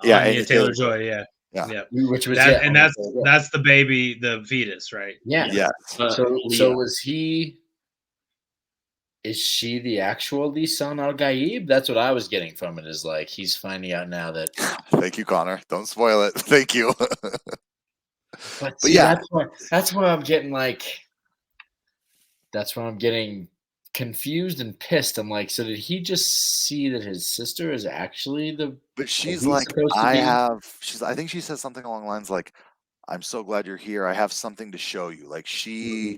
Speaker 1: Yeah,
Speaker 2: Anya
Speaker 1: Anya
Speaker 2: Taylor-Joy. Yeah,
Speaker 1: Yeah.
Speaker 2: yeah.
Speaker 3: Which was
Speaker 2: That, and
Speaker 3: Anya Taylor-Joy.
Speaker 2: that's the baby, the fetus, right?
Speaker 3: yeah.
Speaker 1: Yes.
Speaker 3: So was he? Is she the actual Lisan Al Gaib? That's what I was getting from it. Is like he's finding out now that.
Speaker 1: Thank you, Connor. Don't spoil it. Thank you.
Speaker 3: But see,
Speaker 1: yeah.
Speaker 3: that's where I'm getting like. That's where I'm getting confused and pissed. I'm like, so did he just see that his sister is actually the?
Speaker 1: But she's
Speaker 3: he's
Speaker 1: like,
Speaker 3: supposed to
Speaker 1: I
Speaker 3: be?
Speaker 1: have. I think she says something along the lines like, "I'm so glad you're here. I have something to show you." Like she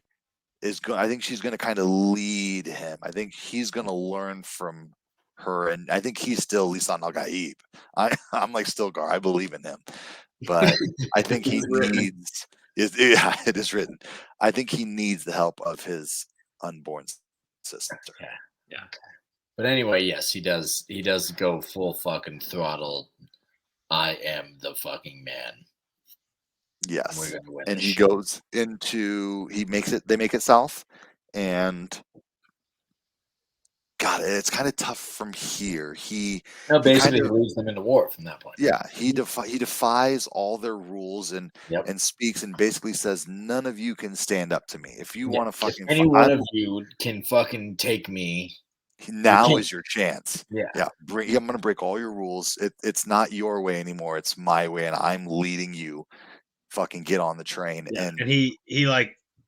Speaker 1: is going. I think she's going to kind of lead him. I think he's going to learn from her, and I think he's still Lisan Al Gaib. I'm like Stilgar. I believe in him, but I think he needs. It is written. I think he needs the help of his unborn sister.
Speaker 3: Yeah. But anyway, yes, he does. He does go full fucking throttle. I am the fucking man.
Speaker 1: Yes.
Speaker 3: We're gonna win
Speaker 1: And
Speaker 3: this
Speaker 1: he
Speaker 3: shit.
Speaker 1: goes into. He makes it. They make it south, and God, it's kind of tough from here.
Speaker 3: No, basically,
Speaker 1: kind of-
Speaker 3: he leads them into war from that point.
Speaker 1: Yeah, he defies all their rules and
Speaker 3: Yep.
Speaker 1: speaks and basically says, "None of you can stand up to me. If you want to
Speaker 3: If
Speaker 1: fucking,
Speaker 3: any one of you can fucking take me,
Speaker 1: now
Speaker 3: you
Speaker 1: is your chance.
Speaker 3: Yeah.
Speaker 1: I'm gonna break all your rules. It's not your way anymore. It's my way, and I'm leading you. Fucking get on the train."
Speaker 4: Yeah.
Speaker 2: And he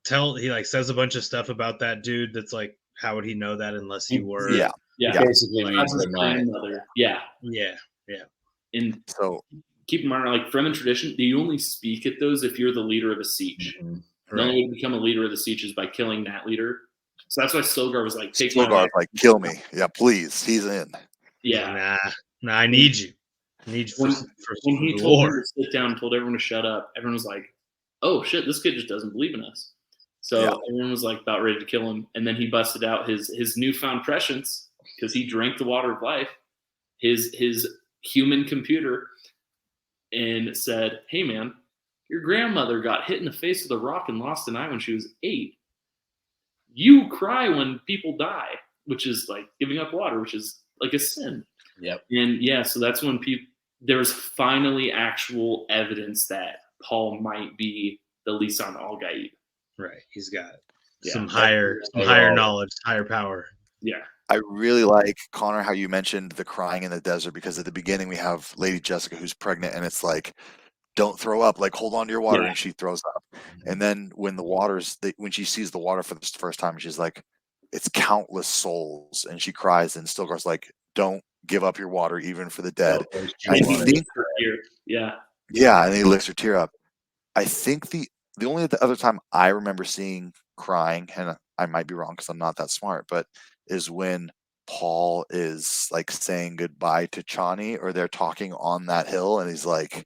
Speaker 2: says a bunch of stuff about that dude. That's like, how would he know that unless he were?
Speaker 1: Yeah.
Speaker 4: Yeah.
Speaker 3: basically
Speaker 4: Like,
Speaker 3: reads
Speaker 4: his
Speaker 3: their mind.
Speaker 4: grandmother. Yeah.
Speaker 2: Yeah.
Speaker 4: And
Speaker 1: So
Speaker 4: keep in mind, like Fremen tradition, you only speak at those if you're the leader of a siege.
Speaker 3: Mhm.
Speaker 4: The only way to become a leader of the siege is by killing that leader. So that's why Stilgar was like, take my
Speaker 1: Stilgar's
Speaker 4: life.
Speaker 1: like, "Kill me, yeah, please." He's in.
Speaker 4: Yeah.
Speaker 2: Nah, I need you. I need you
Speaker 4: When he
Speaker 2: the
Speaker 4: told
Speaker 2: war.
Speaker 4: him to sit down and told everyone to shut up, everyone was like, oh shit, this kid just doesn't believe in us. So everyone was like about ready to kill him. And then he busted out his newfound prescience because he drank the water of life, his human computer, and said, hey man, your grandmother got hit in the face with a rock and lost an eye when she was 8. You cry when people die, which is like giving up water, which is like a sin.
Speaker 3: Yep.
Speaker 4: And yeah, so that's when there's finally actual evidence that Paul might be the Lisan Al Gaib.
Speaker 2: Right. He's got
Speaker 4: Yeah.
Speaker 2: some higher knowledge, higher power.
Speaker 4: Yeah.
Speaker 1: I really like, Connor, how you mentioned the crying in the desert, because at the beginning we have Lady Jessica who's pregnant, and it's like, don't throw up, like hold on to your water, and she throws up. And then when when she sees the water for the first time, she's like, it's countless souls, and she cries, and Stilgar's like, don't give up your water even for the dead. I think,
Speaker 4: yeah,
Speaker 1: and he licks her tear up. I think the only other time I remember seeing crying, and I might be wrong because I'm not that smart, but is when Paul is like saying goodbye to Chani, or they're talking on that hill, and he's like,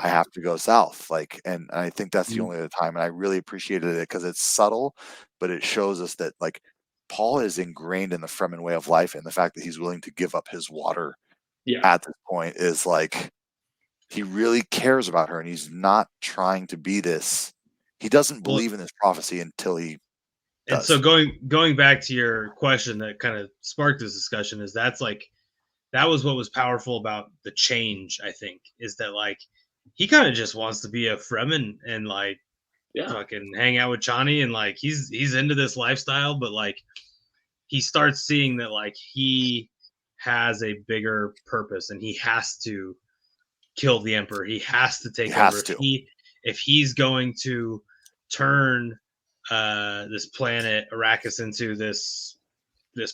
Speaker 1: I have to go south. Like, and I think that's the only other time. And I really appreciated it because it's subtle, but it shows us that like Paul is ingrained in the Fremen way of life, and the fact that he's willing to give up his water at this point is like, he really cares about her, and he's not trying to be this. He doesn't believe in this prophecy until he does.
Speaker 2: And so going back to your question that kind of sparked this discussion is that was what was powerful about the change, I think, is that like he kind of just wants to be a Fremen and like fucking hang out with Chani, and like he's into this lifestyle, but like he starts seeing that like he has a bigger purpose and he has to kill the Emperor. He has to take over. if he's going to turn this planet Arrakis into this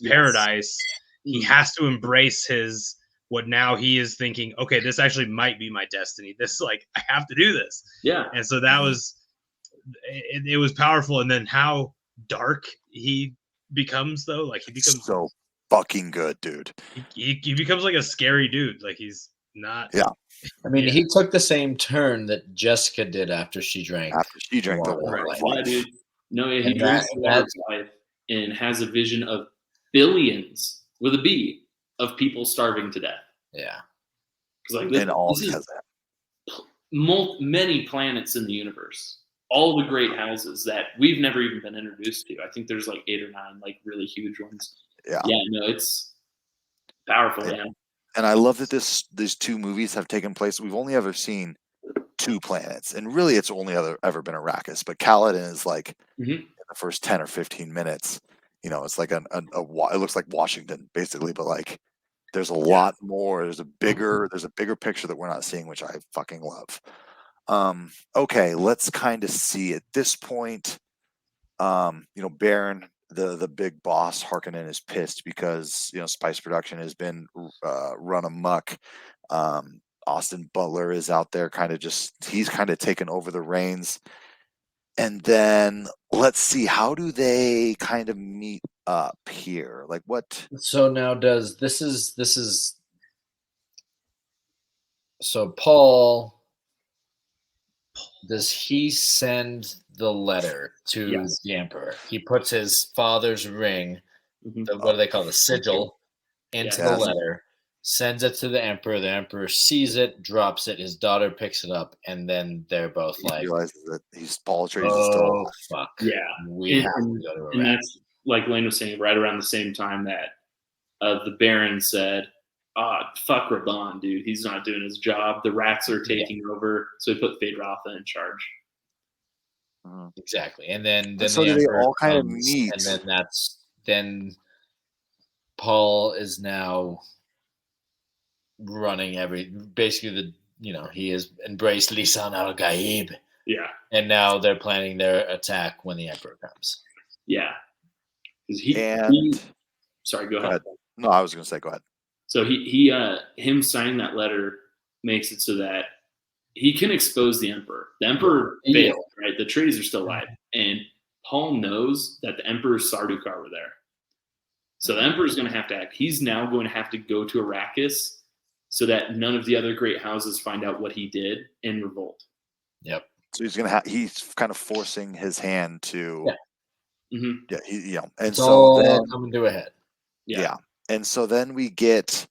Speaker 2: paradise, he has to embrace his what now he is thinking, okay, this actually might be my destiny. This like I have to do this.
Speaker 4: Yeah.
Speaker 2: And so that was it was powerful. And then how dark he becomes though, like he becomes
Speaker 1: so fucking good, dude.
Speaker 2: He becomes like a scary dude. Like he's not.
Speaker 1: Yeah.
Speaker 3: I mean, he took the same turn that Jessica did after she drank.
Speaker 1: After she drank the water of
Speaker 4: Yeah,
Speaker 1: life.
Speaker 4: dude. No, he
Speaker 3: And
Speaker 4: drinks the water of
Speaker 3: that's
Speaker 4: life and has a vision of billions with a B of people starving to death.
Speaker 3: Yeah.
Speaker 4: Because like this,
Speaker 1: And all
Speaker 4: this is
Speaker 1: because of that.
Speaker 4: many planets in the universe, all the great houses that we've never even been introduced to. I think there's like 8 or 9 like really huge ones.
Speaker 1: Yeah.
Speaker 4: Yeah, no, it's powerful, man.
Speaker 1: And I love that these 2 movies have taken place. We've only ever seen 2 planets, and really it's only ever been Arrakis. But Caladan is like in the first 10 or 15 minutes, it's like it looks like Washington basically, but like there's a lot more. There's a bigger picture that we're not seeing, which I fucking love. Okay, let's kind of see at this point. Baron, the big boss, Harkonnen, is pissed because spice production has been run amok. Austin Butler is out there he's kind of taken over the reins. And then let's see, how do they kind of meet up here? Like what?
Speaker 3: So now so Paul, does he send the letter to the Emperor? He puts his father's ring, what do they call the sigil, into the letter, sends it to the Emperor. The Emperor sees it, drops it. His daughter picks it up, and then they're both
Speaker 1: He
Speaker 3: like,
Speaker 1: realizes that Paul Atreides is still alive.
Speaker 3: Fuck.
Speaker 4: Yeah.
Speaker 3: We have to go to Iraq.
Speaker 4: And that's, like Lane was saying, right around the same time that the Baron said, fuck Raban, dude. He's not doing his job. The rats are taking over. So he put Fade Rotha in charge.
Speaker 3: Exactly. And then
Speaker 1: So
Speaker 3: the
Speaker 1: do they
Speaker 3: Emperor
Speaker 1: all kind of
Speaker 3: comes,
Speaker 1: meet?
Speaker 3: and then Paul is now running he has embraced Lisan al-Gaib.
Speaker 4: Yeah.
Speaker 3: And now they're planning their attack when the Emperor comes.
Speaker 4: Yeah. Sorry, go ahead.
Speaker 1: No, I was going to say, go ahead.
Speaker 4: So him signing that letter makes it so that he can expose the Emperor. The Emperor failed, right? The Atreides are still alive. And Paul knows that the Emperor Sardaukar were there. So the Emperor's going to have to act. He's now going to have to go to Arrakis so that none of the other great houses find out what he did and revolt.
Speaker 3: Yep.
Speaker 1: So he's kind of forcing his hand to.
Speaker 4: Yeah.
Speaker 1: Mm-hmm. And
Speaker 3: it's
Speaker 1: so
Speaker 3: all
Speaker 1: then
Speaker 3: coming to a head.
Speaker 1: Yeah. And so then we get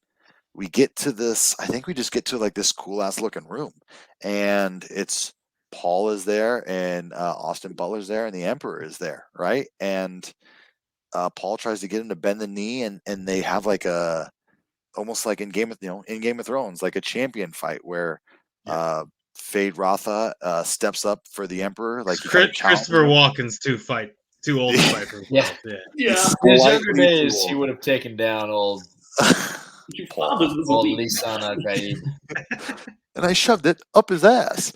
Speaker 1: to this. I think we just get to like this cool ass looking room, and it's Paul is there, and Austin Butler's there, and the Emperor is there, right? And Paul tries to get him to bend the knee, and they have like almost like in Game of Thrones, like a champion fight where Fade Rotha steps up for the Emperor, like
Speaker 2: Christopher Walken's too old to fight for himself.
Speaker 4: Yeah.
Speaker 3: In his younger days, he would have taken down old
Speaker 4: Lisan
Speaker 3: al-Gaib.
Speaker 1: And I shoved it up his ass.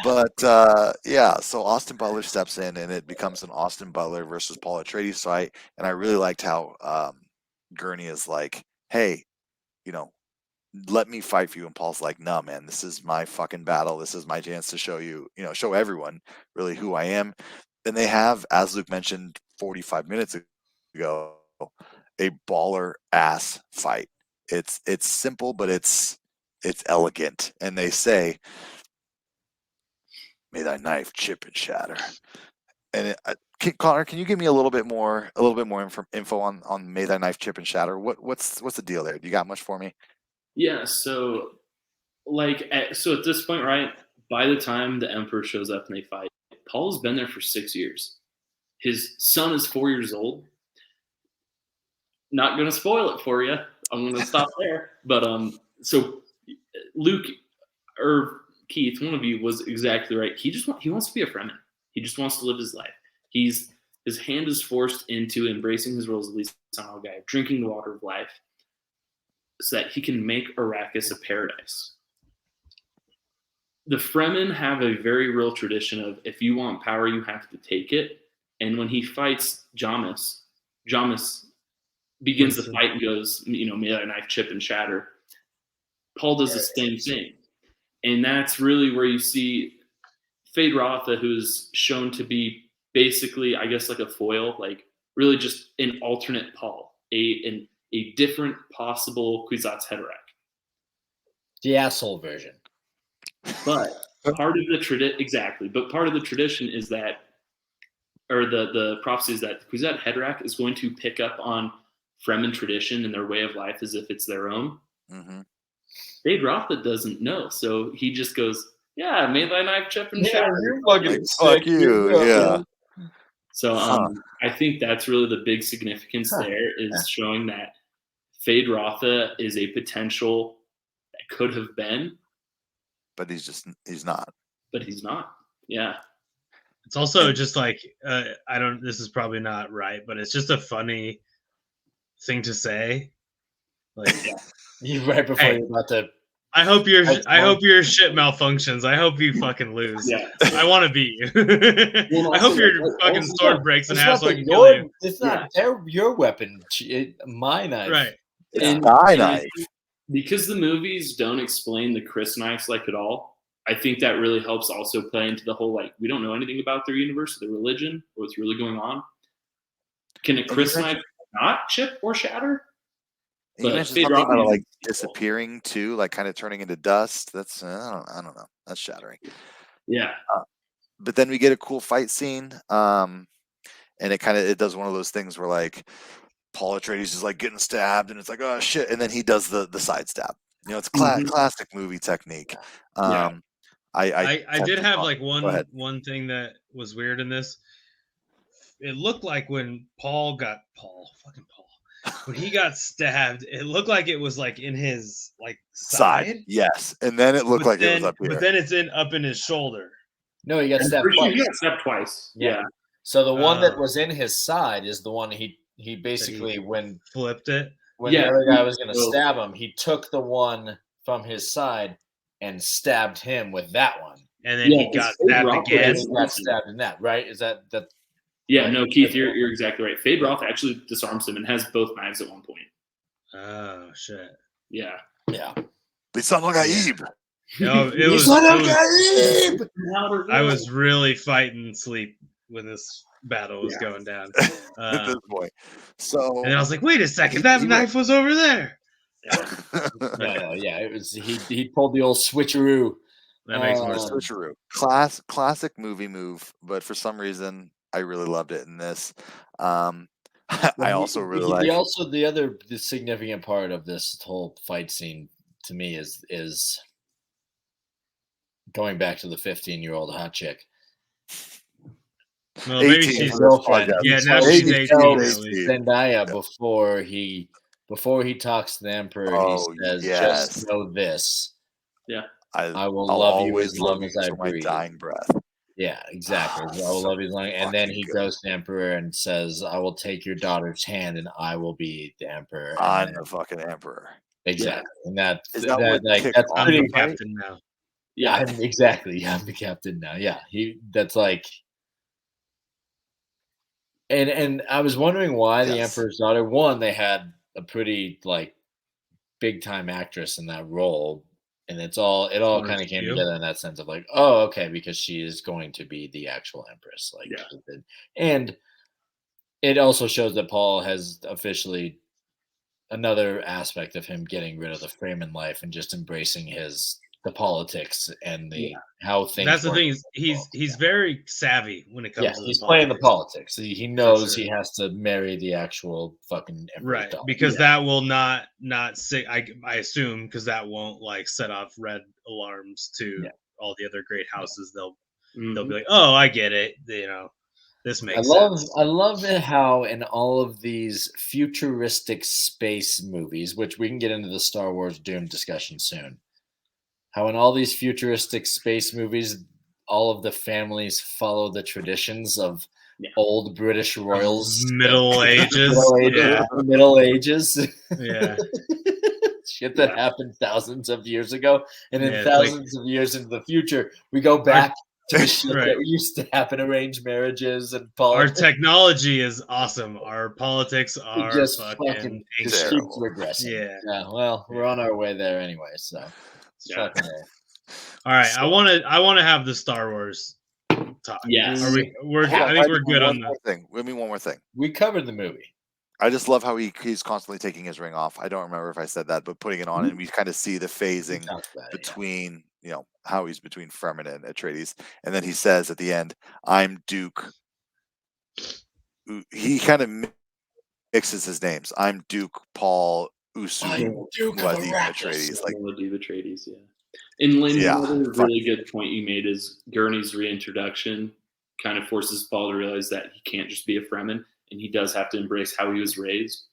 Speaker 1: But so Austin Butler steps in, and it becomes an Austin Butler versus Paul Atreides fight. And I really liked how Gurney is like, hey, let me fight for you. And Paul's like, no, man, this is my fucking battle. This is my chance to show everyone really who I am. And they have, as Luke mentioned 45 minutes ago, a baller ass fight. It's simple, but it's elegant. And they say, may thy knife chip and shatter. And Connor, can you give me a little bit more info on may thy knife chip and shatter? What's the deal there? Do you got much for me?
Speaker 4: Yeah, so at this point, right, by the time the Emperor shows up and they fight, Paul's been there for 6 years. His son is 4 years old. Not gonna spoil it for you. I'm gonna stop there. But so Luke or Keith, one of you was exactly right. He wants to be a Fremen. He just wants to live his life. His hand is forced into embracing his role as Lisan al-Gaib, drinking the water of life. so that he can make Arrakis a paradise. The Fremen have a very real tradition of if you want power, you have to take it. And when he fights Jamis begins the fight and goes, may that knife chip and shatter. Paul does the same thing. And that's really where you see Feyd-Rautha, who's shown to be basically, I guess, like a foil, like really just an alternate Paul, a different possible Kwisatz Haderach.
Speaker 3: The asshole version.
Speaker 4: But part of the tradition is that, or the prophecy is that Kwisatz Haderach is going to pick up on Fremen tradition and their way of life as if it's their own.
Speaker 1: Mm-hmm.
Speaker 4: Feyd-Rautha doesn't know, so he just goes, "Yeah, may thy knife chip and shatter."
Speaker 3: You're fucking
Speaker 1: Like,
Speaker 3: sick.
Speaker 1: fuck you, yeah.
Speaker 4: So I think that's really the big significance there, is showing that Feyd-Rautha is a potential that could have been,
Speaker 1: but he's not.
Speaker 4: But he's not. Yeah.
Speaker 2: It's also just like this is probably not right, but it's just a funny thing to say. Like,
Speaker 3: you right before you're about to.
Speaker 2: I hope your shit malfunctions. I hope you fucking lose.
Speaker 4: Yeah.
Speaker 2: I want to beat you. I hope your fucking sword breaks in half so I can kill you.
Speaker 3: It's not your weapon. My knife.
Speaker 2: Right.
Speaker 1: It's my knife.
Speaker 4: Because the movies don't explain the Chris knives like at all, I think that really helps also play into the whole, like, we don't know anything about their universe, their religion, or what's really going on. Can a Chris knife not chip or shatter?
Speaker 1: You mentioned something about like disappearing too, like kind of turning into dust. That's I don't know. That's shattering.
Speaker 4: Yeah.
Speaker 1: But then we get a cool fight scene, and it does one of those things where like Paul Atreides is like getting stabbed, and it's like, oh shit, and then he does the side stab. It's classic movie technique. I
Speaker 2: did have like one thing that was weird in this. It looked like when when he got stabbed, it looked like it was like in his like side.
Speaker 1: Yes, and then it looked like it was up here.
Speaker 2: But then it's up in his shoulder.
Speaker 3: No, he got stabbed twice.
Speaker 4: He got stabbed twice. Yeah.
Speaker 3: So the one that was in his side is the one he basically when
Speaker 2: flipped it.
Speaker 3: When the other guy was going to stab him, he took the one from his side and stabbed him with that one.
Speaker 2: And then he got stabbed again.
Speaker 3: He got stabbed in that, right? Is that?
Speaker 4: Yeah, no, Keith, you're exactly right. Feyd-Rautha actually disarms him and has both knives at one point.
Speaker 2: Oh shit!
Speaker 4: Yeah.
Speaker 2: No, I was really fighting sleep when this battle was going down.
Speaker 1: At this point. So,
Speaker 2: and I was like, wait a second, that knife was over there.
Speaker 3: Yeah. It was he pulled the old switcheroo.
Speaker 2: That makes more sense.
Speaker 1: Switcheroo. Classic movie move, but for some reason I really loved it in this. I also really like.
Speaker 3: The significant part of this whole fight scene to me is going back to the 15-year-old hot chick.
Speaker 2: Well, maybe she's girlfriend. Yeah, now she's 18.
Speaker 3: Zendaya before he talks to the Emperor, he says, "Just know this.
Speaker 4: Yeah,
Speaker 3: I will love you as long as I breathe."
Speaker 1: Dying breath.
Speaker 3: Yeah, exactly. I will love you as long. And then he goes to the Emperor and says, "I will take your daughter's hand, and I will be the Emperor."
Speaker 1: I'm the fucking Emperor.
Speaker 3: Exactly, and that's
Speaker 2: I'm the captain now.
Speaker 3: Yeah, exactly. Yeah, I'm the captain now. Yeah, that's like. And I was wondering why the Emperor's daughter. One, they had a pretty like big time actress in that role, and it all kind of came together in that sense of like, oh, okay, because she is going to be the actual Empress. Like, and it also shows that Paul has officially another aspect of him getting rid of the Fremen life and just embracing the politics and how things.
Speaker 2: That's the thing. He's very savvy when it comes to
Speaker 3: he's playing the politics. He knows he has to marry the actual fucking Emperor's daughter.
Speaker 2: Because that will not I assume, because that won't like set off red alarms to all the other great houses. They'll be like, oh, I get it. This makes sense.
Speaker 3: I love it how in all of these futuristic space movies, which we can get into the Star Wars Dune discussion soon. How in all these futuristic space movies, all of the families follow the traditions of old British royals.
Speaker 2: Middle Ages.
Speaker 3: Middle Ages.
Speaker 2: Yeah.
Speaker 3: shit that happened thousands of years ago, and then
Speaker 2: Yeah, it's
Speaker 3: thousands of years into the future, we go back to the shit
Speaker 2: Right.
Speaker 3: that used to happen, arranged marriages and
Speaker 2: Our
Speaker 3: politics.
Speaker 2: technology is awesome. Our politics
Speaker 3: It
Speaker 2: are
Speaker 3: just
Speaker 2: fucking
Speaker 3: just
Speaker 2: ancient.
Speaker 3: keeps regressing.
Speaker 2: Yeah.
Speaker 3: Well, we're on our way there anyway, so it's fucking A.
Speaker 2: All right, I want to have the Star Wars talk.
Speaker 4: Yes.
Speaker 2: Are we? We're.
Speaker 1: Hold on,
Speaker 2: I think we're good
Speaker 1: one
Speaker 2: on
Speaker 1: more
Speaker 2: the.
Speaker 1: thing. Let me one more thing.
Speaker 3: We covered the movie.
Speaker 1: I just love how he's constantly taking his ring off. I don't remember if I said that, but putting it on, and we kind of see the phasing between, how he's between Fremen and Atreides, and then he says at the end, "I'm Duke." He kind of mixes his names. I'm Duke Paul Usu
Speaker 3: Duke
Speaker 1: Muad'Dib Atreides. Like,
Speaker 4: Muad'Dib Atreides, yeah. And Lynn,
Speaker 1: Yeah,
Speaker 4: another really good point you made is Gurney's reintroduction kind of forces Paul to realize that he can't just be a Fremen, and he does have to embrace how he was raised.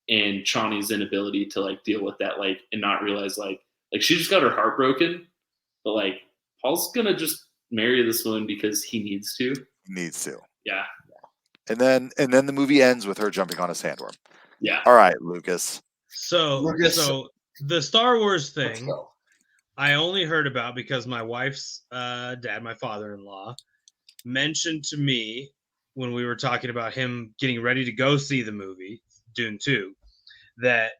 Speaker 4: And Chani's inability to like deal with that, like, and not realize like she just got her heart broken, but like Paul's gonna just marry this woman because he needs to.
Speaker 1: Yeah. And then the movie ends with her jumping on a sandworm.
Speaker 4: Yeah.
Speaker 1: All right, Lucas.
Speaker 2: So the Star Wars thing, I only heard about because my wife's dad, my father-in-law, mentioned to me when we were talking about him getting ready to go see the movie Dune 2, that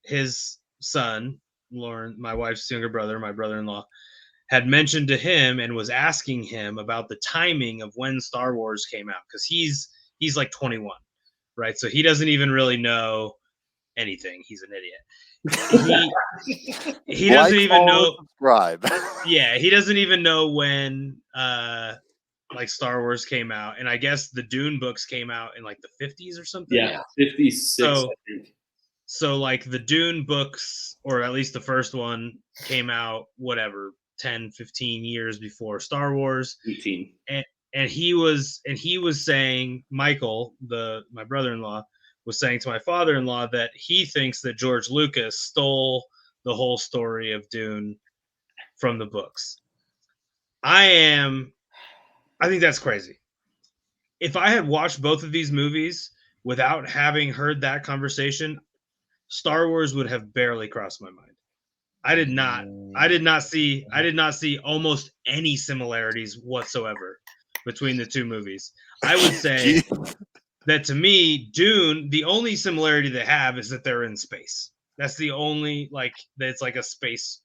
Speaker 2: his son, Lauren, my wife's younger brother, my brother-in-law, had mentioned to him and was asking him about the timing of when Star Wars came out, because he's like 21, right? So he doesn't even really know anything. He's an idiot. He doesn't even know.
Speaker 1: Subscribe.
Speaker 2: Yeah, he doesn't even know when like Star Wars came out, and I guess the Dune books came out in like the 50s or something.
Speaker 4: Yeah, 56. I think.
Speaker 2: So like the Dune books, or at least the first one, came out whatever 10, 15 years before Star Wars.
Speaker 4: 18.
Speaker 2: And he was saying, Michael, my brother-in-law, was saying to my father-in-law that he thinks that George Lucas stole the whole story of Dune from the books. I think that's crazy. If I had watched both of these movies without having heard that conversation, Star Wars would have barely crossed my mind. I did not see almost any similarities whatsoever between the two movies. I would say that to me, Dune, the only similarity they have is that they're in space. That's the only, like, it's like a space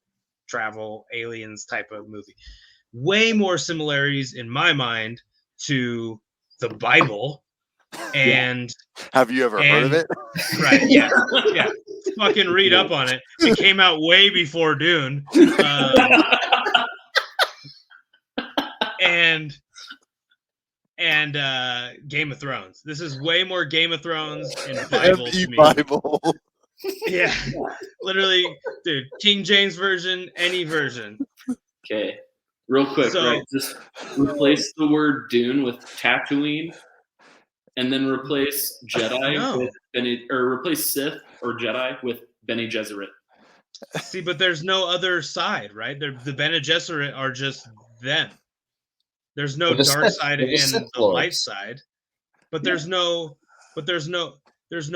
Speaker 2: travel aliens type of movie. Way more similarities in my mind to the Bible. And
Speaker 1: have you ever heard of it?
Speaker 2: Right. Yeah. Yeah. Fucking read up on it. It came out way before Dune. And Game of Thrones. This is way more Game of Thrones and Bible to me.
Speaker 1: Bible.
Speaker 2: Yeah. Literally, dude, King James version, any version.
Speaker 4: Okay. Real quick, right? Just replace the word Dune with Tatooine, and then replace Jedi with replace Sith or Jedi with Bene Gesserit.
Speaker 2: See, but there's no other side, right? The Bene Gesserit are just them. There's no dark side and the light side, but there's no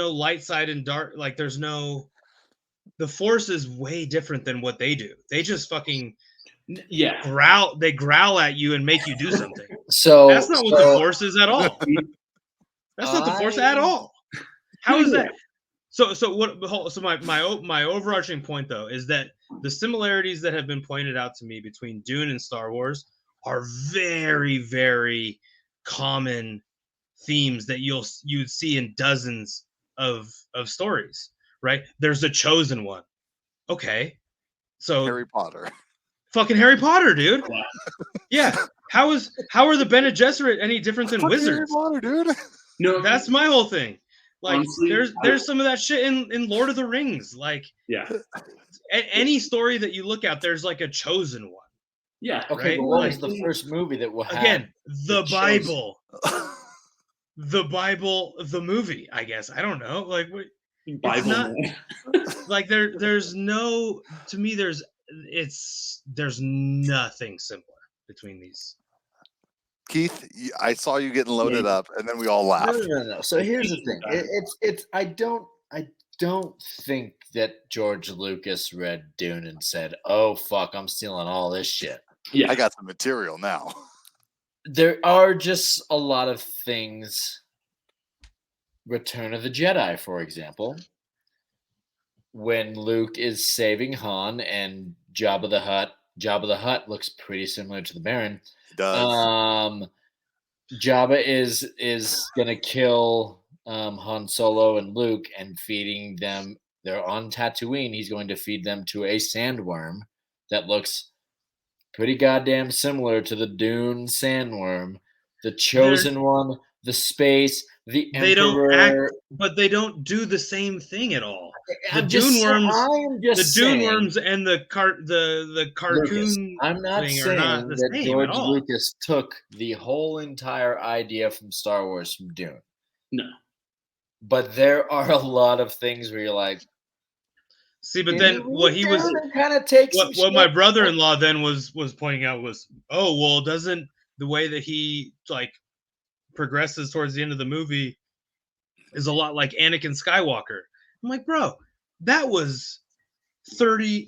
Speaker 2: light side and dark. Like there's no. The Force is way different than what they do. They just fucking growl. They growl at you and make you do something.
Speaker 3: So
Speaker 2: that's not what the Force is at all. That's not the Force at all. How is that? So my overarching point though is that the similarities that have been pointed out to me between Dune and Star Wars are very, very common themes that you'd see in dozens of stories, right? There's a chosen one. Okay. So
Speaker 1: Harry Potter.
Speaker 2: Fucking Harry Potter, dude. Yeah. How are the Bene Gesserit any different than wizards?
Speaker 1: Harry Potter, dude.
Speaker 2: No, that's my whole thing. Like,
Speaker 4: honestly,
Speaker 2: there's some of that shit in Lord of the Rings. Like,
Speaker 4: yeah,
Speaker 2: any story that you look at, there's like a chosen one.
Speaker 4: Yeah.
Speaker 3: Okay.
Speaker 2: Right?
Speaker 3: But what was the first movie that will have
Speaker 2: again the Bible? The Bible, the movie. I guess I don't know. Like,
Speaker 4: Bible.
Speaker 2: Not, like there's no. To me, there's nothing similar between these.
Speaker 1: Keith, I saw you getting loaded up, and then we all laughed.
Speaker 3: No. So here's the thing. don't think that George Lucas read Dune and said, "Oh fuck, I'm stealing all this shit."
Speaker 4: Yeah,
Speaker 1: I got some material now.
Speaker 3: There are just a lot of things. Return of the Jedi, for example, when Luke is saving Han and Jabba the Hutt. Jabba the Hutt looks pretty similar to the Baron.
Speaker 1: It does.
Speaker 3: Jabba is gonna kill Han Solo and Luke and feeding them. They're on Tatooine. He's going to feed them to a sandworm that looks pretty goddamn similar to the Dune sandworm, the chosen one, the space, the
Speaker 2: They
Speaker 3: Emperor.
Speaker 2: don't act, but they don't do the same thing at all. The
Speaker 3: I'm
Speaker 2: Dune
Speaker 3: just,
Speaker 2: worms,
Speaker 3: I am just
Speaker 2: the Dune
Speaker 3: saying,
Speaker 2: worms, and the
Speaker 3: Lucas,
Speaker 2: cartoon
Speaker 3: I'm not
Speaker 2: thing are
Speaker 3: saying
Speaker 2: not the
Speaker 3: that
Speaker 2: same
Speaker 3: George
Speaker 2: at all.
Speaker 3: Lucas took the whole entire idea from Star Wars from Dune.
Speaker 4: no.
Speaker 3: But there are a lot of things where you're like,
Speaker 2: See, but then what he was,
Speaker 3: kind of takes
Speaker 2: what my brother-in-law then was pointing out was, oh well, doesn't the way that he like progresses towards the end of the movie is a lot like Anakin Skywalker. I'm like, bro, that was 40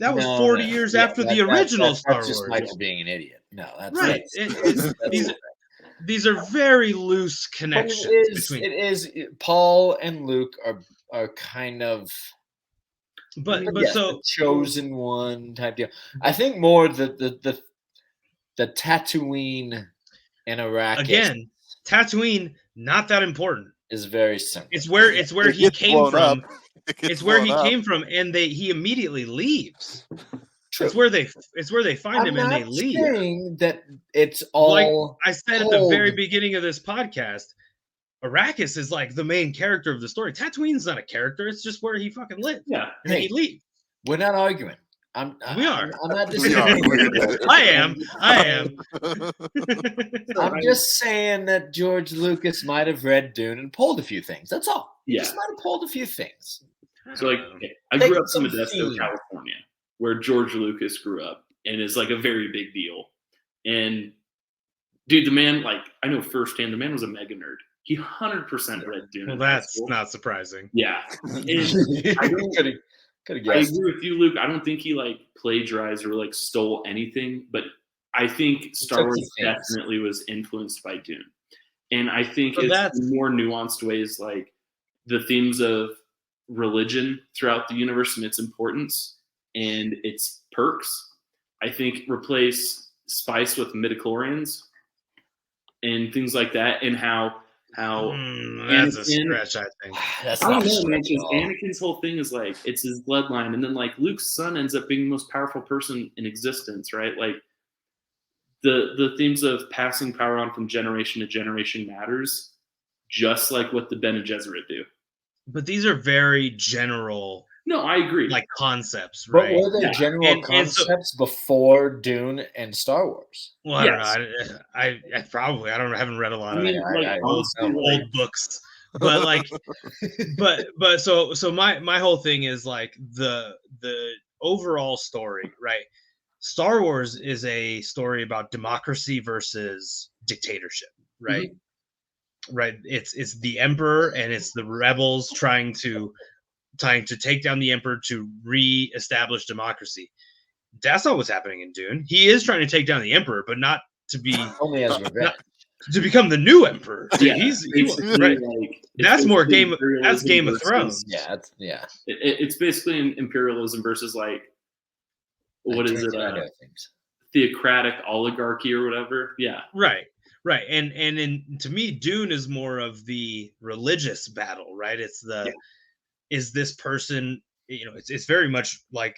Speaker 2: years after the original Star
Speaker 3: That's just
Speaker 2: Wars.
Speaker 3: Michael being an idiot. No, that's
Speaker 2: Right.
Speaker 3: that's
Speaker 2: These are very loose
Speaker 3: But
Speaker 2: connections between.
Speaker 3: it is Paul and Luke are kind of
Speaker 2: But
Speaker 3: yes,
Speaker 2: so
Speaker 3: the chosen one type deal. I think more the Tatooine and Arrakis
Speaker 2: again, Tatooine not that important.
Speaker 3: is very simple.
Speaker 2: It's where
Speaker 1: It
Speaker 2: he
Speaker 1: gets
Speaker 2: came
Speaker 1: blown
Speaker 2: from.
Speaker 1: up. It gets
Speaker 2: It's where he
Speaker 1: blown up.
Speaker 2: came from, and he immediately leaves.
Speaker 3: True.
Speaker 2: It's where they find him and they leave.
Speaker 3: I'm not saying that it's all
Speaker 2: Like I said at the very beginning of this podcast, Arrakis is like the main character of the story. Tatooine's not a character; it's just where he fucking lives.
Speaker 4: Yeah.
Speaker 2: And he leaves.
Speaker 3: We're not arguing.
Speaker 2: We are.
Speaker 3: I'm not
Speaker 1: We are.
Speaker 3: disagreeing.
Speaker 2: I am.
Speaker 3: I'm just saying that George Lucas might have read Dune and pulled a few things. That's all. He
Speaker 4: Yeah.
Speaker 3: just might have pulled a few things.
Speaker 4: So like, I
Speaker 3: Take
Speaker 4: grew up in
Speaker 3: some
Speaker 4: Modesto,
Speaker 3: theme.
Speaker 4: California, where George Lucas grew up, and is like a very big deal. And dude, the man, like, I know firsthand, the man was a mega nerd. He 100% read Dune.
Speaker 2: Well,
Speaker 4: in high
Speaker 2: that's
Speaker 4: school.
Speaker 2: not surprising.
Speaker 4: Yeah. And
Speaker 3: I could have
Speaker 4: I
Speaker 3: guessed.
Speaker 4: agree with you, Luke. I don't think he like plagiarized or like stole anything, but I think Star
Speaker 3: took
Speaker 4: Wars
Speaker 3: some things.
Speaker 4: definitely was influenced by Dune. And I think
Speaker 2: So
Speaker 4: it's
Speaker 2: that's-
Speaker 4: in more nuanced ways, like the themes of religion throughout the universe and its importance and its perks. I think replace spice with midichlorians and things like that, and how
Speaker 2: That's a
Speaker 4: Anakin-
Speaker 2: stretch, I think.
Speaker 3: That's
Speaker 4: I
Speaker 3: not
Speaker 4: don't know, man,
Speaker 3: stretch at
Speaker 4: because
Speaker 3: all.
Speaker 4: Anakin's whole thing is like it's his bloodline, and then like Luke's son ends up being the most powerful person in existence, right? Like the themes of passing power on from generation to generation matters, just like what the Bene Gesserit do.
Speaker 2: But these are very general,
Speaker 4: No, I agree.
Speaker 2: like concepts,
Speaker 3: But
Speaker 2: right?
Speaker 3: were they
Speaker 4: Yeah.
Speaker 3: general
Speaker 2: And so-
Speaker 3: concepts before Dune and Star Wars?
Speaker 2: Well, I
Speaker 4: Yes.
Speaker 2: don't know. I probably haven't read a lot
Speaker 4: I
Speaker 2: of
Speaker 4: mean, like
Speaker 3: I
Speaker 4: honestly,
Speaker 3: don't know.
Speaker 4: like,
Speaker 2: old books, but like, but so my whole thing is like the overall story, right? Star Wars is a story about democracy versus dictatorship, right? Right. It's the emperor and it's the rebels trying to take down the emperor to re-establish democracy. That's not what's happening in Dune. He is trying to take down the emperor, but not to be
Speaker 3: Only as revenge.
Speaker 2: to become the new emperor.
Speaker 4: yeah,
Speaker 2: He
Speaker 4: basically,
Speaker 2: right.
Speaker 4: like, it's
Speaker 2: That's more
Speaker 4: basically
Speaker 2: that's Game of
Speaker 4: imperialism
Speaker 2: Thrones.
Speaker 4: versus-
Speaker 3: Yeah,
Speaker 4: It's basically an imperialism versus like what is it?
Speaker 3: I know things.
Speaker 4: Theocratic oligarchy or whatever. Yeah.
Speaker 2: Right. And to me, Dune is more of the religious battle, right? It's is this person, it's very much like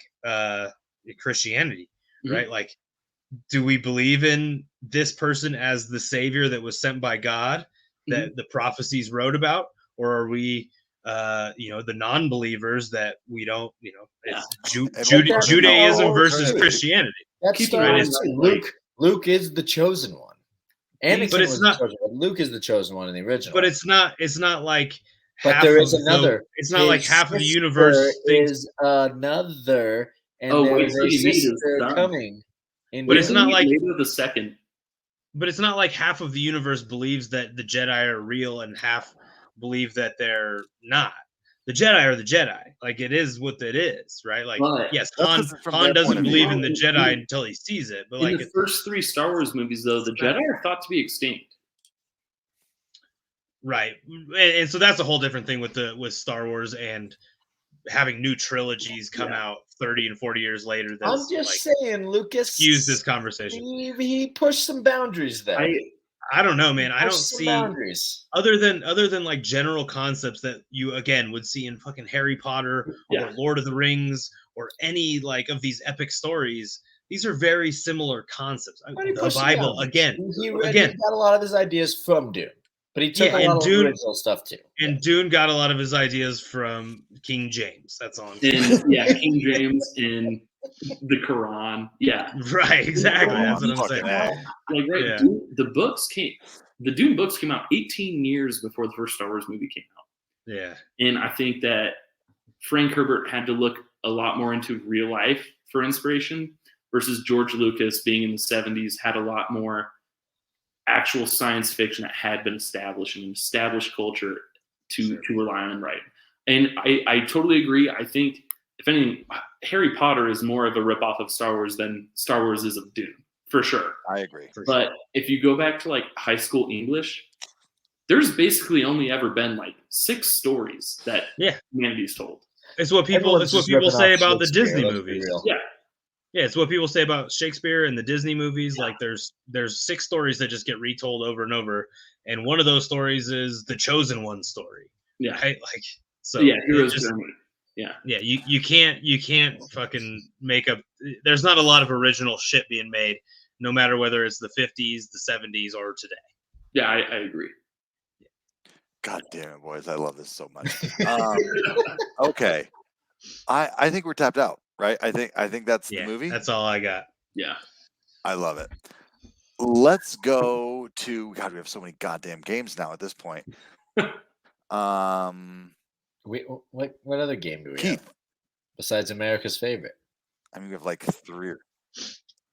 Speaker 2: Christianity, right? Like, do we believe in this person as the savior that was sent by God that the prophecies wrote about, or are we the non-believers that we don't, it's Judaism versus Christianity.
Speaker 3: That's
Speaker 4: Keep
Speaker 3: Star
Speaker 2: in
Speaker 3: Wars
Speaker 4: mind,
Speaker 3: too. Luke is the chosen one. Anakin
Speaker 2: But it's
Speaker 3: was
Speaker 2: not-
Speaker 3: the chosen one. Luke is the chosen one in the original.
Speaker 2: But it's not like
Speaker 3: But
Speaker 2: half
Speaker 3: there is
Speaker 2: of
Speaker 3: another.
Speaker 2: it's not like
Speaker 3: His
Speaker 2: half of the
Speaker 3: sister
Speaker 2: universe thinks,
Speaker 3: is another, and
Speaker 4: Oh,
Speaker 3: there
Speaker 4: wait
Speaker 3: is
Speaker 4: till
Speaker 3: a
Speaker 4: you meet his
Speaker 3: sister
Speaker 4: son.
Speaker 3: coming. In
Speaker 2: But it's
Speaker 3: Dune.
Speaker 2: not like-
Speaker 4: Later the second.
Speaker 2: but it's not like half of the universe believes that the Jedi are real and half believe that they're not. the Jedi are the Jedi. Like it is what it is, right? Like
Speaker 4: But
Speaker 2: yes,
Speaker 1: That's
Speaker 2: Han
Speaker 1: 'cause from their point
Speaker 2: doesn't
Speaker 1: of
Speaker 2: believe
Speaker 1: view.
Speaker 2: in the Jedi until he sees it, but
Speaker 4: in
Speaker 2: like
Speaker 4: the first 3 Star Wars movies, though, the Jedi are thought to be extinct.
Speaker 2: right, and so that's a whole different thing with Star Wars and having new trilogies come out 30 and 40 years later.
Speaker 3: I'm
Speaker 2: That's
Speaker 3: just
Speaker 2: like
Speaker 3: saying, Lucas.
Speaker 2: skews this conversation.
Speaker 3: He pushed some boundaries there.
Speaker 2: I don't know, man. I don't
Speaker 3: Pushed some
Speaker 2: see
Speaker 3: boundaries.
Speaker 2: other than like general concepts that you again would see in fucking Harry Potter
Speaker 4: Yeah.
Speaker 2: or Lord of the Rings or any like of these epic stories. These are very similar concepts.
Speaker 3: But he
Speaker 2: The
Speaker 3: pushed some
Speaker 2: Bible
Speaker 3: boundaries.
Speaker 2: again.
Speaker 3: He
Speaker 2: Again.
Speaker 3: got a lot of his ideas from Dune, but he took
Speaker 2: Yeah,
Speaker 3: a
Speaker 2: and
Speaker 3: lot of
Speaker 2: Dune-
Speaker 3: original stuff too.
Speaker 2: And Dune got a lot of his ideas from King James. That's all I'm saying.
Speaker 4: And yeah, King James in the Quran. Yeah.
Speaker 2: Right, exactly. That's what I'm
Speaker 1: Fucking
Speaker 2: saying.
Speaker 1: A.
Speaker 4: Like right,
Speaker 2: Yeah.
Speaker 4: the Dune books came out 18 years before the first Star Wars movie came out.
Speaker 2: Yeah.
Speaker 4: And I think that Frank Herbert had to look a lot more into real life for inspiration versus George Lucas being in the 70s had a lot more actual science fiction that had been established and an established culture to rely on and write. And I totally agree. I think, if anything, Harry Potter is more of a ripoff of Star Wars than Star Wars is of Dune, for sure.
Speaker 1: I agree.
Speaker 4: But if you go back to like high school English, there's basically only ever been like 6 stories that humanity's told.
Speaker 2: It's what people
Speaker 3: Everyone's just ripping
Speaker 2: say
Speaker 3: off
Speaker 2: about the
Speaker 3: Shakespeare,
Speaker 2: Disney
Speaker 3: let's be
Speaker 2: movies.
Speaker 3: real.
Speaker 4: Yeah.
Speaker 2: Yeah, it's what people say about Shakespeare and the Disney movies. Like there's 6 stories that just get retold over and over, and one of those stories is the Chosen One story.
Speaker 4: Yeah.
Speaker 2: Right? Like so.
Speaker 4: Yeah, Heroes
Speaker 2: just,
Speaker 4: Journey. Yeah.
Speaker 2: Yeah, you can't fucking make up. There's not a lot of original shit being made, no matter whether it's the 50s, the 70s, or today.
Speaker 4: Yeah, I agree.
Speaker 1: God damn it, boys! I love this so much. Okay, I think we're tapped out, right? I think that's the movie.
Speaker 2: That's all I got.
Speaker 4: Yeah,
Speaker 1: I love it. Let's go to God. We have so many goddamn games now at this point.
Speaker 3: What other game do we have besides America's Favorite?
Speaker 1: I mean, we have like 3.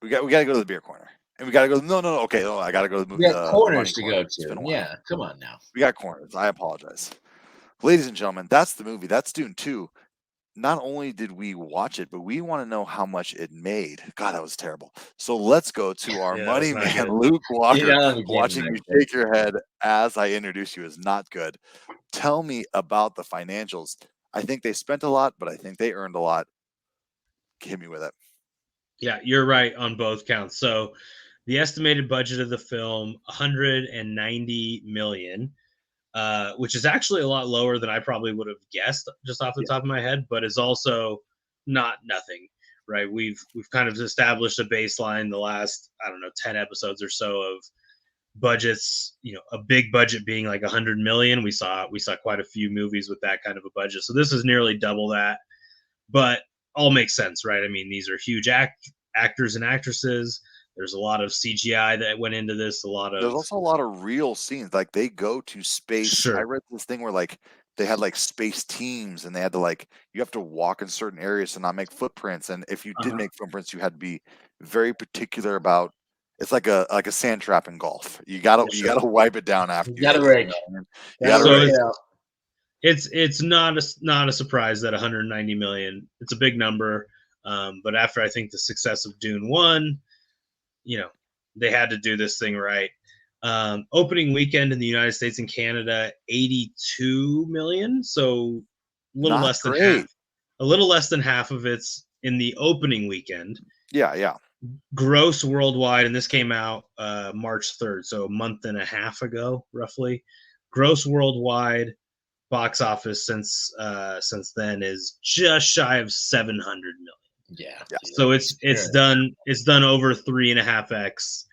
Speaker 1: We got to go to the beer corner, and we got to go. No. Okay, I got to go to the movie.
Speaker 3: We got corners to go
Speaker 1: It's been a
Speaker 3: to.
Speaker 1: while.
Speaker 3: Yeah, come on now.
Speaker 1: We got corners. I apologize, ladies and gentlemen. That's the movie. That's Dune 2. Not only did we watch it, but we want to know how much it made. God, that was terrible. So let's go to our money man, Luke Walker. Watching you shake your head as I introduce you is not good. Tell me about the financials. I think they spent a lot, but I think they earned a lot. Hit me with it.
Speaker 2: Yeah, you're right on both counts. So the estimated budget of the film, $190 million. Which is actually a lot lower than I probably would have guessed just off the top of my head, but is also not nothing, right? We've kind of established a baseline the last, 10 episodes or so of budgets, a big budget being like 100 million. We saw quite a few movies with that kind of a budget. So this is nearly double that, but all makes sense, right? I mean, these are huge actors and actresses. There's a lot of CGI that went into this.
Speaker 1: There's also a lot of real scenes. Like they go to space.
Speaker 2: Sure.
Speaker 1: I read this thing where like they had like space teams, and they had to you have to walk in certain areas to not make footprints. And if you did make footprints, you had to be very particular about. It's like a sand trap in golf. You gotta wipe it down after.
Speaker 3: You gotta rake.
Speaker 2: It's not a surprise that 190 million. It's a big number. But after I think the success of Dune 1. They had to do this thing right. Opening weekend in the United States and Canada, 82 million. So a little less than half. A little less than half of it's in the opening weekend.
Speaker 1: Yeah.
Speaker 2: Gross worldwide, and this came out March 3rd, so a month and a half ago, roughly. Gross worldwide box office since then is just shy of 700 million.
Speaker 3: Yeah.
Speaker 2: So it's done over 3.5x,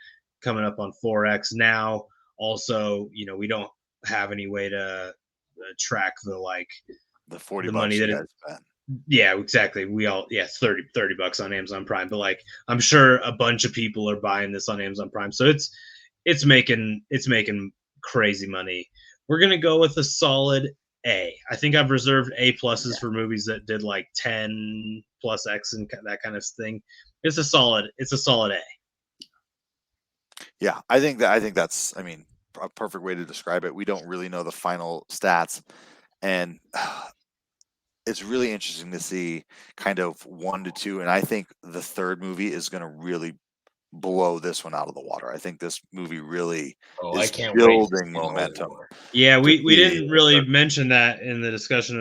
Speaker 2: coming up on 4x now. Also, we don't have any way to track the
Speaker 1: 40
Speaker 2: money that
Speaker 1: you guys spent.
Speaker 2: Yeah, exactly. We all $30 on Amazon Prime, but I'm sure a bunch of people are buying this on Amazon Prime. So it's making crazy money. We're gonna go with a solid A. I think I've reserved A pluses for movies that did 10 plus X and that kind of thing. It's a solid A.
Speaker 1: Yeah, I think that's a perfect way to describe it. We don't really know the final stats, and it's really interesting to see kind of 1 to 2, and I think the third movie is going to really blow this one out of the water. I think this movie really
Speaker 3: I
Speaker 1: is
Speaker 3: can't wait to
Speaker 1: building
Speaker 3: see all
Speaker 1: momentum.
Speaker 3: more.
Speaker 2: Yeah, we
Speaker 1: be
Speaker 2: didn't really mention that in the discussion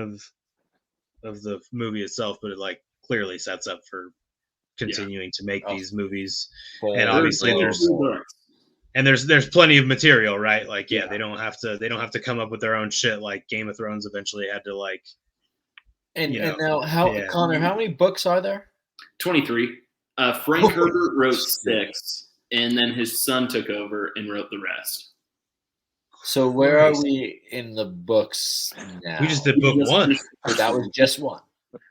Speaker 2: of the movie itself, but it like clearly sets up for continuing to make these movies. And obviously there's plenty of material, right? Like they don't have to come up with their own shit like Game of Thrones eventually had to like.
Speaker 3: And now Connor, how many books are there?
Speaker 4: 23. Frank Herbert wrote 6, and then his son took over and wrote the rest.
Speaker 3: So where are we in the books now?
Speaker 2: We just did book 1.
Speaker 3: That was just 1.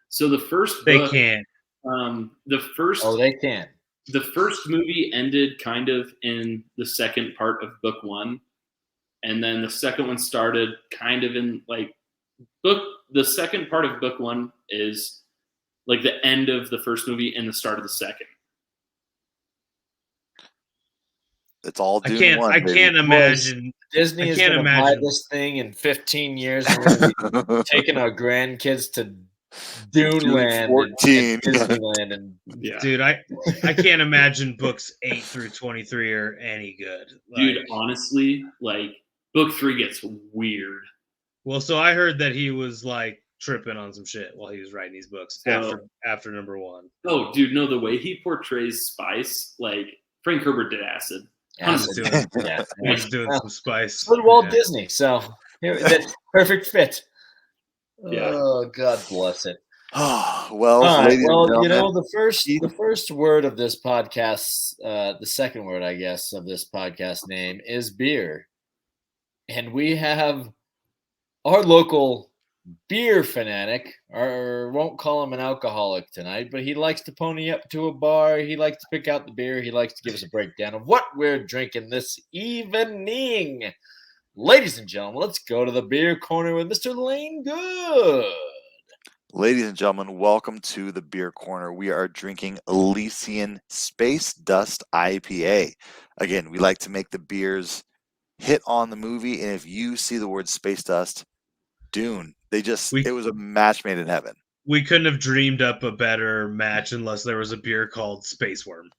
Speaker 4: So the first
Speaker 2: they
Speaker 4: book,
Speaker 2: can't.
Speaker 4: The first.
Speaker 3: Oh, they can.
Speaker 4: The first movie ended kind of in the second part of book 1, and then the second one started kind of in like the second part of book 1 is like the end of the first movie and the start of the second.
Speaker 1: It's all Dune 1.
Speaker 2: I can't imagine
Speaker 3: Disney is going to buy this thing in 15 years, and we're going to be taking our grandkids to Dune Land
Speaker 1: 14.
Speaker 3: and Disneyland. And
Speaker 2: dude, I can't imagine books 8 through 23 are any good.
Speaker 4: Dude, honestly, like book 3 gets weird.
Speaker 2: Well, so I heard that he was like tripping on some shit while he was writing these books after number 1.
Speaker 4: Oh, dude, no, the way he portrays spice, like Frank Herbert did acid.
Speaker 2: He's doing some spice.
Speaker 3: So did Walt Disney, so that's perfect fit.
Speaker 4: Yeah.
Speaker 3: Oh, God bless it.
Speaker 1: Well,
Speaker 3: the first word of this podcast, the second word, I guess, of this podcast name is beer. And we have our local beer fanatic, or won't call him an alcoholic tonight, but he likes to pony up to a bar. He likes to pick out the beer. He likes to give us a breakdown of what we're drinking this evening. Ladies and gentlemen, let's go to the beer corner with Mr. Lane Good.
Speaker 1: Ladies and gentlemen, welcome to the beer corner. We are drinking Elysian Space Dust IPA. Again, we like to make the beers hit on the movie, and if you see the word Space Dust, Dune, it was a match made in heaven.
Speaker 2: We couldn't have dreamed up a better match unless there was a beer called Space Worm.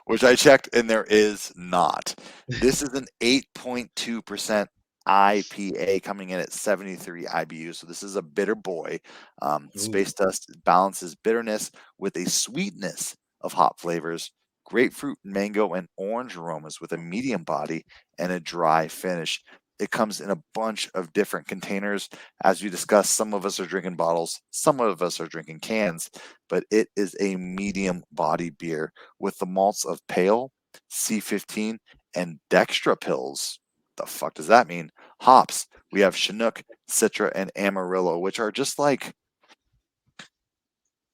Speaker 1: Which I checked, and there is not. This is an 8.2% IPA coming in at 73 IBU. So this is a bitter boy. Space Dust balances bitterness with a sweetness of hop flavors, grapefruit, mango, and orange aromas with a medium body and a dry finish. It comes in a bunch of different containers. As we discussed, some of us are drinking bottles, some of us are drinking cans, but it is a medium body beer with the malts of Pale, C15, and Dextra Pills. The fuck does that mean? Hops. We have Chinook, Citra, and Amarillo, which are just like,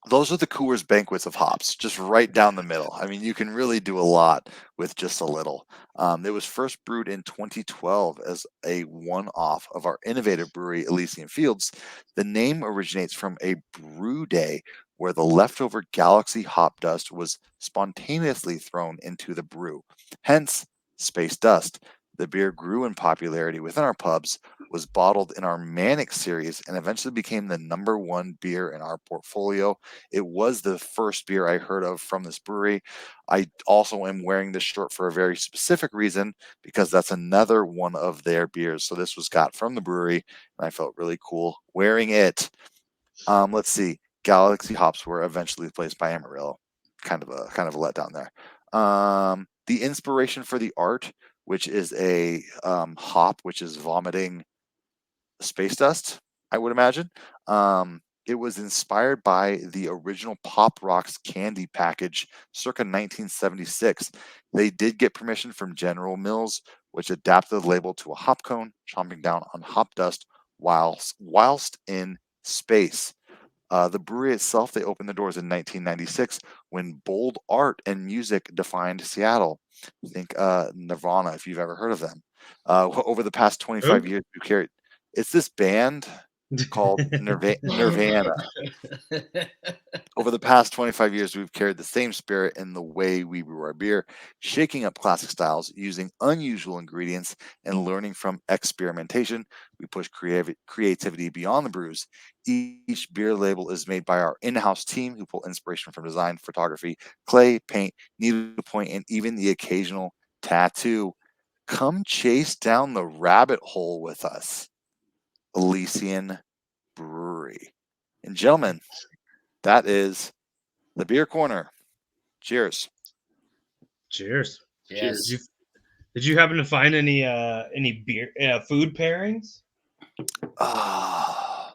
Speaker 1: those are the Coors Banquets of hops, just right down the middle. I mean, you can really do a lot with just a little. It was first brewed in 2012 as a one-off of our innovative brewery, Elysian Fields. The name originates from a brew day where the leftover Galaxy hop dust was spontaneously thrown into the brew. Hence, Space Dust. The beer grew in popularity within our pubs, was bottled in our Manic series, and eventually became the #1 beer in our portfolio. It was the first beer I heard of from this brewery. I also am wearing this shirt for a very specific reason, because that's another one of their beers. So this was got from the brewery, and I felt really cool wearing it. Let's see. Galaxy hops were eventually replaced by Amarillo. Kind of a letdown there. The inspiration for the art, which is a hop, which is vomiting space dust, I would imagine. It was inspired by the original Pop Rocks candy package circa 1976. They did get permission from General Mills, which adapted the label to a hop cone, chomping down on hop dust whilst in space. The brewery itself, they opened the doors in 1996 when bold art and music defined Seattle. Think Nirvana, if you've ever heard of them. Over the past 25 years, we've carried. It's this band. called Nirvana. Over the past 25 years, we've carried the same spirit in the way we brew our beer, shaking up classic styles, using unusual ingredients, and learning from experimentation. We push creativity beyond the brews. Each beer label is made by our in-house team who pull inspiration from design, photography, clay, paint, needlepoint, and even the occasional tattoo. Come chase down the rabbit hole with us. Elysian Brewery. And gentlemen, that is the beer corner. Cheers.
Speaker 2: Cheers.
Speaker 3: Yes.
Speaker 2: Did you happen to find any beer food pairings?
Speaker 1: Ah,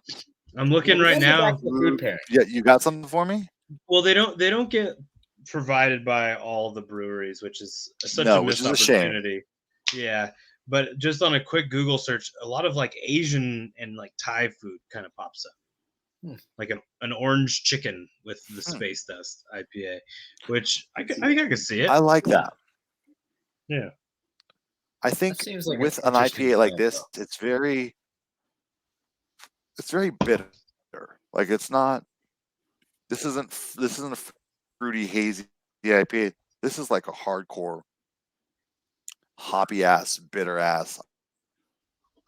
Speaker 2: I'm looking right now.
Speaker 3: Food pairing.
Speaker 1: yeah, you got something for me?
Speaker 2: Well, they don't get provided by all the breweries, which is such
Speaker 1: No,
Speaker 2: a
Speaker 1: which
Speaker 2: missed
Speaker 1: is a shame.
Speaker 2: opportunity. Yeah, but just on a quick Google search, a lot of like Asian and like Thai food kind of pops up. Like an orange chicken with the Space Dust IPA, which I think I could see it.
Speaker 1: I like that.
Speaker 2: Yeah.
Speaker 1: I think
Speaker 3: That seems like
Speaker 1: with
Speaker 3: an
Speaker 1: an
Speaker 3: interesting
Speaker 1: IPA like
Speaker 3: thing,
Speaker 1: this, it's very bitter. Like it's not. This isn't a fruity hazy IPA. This is like a hardcore hoppy ass, bitter ass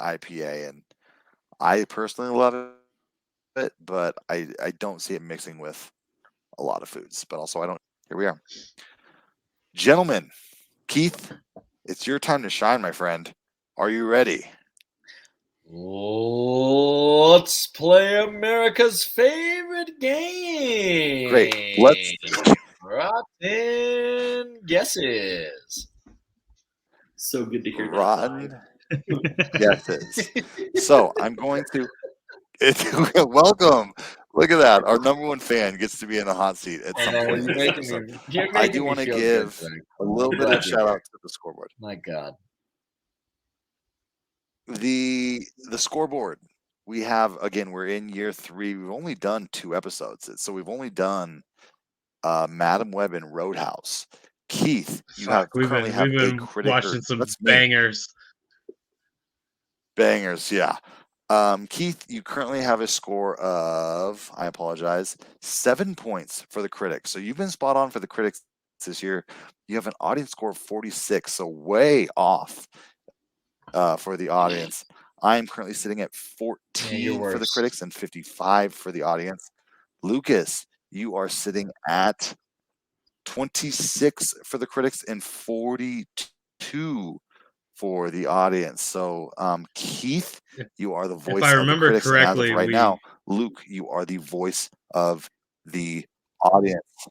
Speaker 1: IPA, and I personally love it, but I don't see it mixing with a lot of foods. But also, I don't. Here we are, gentlemen. Keith, it's your time to shine, my friend. Are you ready?
Speaker 3: Let's play America's favorite game.
Speaker 1: Great. Let's.
Speaker 3: Rotten guesses.
Speaker 4: So good to hear that.
Speaker 1: Rotten guesses. So I'm going to. Welcome. Look at that. Our number one fan gets to be in the hot seat at some point in this episode. I do want to give a little bit of shout out to the scoreboard.
Speaker 3: My God.
Speaker 1: The scoreboard. We have, again, we're in year 3. We've only done 2 episodes. So we've only done Madam Web and Roadhouse. Keith, you
Speaker 2: we've
Speaker 1: currently
Speaker 2: been
Speaker 1: have a critic.
Speaker 2: watching some bangers.
Speaker 1: Bangers, yeah. Keith, you currently have a score of, I apologize, 7 points for the critics. So you've been spot on for the critics this year. You have an audience score of 46, so way off for the audience. I'm currently sitting at 14 for the critics and 55 for the audience. Lucas, you are sitting at 26 for the critics and 42 for the audience. So, Keith, you are the voice of the critics. And as of right now, Luke, you are the voice of the audience.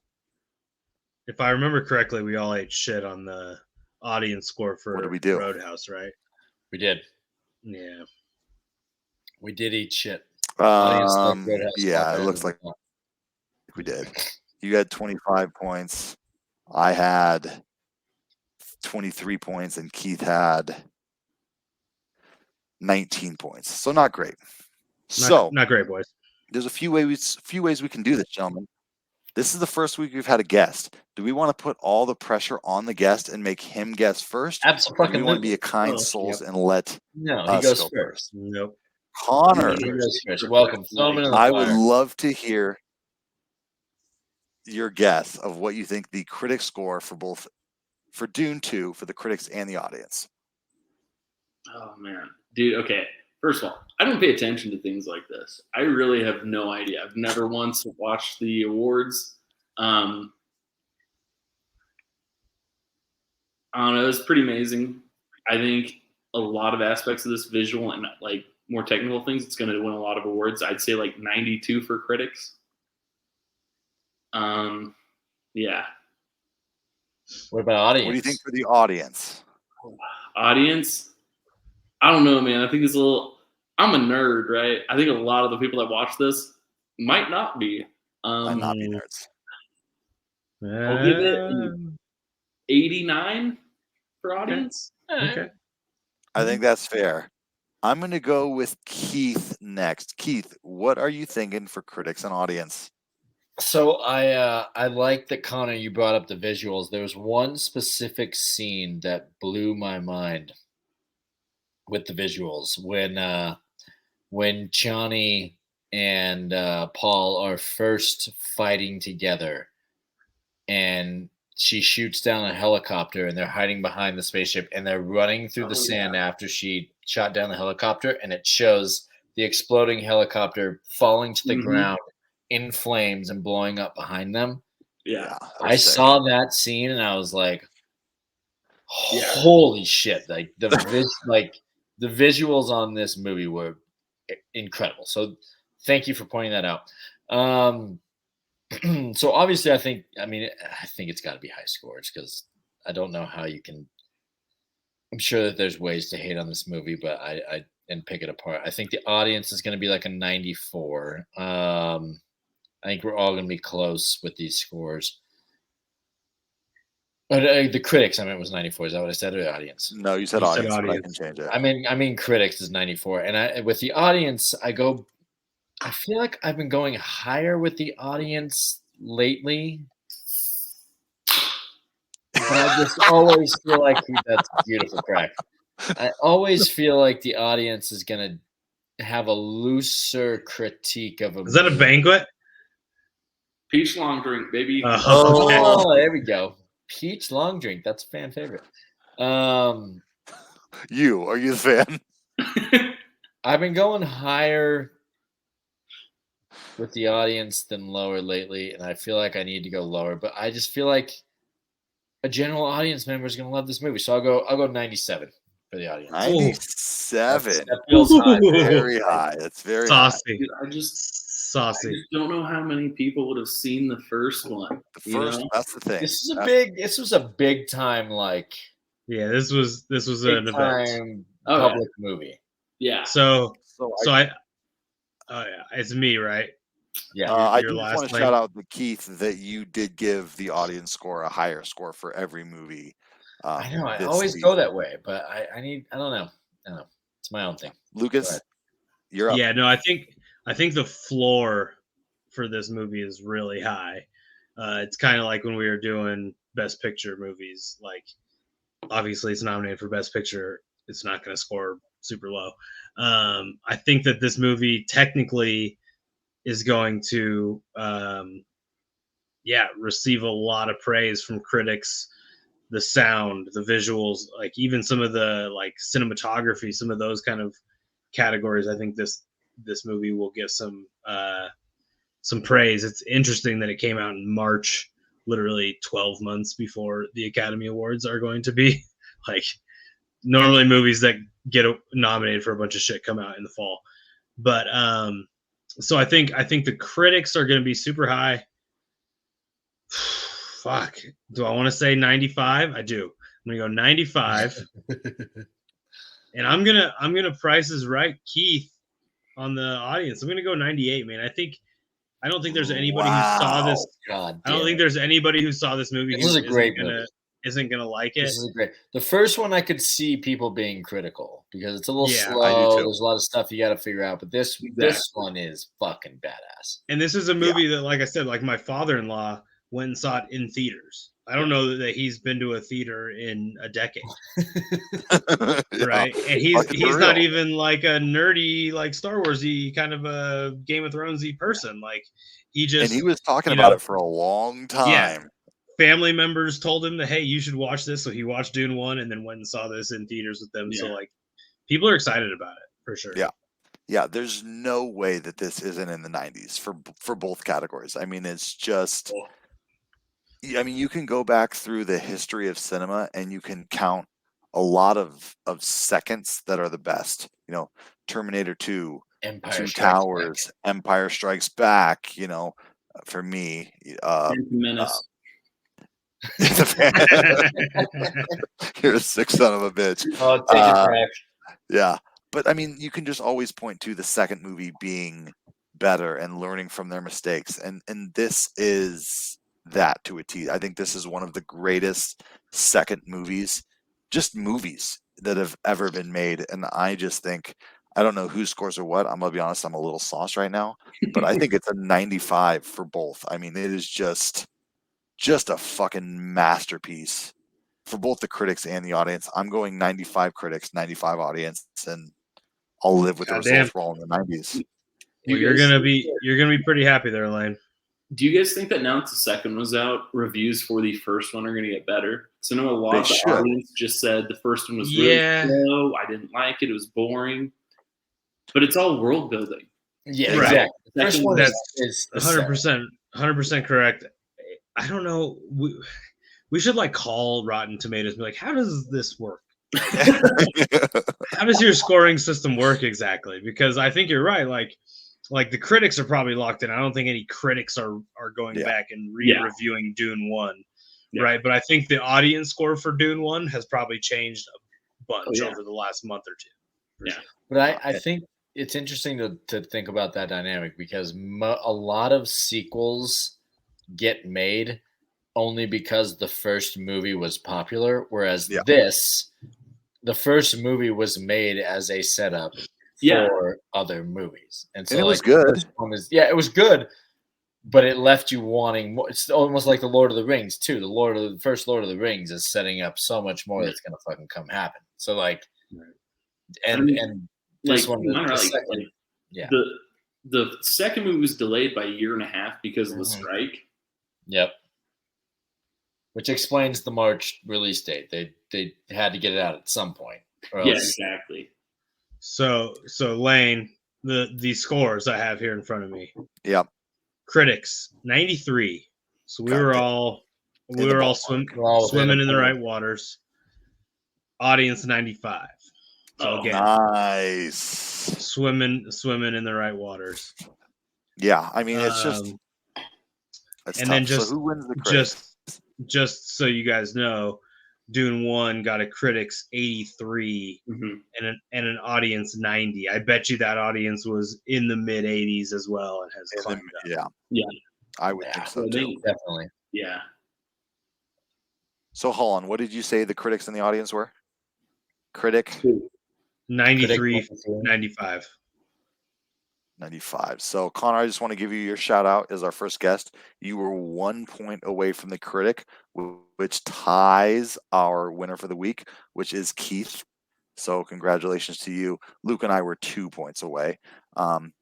Speaker 2: If I remember correctly, we all ate shit on the audience score for
Speaker 1: What did we do?
Speaker 2: Roadhouse, right?
Speaker 3: We did.
Speaker 2: Yeah.
Speaker 3: We did eat shit.
Speaker 1: Yeah, it looks like we did. You had 25 points. I had 23 points, and Keith had 19 points. So not great.
Speaker 2: Not great, boys.
Speaker 1: There's a few ways we can do this, gentlemen. This is the first week we've had a guest. Do we want to put all the pressure on the guest and make him guess first?
Speaker 3: Absolutely.
Speaker 1: Or do we want to be a kind souls and let
Speaker 3: he goes first.
Speaker 2: Nope.
Speaker 1: Connor,
Speaker 3: he goes first. Welcome.
Speaker 1: I would love to hear your guess of what you think the critic score for Dune 2 for the critics and the audience.
Speaker 4: Oh man, dude. Okay, first of all, I don't pay attention to things like this. I really have no idea. I've never once watched the awards. I don't know. It was pretty amazing. I think a lot of aspects of this visual and like more technical things, it's going to win a lot of awards. I'd say like 92 for critics. Yeah.
Speaker 3: What about audience?
Speaker 1: What do you think for the audience?
Speaker 4: Audience? I don't know, man. I think it's a little. I'm a nerd, right? I think a lot of the people that watch this might not be.
Speaker 1: Might not be nerds.
Speaker 4: I'll give it an 89 for audience.
Speaker 2: Okay.
Speaker 1: I think that's fair. I'm going to go with Keith next. Keith, what are you thinking for critics and audience?
Speaker 3: So I like that, Connor, you brought up the visuals. There was one specific scene that blew my mind with the visuals when when Johnny and Paul are first fighting together, and she shoots down a helicopter, and they're hiding behind the spaceship, and they're running through the sand after she shot down the helicopter, and it shows the exploding helicopter falling to the ground in flames and blowing up behind them.
Speaker 4: Yeah.
Speaker 3: I saw that scene and I was like, holy shit. Like the visuals on this movie were incredible. So thank you for pointing that out. So obviously I think it's got to be high scores, because I don't know how you can. I'm sure that there's ways to hate on this movie, but I and pick it apart. I think the audience is going to be like a 94. I think we're all going to be close with these scores. But the critics, I meant, was 94. Is that what I said, or the audience?
Speaker 1: No, you said audience, but I can change it.
Speaker 3: I mean critics is 94, and with the audience, I feel like I've been going higher with the audience lately. But I just always feel like that's beautiful crack. I always feel like the audience is going to have a looser critique of a movie.
Speaker 2: Is that a banquet?
Speaker 4: Peach long drink, baby.
Speaker 3: Oh, there we go. Peach long drink. That's a fan favorite.
Speaker 1: Are you the fan?
Speaker 3: I've been going higher with the audience than lower lately, and I feel like I need to go lower. But I just feel like a general audience member is going to love this movie, so I'll go 97 for the audience.
Speaker 1: 97.
Speaker 3: That feels high.
Speaker 1: Very high. That's very
Speaker 2: saucy.
Speaker 1: high.
Speaker 4: I just
Speaker 2: saucy.
Speaker 4: don't know how many people would have seen the first one.
Speaker 1: The first, that's the thing.
Speaker 3: This was a big time, like,
Speaker 2: yeah, this was an event.
Speaker 3: Public movie.
Speaker 4: Yeah.
Speaker 2: So it's me, right?
Speaker 3: Yeah.
Speaker 1: I just want to shout out to Keith that you did give the audience score a higher score for every movie.
Speaker 3: I know. I always go that way, but I don't know. It's my own thing.
Speaker 1: Lucas, you're up.
Speaker 2: Yeah, no, I think the floor for this movie is really high. It's kind of like when we were doing Best Picture movies. Like, obviously, it's nominated for Best Picture. It's not going to score super low. I think that this movie technically is going to, receive a lot of praise from critics. The sound, the visuals, like even some of the like cinematography, some of those kind of categories. I think this movie will get some praise. It's interesting that it came out in March, literally 12 months before the Academy Awards are going to be. Like, normally movies that get nominated for a bunch of shit come out in the fall. But so I think the critics are going to be super high. Fuck. Do I want to say 95? I do. I'm going to go 95. And I'm going to Price is Right Keith on the audience. I'm going to go 98, man. I don't think there's anybody who saw this.
Speaker 3: God,
Speaker 2: I don't think there's anybody who saw this movie
Speaker 3: This is a great movie.
Speaker 2: Isn't gonna like it.
Speaker 3: This is great. The first one I could see people being critical because it's a little
Speaker 1: I do
Speaker 3: slow.
Speaker 1: too.
Speaker 3: There's a lot of stuff you got to figure out, but this one is fucking badass.
Speaker 2: And this is a movie that, like I said, like my father-in-law went and saw it in theaters. I don't know that he's been to a theater in a decade, right? And he's not even like a nerdy like Star Warsy kind of a Game of Thronesy person. Like he was
Speaker 1: talking about it for a long time.
Speaker 2: Yeah. Family members told him that, hey, you should watch this. So he watched Dune 1 and then went and saw this in theaters with them. Yeah. So like people are excited about it for sure.
Speaker 1: Yeah. Yeah. There's no way that this isn't in the 90s for both categories. I mean, it's just, you can go back through the history of cinema and you can count a lot of seconds that are the best, Terminator 2, Two Towers, Empire Strikes Back, for me,
Speaker 4: Menace.
Speaker 1: You're a sick son of a bitch.
Speaker 3: Oh, take it back.
Speaker 1: Yeah. But you can just always point to the second movie being better and learning from their mistakes. And this is that to a T. I think this is one of the greatest second movies that have ever been made. And I just think, I don't know whose scores are what. I'm going to be honest, I'm a little sauce right now. But I think it's a 95 for both. It is just a fucking masterpiece for both the critics and the audience. I'm going 95 critics, 95 audience, and I'll live with the
Speaker 2: Goddamn.
Speaker 1: results for all in the 90s.
Speaker 2: Well, you're gonna be pretty happy there, Lane.
Speaker 4: Do you guys think that now that the second one's out, reviews for the first one are going to get better? Because I know a lot of the audience just said the first one was really slow. I didn't like it. It was boring. But it's all world building.
Speaker 3: Yeah,
Speaker 2: Right.
Speaker 3: exactly. The first one
Speaker 2: That's
Speaker 3: is
Speaker 2: 100% correct. I don't know. We should like call Rotten Tomatoes and be like, how does this work? How does your scoring system work exactly? Because I think you're right. Like the critics are probably locked in. I don't think any critics are going back and re-reviewing Dune 1, right? But I think the audience score for Dune 1 has probably changed a bunch over the last month or two.
Speaker 4: Yeah.
Speaker 3: But I think it's interesting to think about that dynamic because a lot of sequels get made only because the first movie was popular, whereas the first movie was made as a setup for other movies, and so
Speaker 1: it was good.
Speaker 3: It was good, but it left you wanting more. It's almost like the Lord of the Rings too. The first Lord of the Rings is setting up so much more that's gonna fucking come happen. So like, and this one,
Speaker 4: the second movie was delayed by a year and a half because of the strike.
Speaker 3: Yep. Which explains the March release date. They had to get it out at some point.
Speaker 4: Yeah, exactly.
Speaker 2: So Lane, the scores I have here in front of me.
Speaker 1: Yep.
Speaker 2: Critics 93. So we were all swimming in the right waters. Audience 95. So again,
Speaker 1: nice.
Speaker 2: Swimming in the right waters.
Speaker 1: Yeah, I mean it's just.
Speaker 2: And
Speaker 1: tough.
Speaker 2: then
Speaker 1: so who wins the critics?
Speaker 2: Just so you guys know, Dune 1 got a critics 83 and an audience 90. I bet you that audience was in the mid 80s as well and has climbed up.
Speaker 4: Yeah.
Speaker 1: I would think so too.
Speaker 3: Definitely.
Speaker 4: Yeah.
Speaker 1: So Holland, what did you say the critics in the audience were? Critic
Speaker 2: 93, 95.
Speaker 1: 95. So Connor, I just want to give you your shout out as our first guest. You were 1 point away from the critic, which ties our winner for the week, which is Keith. So congratulations to you. Luke and I were 2 points away.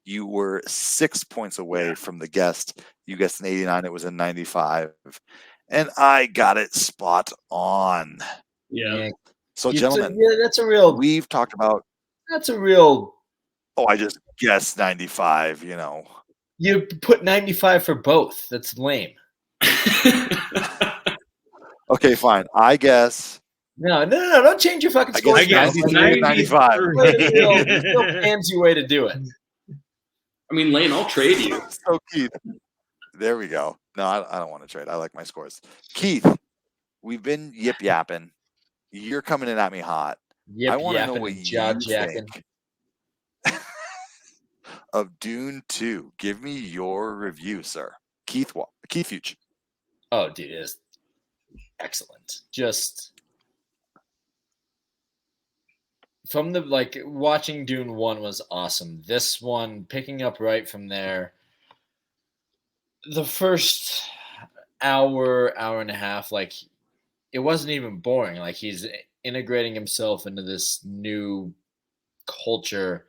Speaker 1: You were 6 points away from the guest. You guessed an 89. It was a 95. And I got it spot on.
Speaker 4: Yeah.
Speaker 1: So gentlemen, we've talked about.
Speaker 3: That's a real.
Speaker 1: Oh, I just guessed 95,
Speaker 3: You put 95 for both. That's lame.
Speaker 1: Okay, fine. I guess.
Speaker 3: No, don't change your fucking score.
Speaker 1: I guess 95.
Speaker 3: There's no fancy way to do it.
Speaker 4: I mean, Lane, I'll trade you.
Speaker 1: So Keith, there we go. No, I don't want to trade. I like my scores. Keith, we've been yip-yapping. You're coming in at me hot. I want to know what you think of Dune 2. Give me your review, sir. Keith Fuchs.
Speaker 3: Oh, dude, it's excellent. Just from watching Dune 1 was awesome. This one, picking up right from there. The first hour and a half, it wasn't even boring. Like, he's integrating himself into this new culture.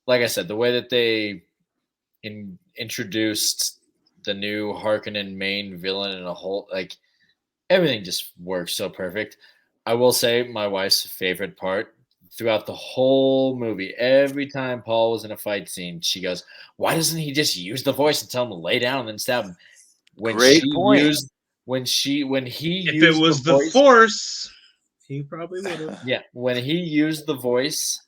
Speaker 3: Like I said, the way that they introduced the new Harkonnen main villain in a whole, everything just works so perfect. I will say my wife's favorite part throughout the whole movie, every time Paul was in a fight scene, she goes, why doesn't he just use the voice and tell him to lay down and then stab him?
Speaker 1: Great point.
Speaker 3: When he
Speaker 2: if it was the Force, he probably would have.
Speaker 3: Yeah, when he used the voice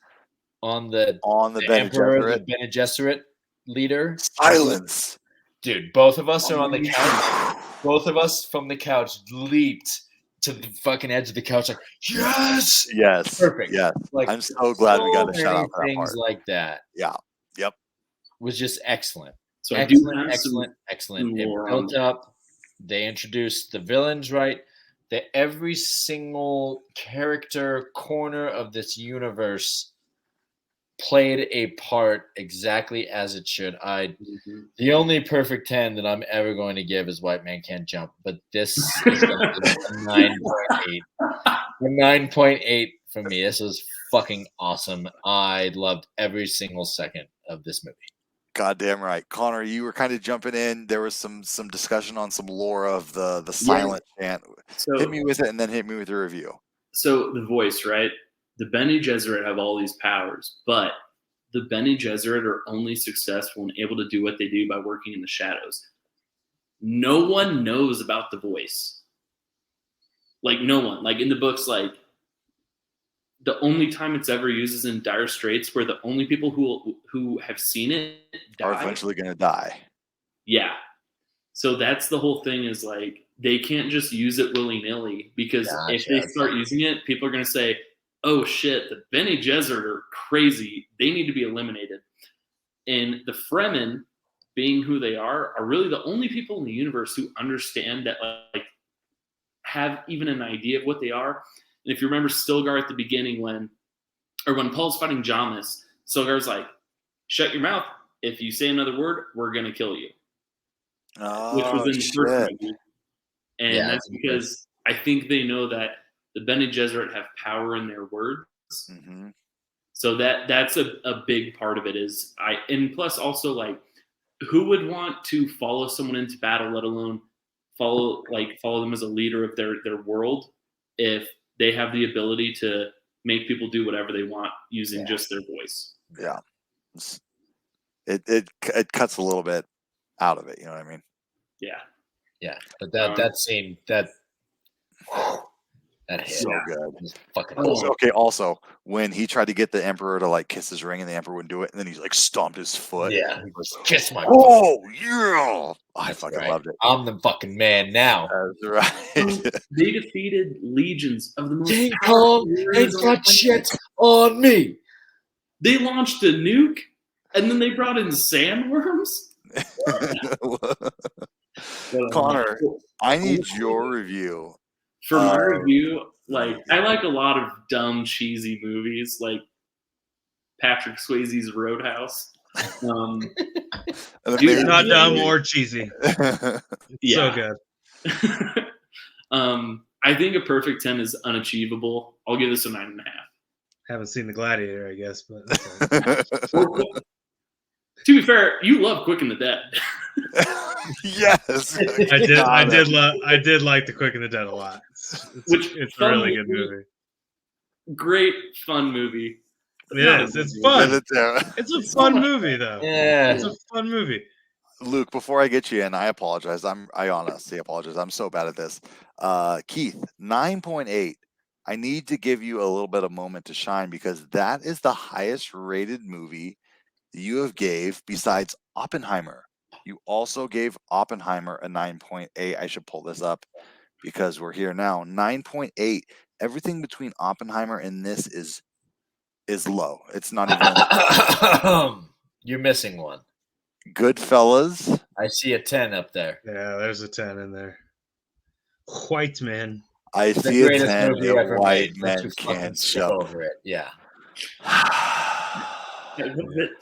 Speaker 3: on the
Speaker 1: Bene
Speaker 3: Emperor, the Bene Gesserit leader.
Speaker 1: Silence.
Speaker 3: Dude, both of us are on the couch. Both of us from the couch leaped to the fucking edge of the couch like, yes!
Speaker 1: Yes.
Speaker 3: Perfect.
Speaker 1: Yes. I'm so glad we got a shout out for that part.
Speaker 3: Things like that.
Speaker 1: Yeah. Yep.
Speaker 3: Was just excellent.
Speaker 4: So
Speaker 3: excellent. It built up. They introduced the villains right. That every single character corner of this universe played a part exactly as it should. The only perfect 10 that I'm ever going to give is White Man Can't Jump, but this is a 9.8. A 9.8 for me. This was fucking awesome. I loved every single second of this movie.
Speaker 1: Goddamn right, Connor. You were kind of jumping in. There was some discussion on some lore of the silent chant.
Speaker 4: So
Speaker 1: Hit me with it, and then hit me with your review.
Speaker 4: So the voice, right? The Bene Gesserit have all these powers, but the Bene Gesserit are only successful and able to do what they do by working in the shadows. No one knows about the voice. Like no one. Like in the books, like the only time it's ever used is in Dire Straits, where the only people who have seen it
Speaker 1: Are
Speaker 4: die.
Speaker 1: eventually going to die.
Speaker 4: Yeah. So that's the whole thing, is like they can't just use it willy-nilly, because if they start using it, people are going to say, oh shit, the Bene Gesserit are crazy. They need to be eliminated. And the Fremen, being who they are really the only people in the universe who understand that, like, have even an idea of what they are. And if you remember Stilgar at the beginning, when Paul's fighting Jamis, Stilgar's like, shut your mouth. If you say another word, we're going to kill you.
Speaker 1: Oh,
Speaker 4: Which was in the first movie. And that's because I think they know that the Bene Gesserit have power in their words.
Speaker 1: Mm-hmm. So
Speaker 4: that's a big part of it. And plus also, like, who would want to follow someone into battle, let alone follow them as a leader of their world, if they have the ability to make people do whatever they want using just their voice?
Speaker 1: Yeah. It cuts a little bit out of it, you know what I mean?
Speaker 3: Yeah, but that scene that hit
Speaker 1: so good.
Speaker 3: Fucking
Speaker 1: also, when he tried to get the Emperor to like kiss his ring and the Emperor wouldn't do it, and then he like stomped his foot.
Speaker 3: Yeah, he was kiss my
Speaker 1: yeah. I fucking loved it.
Speaker 3: I'm the fucking man now.
Speaker 1: That's right.
Speaker 4: They defeated legions of the most
Speaker 3: King
Speaker 4: powerful
Speaker 3: Kong
Speaker 4: warriors
Speaker 3: ain't
Speaker 4: on
Speaker 3: got
Speaker 4: the
Speaker 3: shit
Speaker 4: planet.
Speaker 3: on me.
Speaker 4: They launched a nuke, and then they brought in sandworms.
Speaker 1: Connor, I need your review.
Speaker 4: For my review, like, I like a lot of dumb, cheesy movies, like Patrick Swayze's Roadhouse.
Speaker 2: It's not dumb or cheesy. So good.
Speaker 4: I think a perfect 10 is unachievable. I'll give this a 9.5.
Speaker 2: Haven't seen The Gladiator, I guess, but
Speaker 4: to be fair, you love Quick and the Dead.
Speaker 1: Yes,
Speaker 2: I did like The Quick and the Dead a lot. It's a really good movie.
Speaker 4: Great fun movie.
Speaker 2: It's fun. It's a fun movie, though.
Speaker 3: Yeah,
Speaker 2: it's a fun movie.
Speaker 1: Luke, before I get you in, I apologize. I honestly apologize. I'm so bad at this. Keith, 9.8. I need to give you a little bit of moment to shine, because that is the highest rated movie you have gave besides Oppenheimer. You also gave Oppenheimer a 9.8. I should pull this up because we're here now. 9.8. Everything between Oppenheimer and this is low. It's not even.
Speaker 3: You're missing one.
Speaker 1: Goodfellas.
Speaker 3: I see a 10 up there.
Speaker 2: Yeah, there's a 10 in there. White Man.
Speaker 1: I see a 10. The white men can't jump
Speaker 3: over it. Yeah.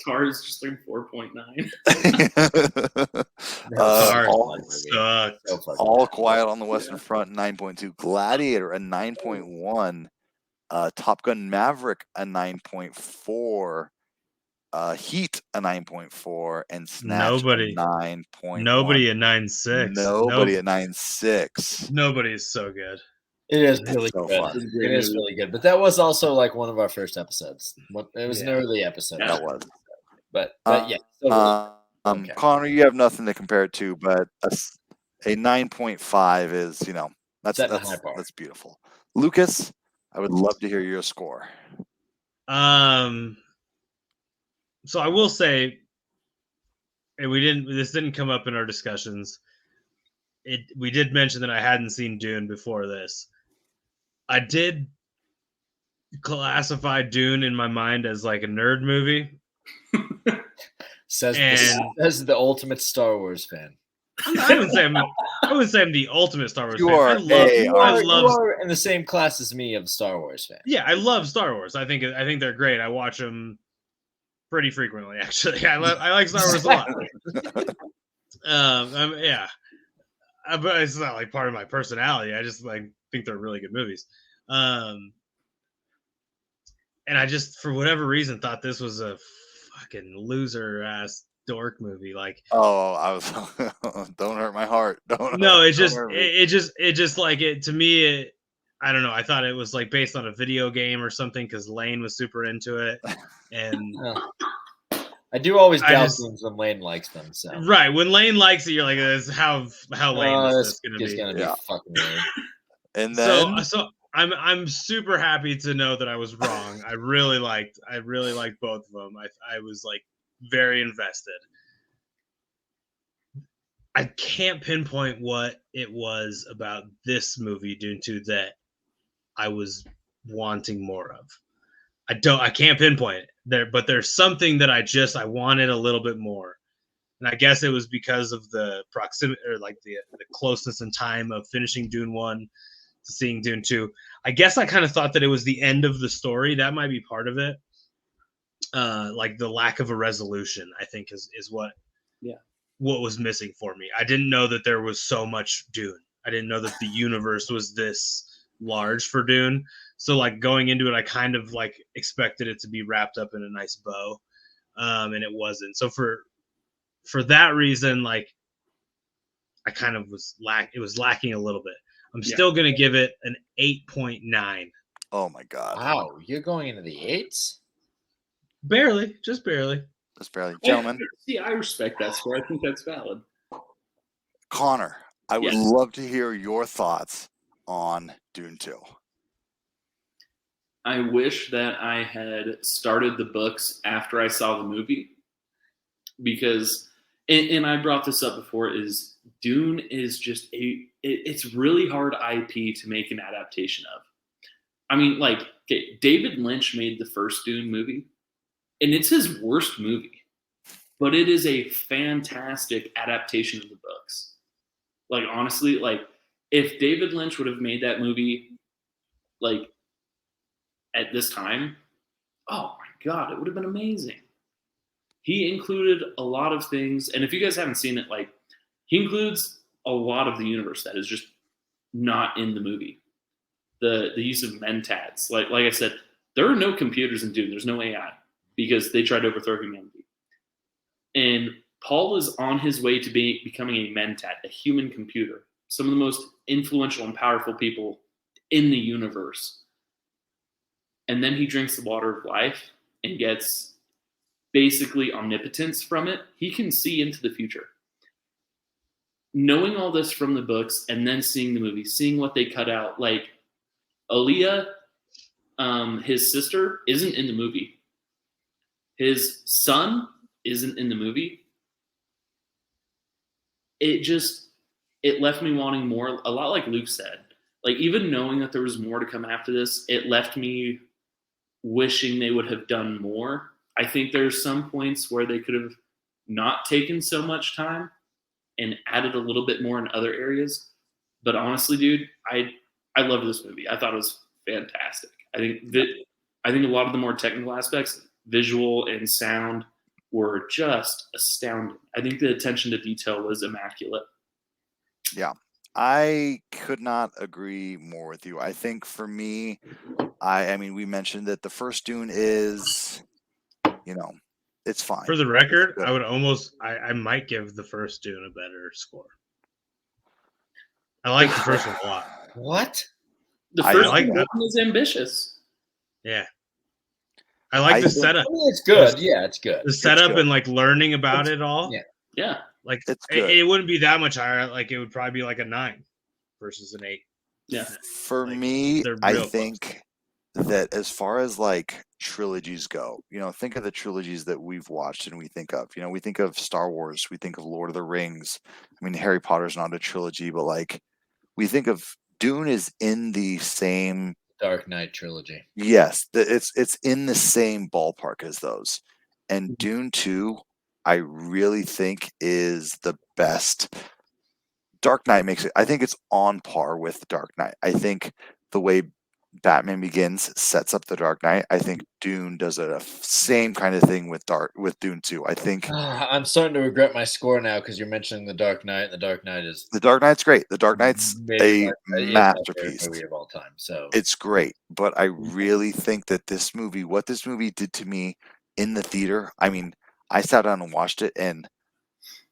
Speaker 4: Tar is just like 4.9.
Speaker 1: All Quiet on the Western Front, 9.2. Gladiator, a 9.1. Top Gun Maverick, a 9.4. Heat, a 9.4. And Snatch, a 9.1.
Speaker 2: Nobody at 9.6.
Speaker 1: Nobody at 9.6.
Speaker 2: Nobody is so good.
Speaker 3: It is really good. It is really good. But that was also like one of our first episodes. It was an early episode.
Speaker 1: That was.
Speaker 3: But yeah.
Speaker 1: Connor, you have nothing to compare it to, but a 9.5 is, that's beautiful. Lucas, I would love to hear your score.
Speaker 2: So I will say, and this didn't come up in our discussions. We did mention that I hadn't seen Dune before this. I did classify Dune in my mind as like a nerd movie.
Speaker 3: Says the ultimate Star Wars fan.
Speaker 2: I wouldn't say I'm the ultimate Star Wars fan.
Speaker 3: You are in the same class as me of Star Wars fan.
Speaker 2: Yeah, I love Star Wars. I think they're great. I watch them pretty frequently, actually. I like Star Wars a lot. Yeah. But it's not like part of my personality. I just like think they're really good movies. and I just for whatever reason thought this was a fucking loser ass dork movie. Like,
Speaker 1: Oh, I was. Don't hurt my heart.
Speaker 2: no,
Speaker 1: Don't hurt me.
Speaker 2: it just like it to me. I don't know. I thought it was like based on a video game or something because Lane was super into it, and
Speaker 3: I do always
Speaker 2: I
Speaker 3: doubt
Speaker 2: just-
Speaker 3: things when Lane likes them. So
Speaker 2: right when Lane likes it, you're like, how lame is this gonna
Speaker 3: just
Speaker 2: be?
Speaker 3: gonna be
Speaker 1: Yeah.
Speaker 3: fucking weird.
Speaker 1: And then
Speaker 2: So I'm super happy to know that I was wrong. I really liked both of them. I was like very invested. I can't pinpoint what it was about this movie, Dune 2, that I was wanting more of. I can't pinpoint it there, but there's something that I wanted a little bit more. And I guess it was because of the proximity or like the closeness in time of finishing Dune 1 to seeing Dune 2. I guess I kind of thought that it was the end of the story. That might be part of it. Like the lack of a resolution, I think is what was missing for me. I didn't know that there was so much Dune. I didn't know that the universe was this large for Dune. So like going into it, I kind of like expected it to be wrapped up in a nice bow, and it wasn't. So for that reason, like I kind of was it was lacking a little bit. I'm still gonna give it an 8.9.
Speaker 1: oh my god,
Speaker 3: Wow, you're going into the 8s?
Speaker 2: Barely, just barely.
Speaker 1: just barely, gentlemen.
Speaker 4: See, I respect that score. I think that's valid.
Speaker 1: Connor, I would
Speaker 4: Yes.
Speaker 1: love to hear your thoughts on Dune 2.
Speaker 4: I wish that I had started the books after I saw the movie because, and I brought this up before, is Dune is just it's really hard IP to make an adaptation of. I mean, like, okay, David Lynch made the first Dune movie, and it's his worst movie, but it is a fantastic adaptation of the books. Like, honestly, like, if David Lynch would have made that movie, like, at this time, oh my God, it would have been amazing. He included a lot of things, and if you guys haven't seen it, like, he includes a lot of the universe that is just not in the movie. The use of mentats, like I said, there are no computers in Dune. There's no AI because they tried to overthrow humanity. And Paul is on his way to becoming a mentat, a human computer. Some of the most influential and powerful people in the universe. And then he drinks the water of life and gets basically omnipotence from it. He can see into the future. Knowing all this from the books and then seeing the movie, seeing what they cut out, like Aaliyah, his sister, isn't in the movie. His son isn't in the movie. It left me wanting more, a lot like Luke said. Like, even knowing that there was more to come after this, it left me wishing they would have done more. I think there's some points where they could have not taken so much time and added a little bit more in other areas. But honestly, dude, I loved this movie. I thought it was fantastic. I think a lot of the more technical aspects, visual and sound, were just astounding. I think the attention to detail was immaculate.
Speaker 1: Yeah, I could not agree more with you. I think for me, I mean, we mentioned that the first Dune is, it's fine.
Speaker 2: For the record, I would I might give the first Dune a better score. I like the first one a lot.
Speaker 3: What?
Speaker 4: The first
Speaker 2: like
Speaker 4: one
Speaker 2: that.
Speaker 4: was ambitious.
Speaker 2: Yeah. I like the setup.
Speaker 3: I mean, it's good. Yeah, it's good.
Speaker 2: The setup
Speaker 1: good.
Speaker 2: and like learning about it all.
Speaker 3: Yeah.
Speaker 4: Yeah.
Speaker 2: Like
Speaker 1: It's good.
Speaker 2: it wouldn't be that much higher. Like it would probably be like a 9 versus an 8.
Speaker 4: Yeah.
Speaker 1: For
Speaker 2: Like,
Speaker 1: me,
Speaker 2: they're
Speaker 1: I
Speaker 2: real
Speaker 1: think that as far as like trilogies go, think of the trilogies that we've watched and we think of. We think of Star Wars, we think of Lord of the Rings. I mean, Harry Potter's not a trilogy, but like we think of Dune is in the same
Speaker 3: Dark Knight trilogy.
Speaker 1: Yes, it's in the same ballpark as those. And Dune 2, I really think is the best. Dark Knight makes it. I think it's on par with Dark Knight. I think the way Batman Begins sets up The Dark Knight. I think Dune does a same kind of thing with Dune 2. I think
Speaker 3: I'm starting to regret my score now because you're mentioning The Dark Knight. The Dark Knight is
Speaker 1: The Dark Knight's great. The Dark Knight's
Speaker 3: maybe
Speaker 1: a
Speaker 3: my favorite
Speaker 1: masterpiece.
Speaker 3: movie of all time. So
Speaker 1: It's great, but I really think that what this movie did to me in the theater, I mean, I sat down and watched it, and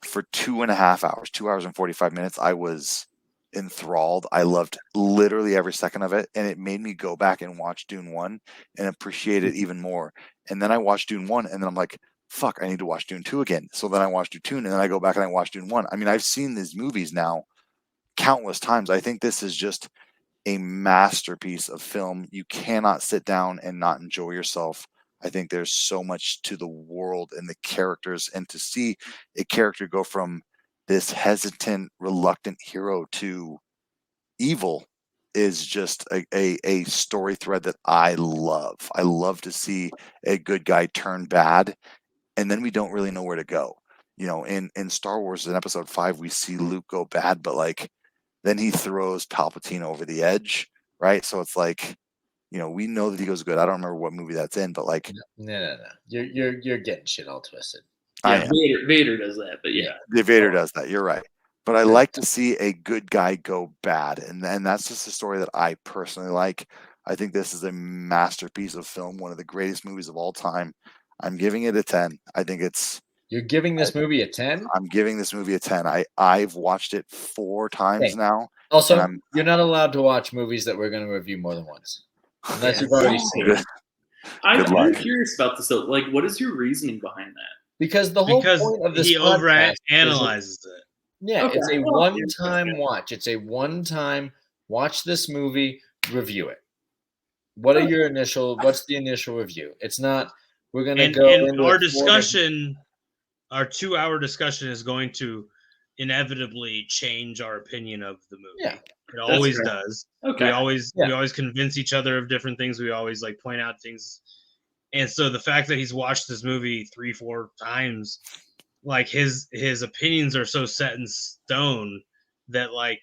Speaker 1: for 2.5 hours, 2 hours and 45 minutes, I was enthralled. I loved literally every second of it, and it made me go back and watch Dune 1 and appreciate it even more. And then I watched Dune 1, and then I'm like, fuck, I need to watch Dune 2 again. So then I watched Dune 2, and then I go back and I watch Dune 1. I mean, I've seen these movies now countless times. I think this is just a masterpiece of film. You cannot sit down and not enjoy yourself. I think there's so much to the world and the characters, and to see a character go from this hesitant, reluctant hero to evil is just a story thread that I love. I love to see a good guy turn bad, and then we don't really know where to go. You know, in Star Wars in episode 5, we see Luke go bad, but like then he throws Palpatine over the edge, right? So it's like, you know, we know that he goes good. I don't remember what movie that's in, but like,
Speaker 3: no. You're getting shit all twisted.
Speaker 1: I
Speaker 4: Yeah,
Speaker 1: am.
Speaker 4: Vader does that, but yeah.
Speaker 1: The Vader does that. You're right. But I like to see a good guy go bad, and that's just a story that I personally like. I think this is a masterpiece of film, one of the greatest movies of all time. I'm giving it a 10. I think it's.
Speaker 3: You're giving this movie a 10?
Speaker 1: I'm giving this movie a 10. I've watched it 4 times
Speaker 3: Okay.
Speaker 1: now.
Speaker 3: Also, you're not allowed to watch movies that we're going to review more than once, unless you've already seen it.
Speaker 4: I'm curious about this. So, like, what is your reasoning behind that?
Speaker 3: Because the whole point of this
Speaker 2: he
Speaker 3: podcast
Speaker 2: overanalyzes it.
Speaker 3: Yeah,
Speaker 4: Okay.
Speaker 3: it's a one-time watch. It's a one-time watch this movie, review it. What's the initial review? It's not we're gonna go into
Speaker 2: our discussion, our 2-hour discussion is going to inevitably change our opinion of the movie.
Speaker 3: Yeah.
Speaker 2: It always does.
Speaker 4: Okay.
Speaker 2: We always convince each other of different things. We always like point out things. And so the fact that he's watched this movie 3-4 times, like his opinions are so set in stone that like,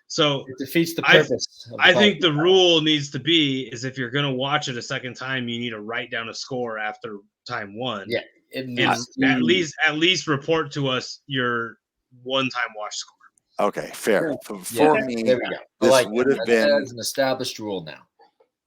Speaker 2: so
Speaker 3: it defeats the purpose.
Speaker 2: I think the rule needs to be is if you're going to watch it a second time, you need to write down a score after time 1.
Speaker 3: Yeah.
Speaker 2: And at least report to us your one-time watch score.
Speaker 1: Okay, fair. For me,
Speaker 3: there we go.
Speaker 1: This would have been
Speaker 3: an established rule now.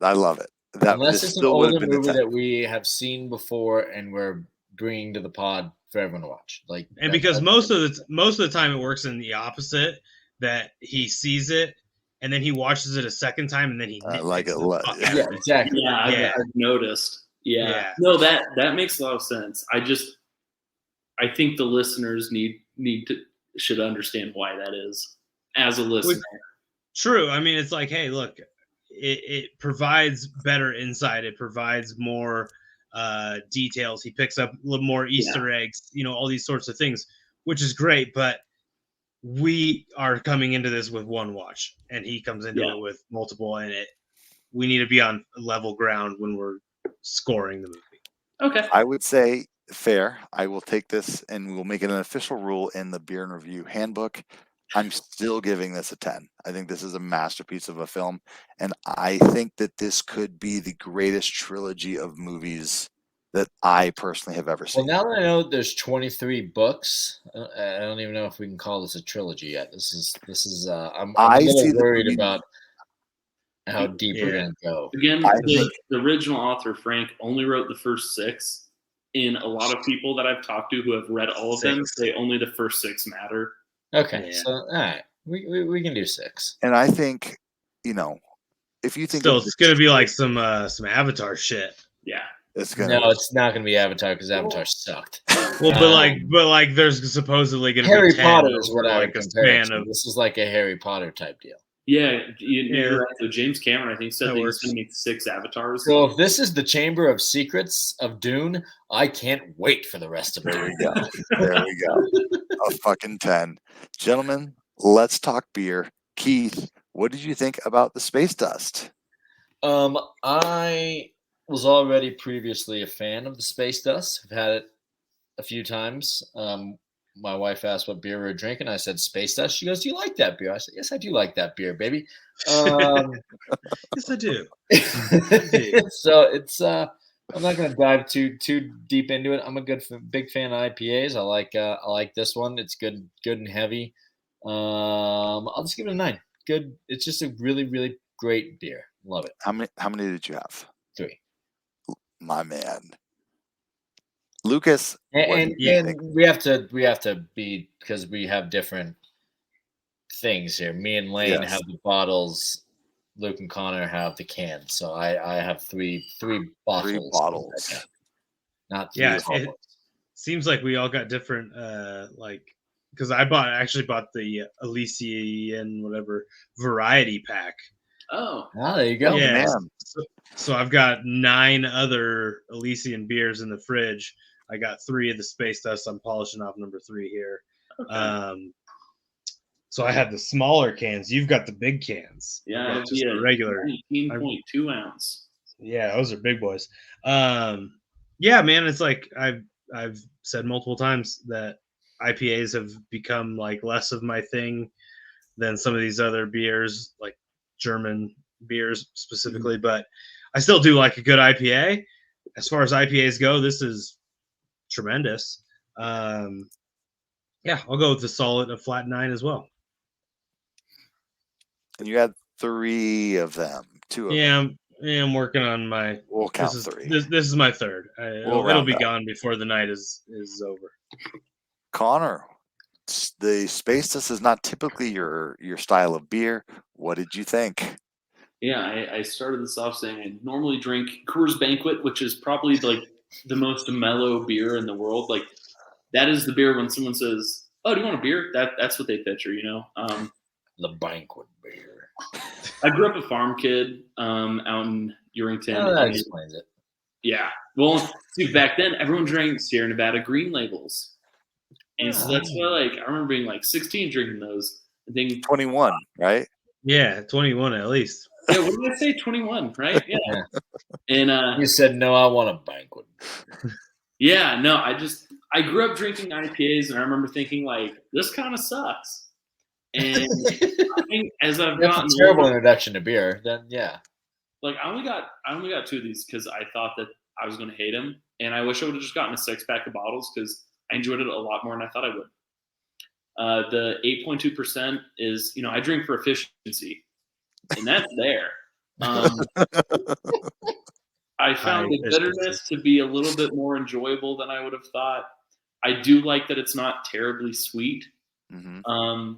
Speaker 1: I love it.
Speaker 3: Unless it's an older movie that we have seen before and we're bringing to the pod for everyone to watch. Like,
Speaker 2: and because most of the time it works in the opposite, that he sees it and then he watches it a second time and then he
Speaker 1: like it.
Speaker 3: Yeah, exactly.
Speaker 4: Yeah, I've noticed. Yeah. No, that makes a lot of sense. I think the listeners should understand why that is as a listener.
Speaker 2: True. I mean, it's like, hey, look, it provides better insight. It provides more details. He picks up a little more Easter eggs, all these sorts of things, which is great. But we are coming into this with one watch, and he comes into it with multiple. And we need to be on level ground when we're scoring the movie.
Speaker 4: Okay.
Speaker 1: I would say fair. I will take this and we will make it an official rule in the Beer and Review handbook. I'm still giving this a 10. I think this is a masterpiece of a film, and I think that this could be the greatest trilogy of movies that I personally have ever seen.
Speaker 3: Well, now that I know there's 23 books, I don't even know if we can call this a trilogy yet. This is. I'm a little worried about how deep we're gonna go.
Speaker 4: Again, the original author Frank only wrote the first 6. And a lot of people that I've talked to who have read all of them say only the first 6 matter.
Speaker 3: Okay, so all right, we can do 6.
Speaker 1: And I think, if you think
Speaker 2: it's gonna be like some Avatar shit.
Speaker 4: Yeah,
Speaker 1: it's gonna.
Speaker 3: No, it's not gonna be Avatar because Avatar sucked.
Speaker 2: Well, but like, there's supposedly gonna
Speaker 3: Harry
Speaker 2: be 10
Speaker 3: Potter is what I
Speaker 2: like
Speaker 3: would
Speaker 2: a
Speaker 3: compare
Speaker 2: span of.
Speaker 3: This is like a Harry Potter type deal.
Speaker 4: Yeah, you're right. So James Cameron, I think, said that he's going to make 6 Avatars.
Speaker 3: So if this is the Chamber of Secrets of Dune, I can't wait for the rest of it.
Speaker 1: There we go. There we go. A fucking 10. Gentlemen, let's talk beer. Keith, what did you think about the Space Dust?
Speaker 3: I was already previously a fan of the Space Dust. I've had it a few times. my wife asked what beer we were drinking. I said Space Dust. She goes, "Do you like that beer?" I said, "Yes, I do like that beer, baby."
Speaker 2: Yes, I do.
Speaker 3: So it's I'm not going to dive too deep into it. I'm a big fan of IPAs. I like this one. It's good and heavy. I'll just give it a 9. Good. It's just a really, really great beer. Love it.
Speaker 1: How many did you have?
Speaker 3: 3.
Speaker 1: My man. Lucas,
Speaker 3: And we have to be, because we have different things here. Me and Lane
Speaker 1: Yes.
Speaker 3: have the bottles. Luke and Connor have the cans. So I have three bottles.
Speaker 1: 3 bottles.
Speaker 3: Not 3
Speaker 2: Yeah,
Speaker 3: bottles.
Speaker 2: it seems like we all got different, because I actually bought the Elysian whatever variety pack.
Speaker 4: Oh,
Speaker 3: There you go.
Speaker 2: Yeah,
Speaker 1: Man.
Speaker 2: so I've got 9 other Elysian beers in the fridge. I got 3 of the Space Dust. I'm polishing off number 3 here.
Speaker 4: okay.
Speaker 2: So I had the smaller cans. You've got the big cans.
Speaker 4: Yeah,
Speaker 2: I've got just the regular
Speaker 4: 19.2 ounce.
Speaker 2: Yeah, those are big boys. Yeah, man, it's like I've said multiple times that IPAs have become like less of my thing than some of these other beers, like German beers specifically. But I still do like a good IPA. As far as IPAs go, this is tremendous. Yeah, I'll go with a flat 9 as well.
Speaker 1: And you had 3 of them. 2 of them.
Speaker 2: I'm working on my.
Speaker 1: We'll count
Speaker 2: this is,
Speaker 1: 3.
Speaker 2: This is my 3rd. It'll be gone before the night is over.
Speaker 1: Connor, the Space Dust is not typically your style of beer. What did you think?
Speaker 4: Yeah, I started this off saying I normally drink Coors Banquet, which is probably like the most mellow beer in the world. Like that is the beer when someone says, "Oh, do you want a beer?" That's what they picture, you know.
Speaker 3: The Banquet beer.
Speaker 4: I grew up a farm kid out in Urington.
Speaker 3: Oh, that explains it.
Speaker 4: Yeah. Well, see, back then everyone drank Sierra Nevada Green Labels, and so that's why, like, I remember being like 16 drinking those. I think
Speaker 1: 21, right?
Speaker 2: Yeah, 21 at least.
Speaker 4: Yeah, what did I say? 21, right? Yeah. And
Speaker 3: you said no, I want a Banquet.
Speaker 4: Yeah, no, I grew up drinking IPAs, and I remember thinking like, this kind of sucks. And I think as I've gotten
Speaker 3: a terrible introduction to beer, then yeah.
Speaker 4: Like I only got 2 of these because I thought that I was going to hate them, and I wish I would have just gotten a 6-pack of bottles because I enjoyed it a lot more than I thought I would. The 8.2% is, I drink for efficiency, and that's there. I found the bitterness to be a little bit more enjoyable than I would have thought. I do like that it's not terribly sweet.
Speaker 1: Mm-hmm.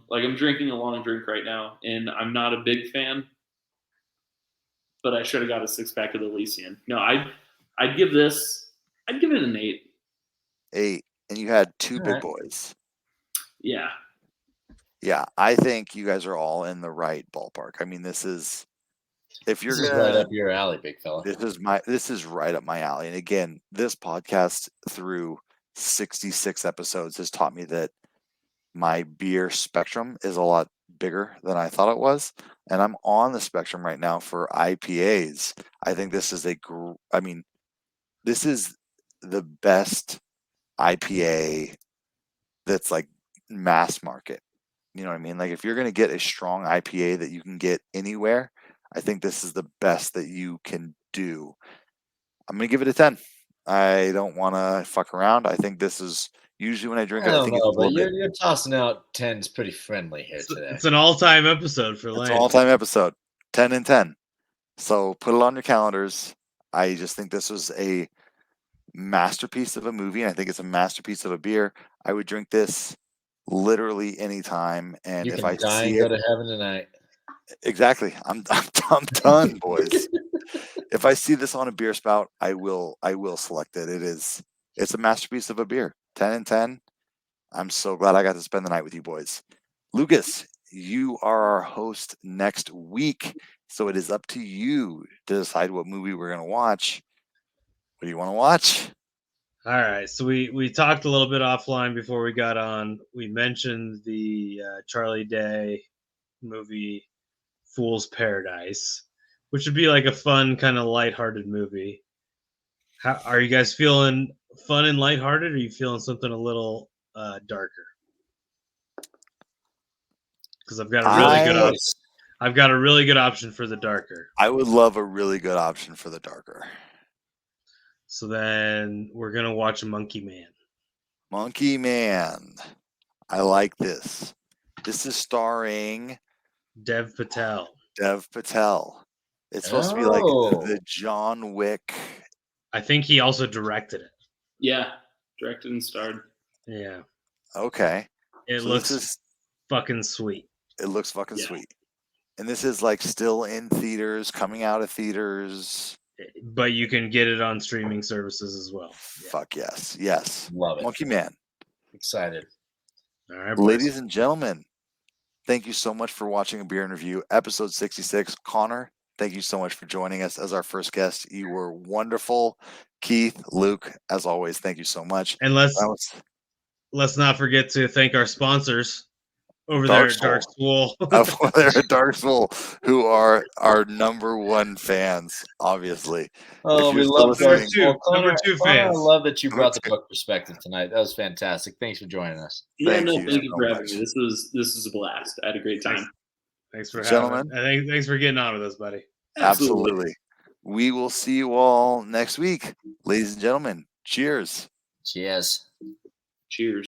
Speaker 4: Like I'm drinking a long drink right now, and I'm not a big fan, but I should have got a 6-pack of the Elysian. No, I'd give it an 8.
Speaker 1: 8, and you had 2 big boys.
Speaker 4: Yeah.
Speaker 1: Yeah, I think you guys are all in the right ballpark. I mean, this is
Speaker 3: right up your alley, big fella.
Speaker 1: This is right up my alley. And again, this podcast through 66 episodes has taught me that my beer spectrum is a lot bigger than I thought it was, and I'm on the spectrum right now for IPAs. I think this is this is the best IPA that's like mass market. You know what I mean? Like if you're going to get a strong IPA that you can get anywhere, I think this is the best that you can do. I'm going to give it a 10. I don't want to fuck around. I think this is usually when I drink it. I think it's
Speaker 3: but you're tossing out 10s pretty friendly here today.
Speaker 2: It's an all-time episode for Lane.
Speaker 1: It's an all-time episode. 10 and 10. So put it on your calendars. I just think this was a masterpiece of a movie, and I think it's a masterpiece of a beer. I would drink this literally anytime, and
Speaker 3: you
Speaker 1: if
Speaker 3: can
Speaker 1: I
Speaker 3: die
Speaker 1: see
Speaker 3: and go to heaven tonight.
Speaker 1: Exactly, I'm done, boys. If I see this on a beer spout, I will select it. It's a masterpiece of a beer. 10 and 10. I'm so glad I got to spend the night with you boys. Lucas, you are our host next week, so it is up to you to decide what movie we're going to watch. What do you want to watch?
Speaker 2: All right, so we talked a little bit offline before we got on. We mentioned the Charlie Day movie Fool's Paradise, which would be like a fun kind of lighthearted movie. How are you guys feeling? Fun and lighthearted? Or are you feeling something a little darker. Because I've got a really good option. I've got a really good option for the darker.
Speaker 1: I would love a really good option for the darker.
Speaker 2: So then we're gonna watch Monkey Man.
Speaker 1: Monkey Man. I like this. This is starring
Speaker 2: Dev Patel.
Speaker 1: It's supposed to be like the John Wick.
Speaker 2: I think he also directed it.
Speaker 4: Yeah, directed and starred.
Speaker 2: Yeah.
Speaker 1: Okay.
Speaker 2: It looks fucking sweet.
Speaker 1: It looks fucking sweet. And this is like still in theaters, coming out of theaters.
Speaker 2: But you can get it on streaming services as well.
Speaker 1: Fuck yes. Yes.
Speaker 3: Love it.
Speaker 1: Monkey Man.
Speaker 3: Excited.
Speaker 2: All right,
Speaker 1: ladies and gentlemen, thank you so much for watching A Beer and Review, episode 66. Connor, thank you so much for joining us as our first guest. You were wonderful. Keith, Luke, as always, thank you so much.
Speaker 2: And let's not forget to thank our sponsors over there at Dark Soul.
Speaker 1: They're at Dark Soul, who are our number one fans, obviously.
Speaker 3: Oh, we love
Speaker 2: number two fans.
Speaker 3: I love that you brought the book perspective tonight. That was fantastic. Thanks for joining us.
Speaker 4: Thank you for having me. This was a blast. I had a great time.
Speaker 2: Thanks for having me. Thanks for getting on with us, buddy.
Speaker 1: Absolutely. We will see you all next week. Ladies and gentlemen, cheers.
Speaker 3: Cheers.
Speaker 4: Cheers.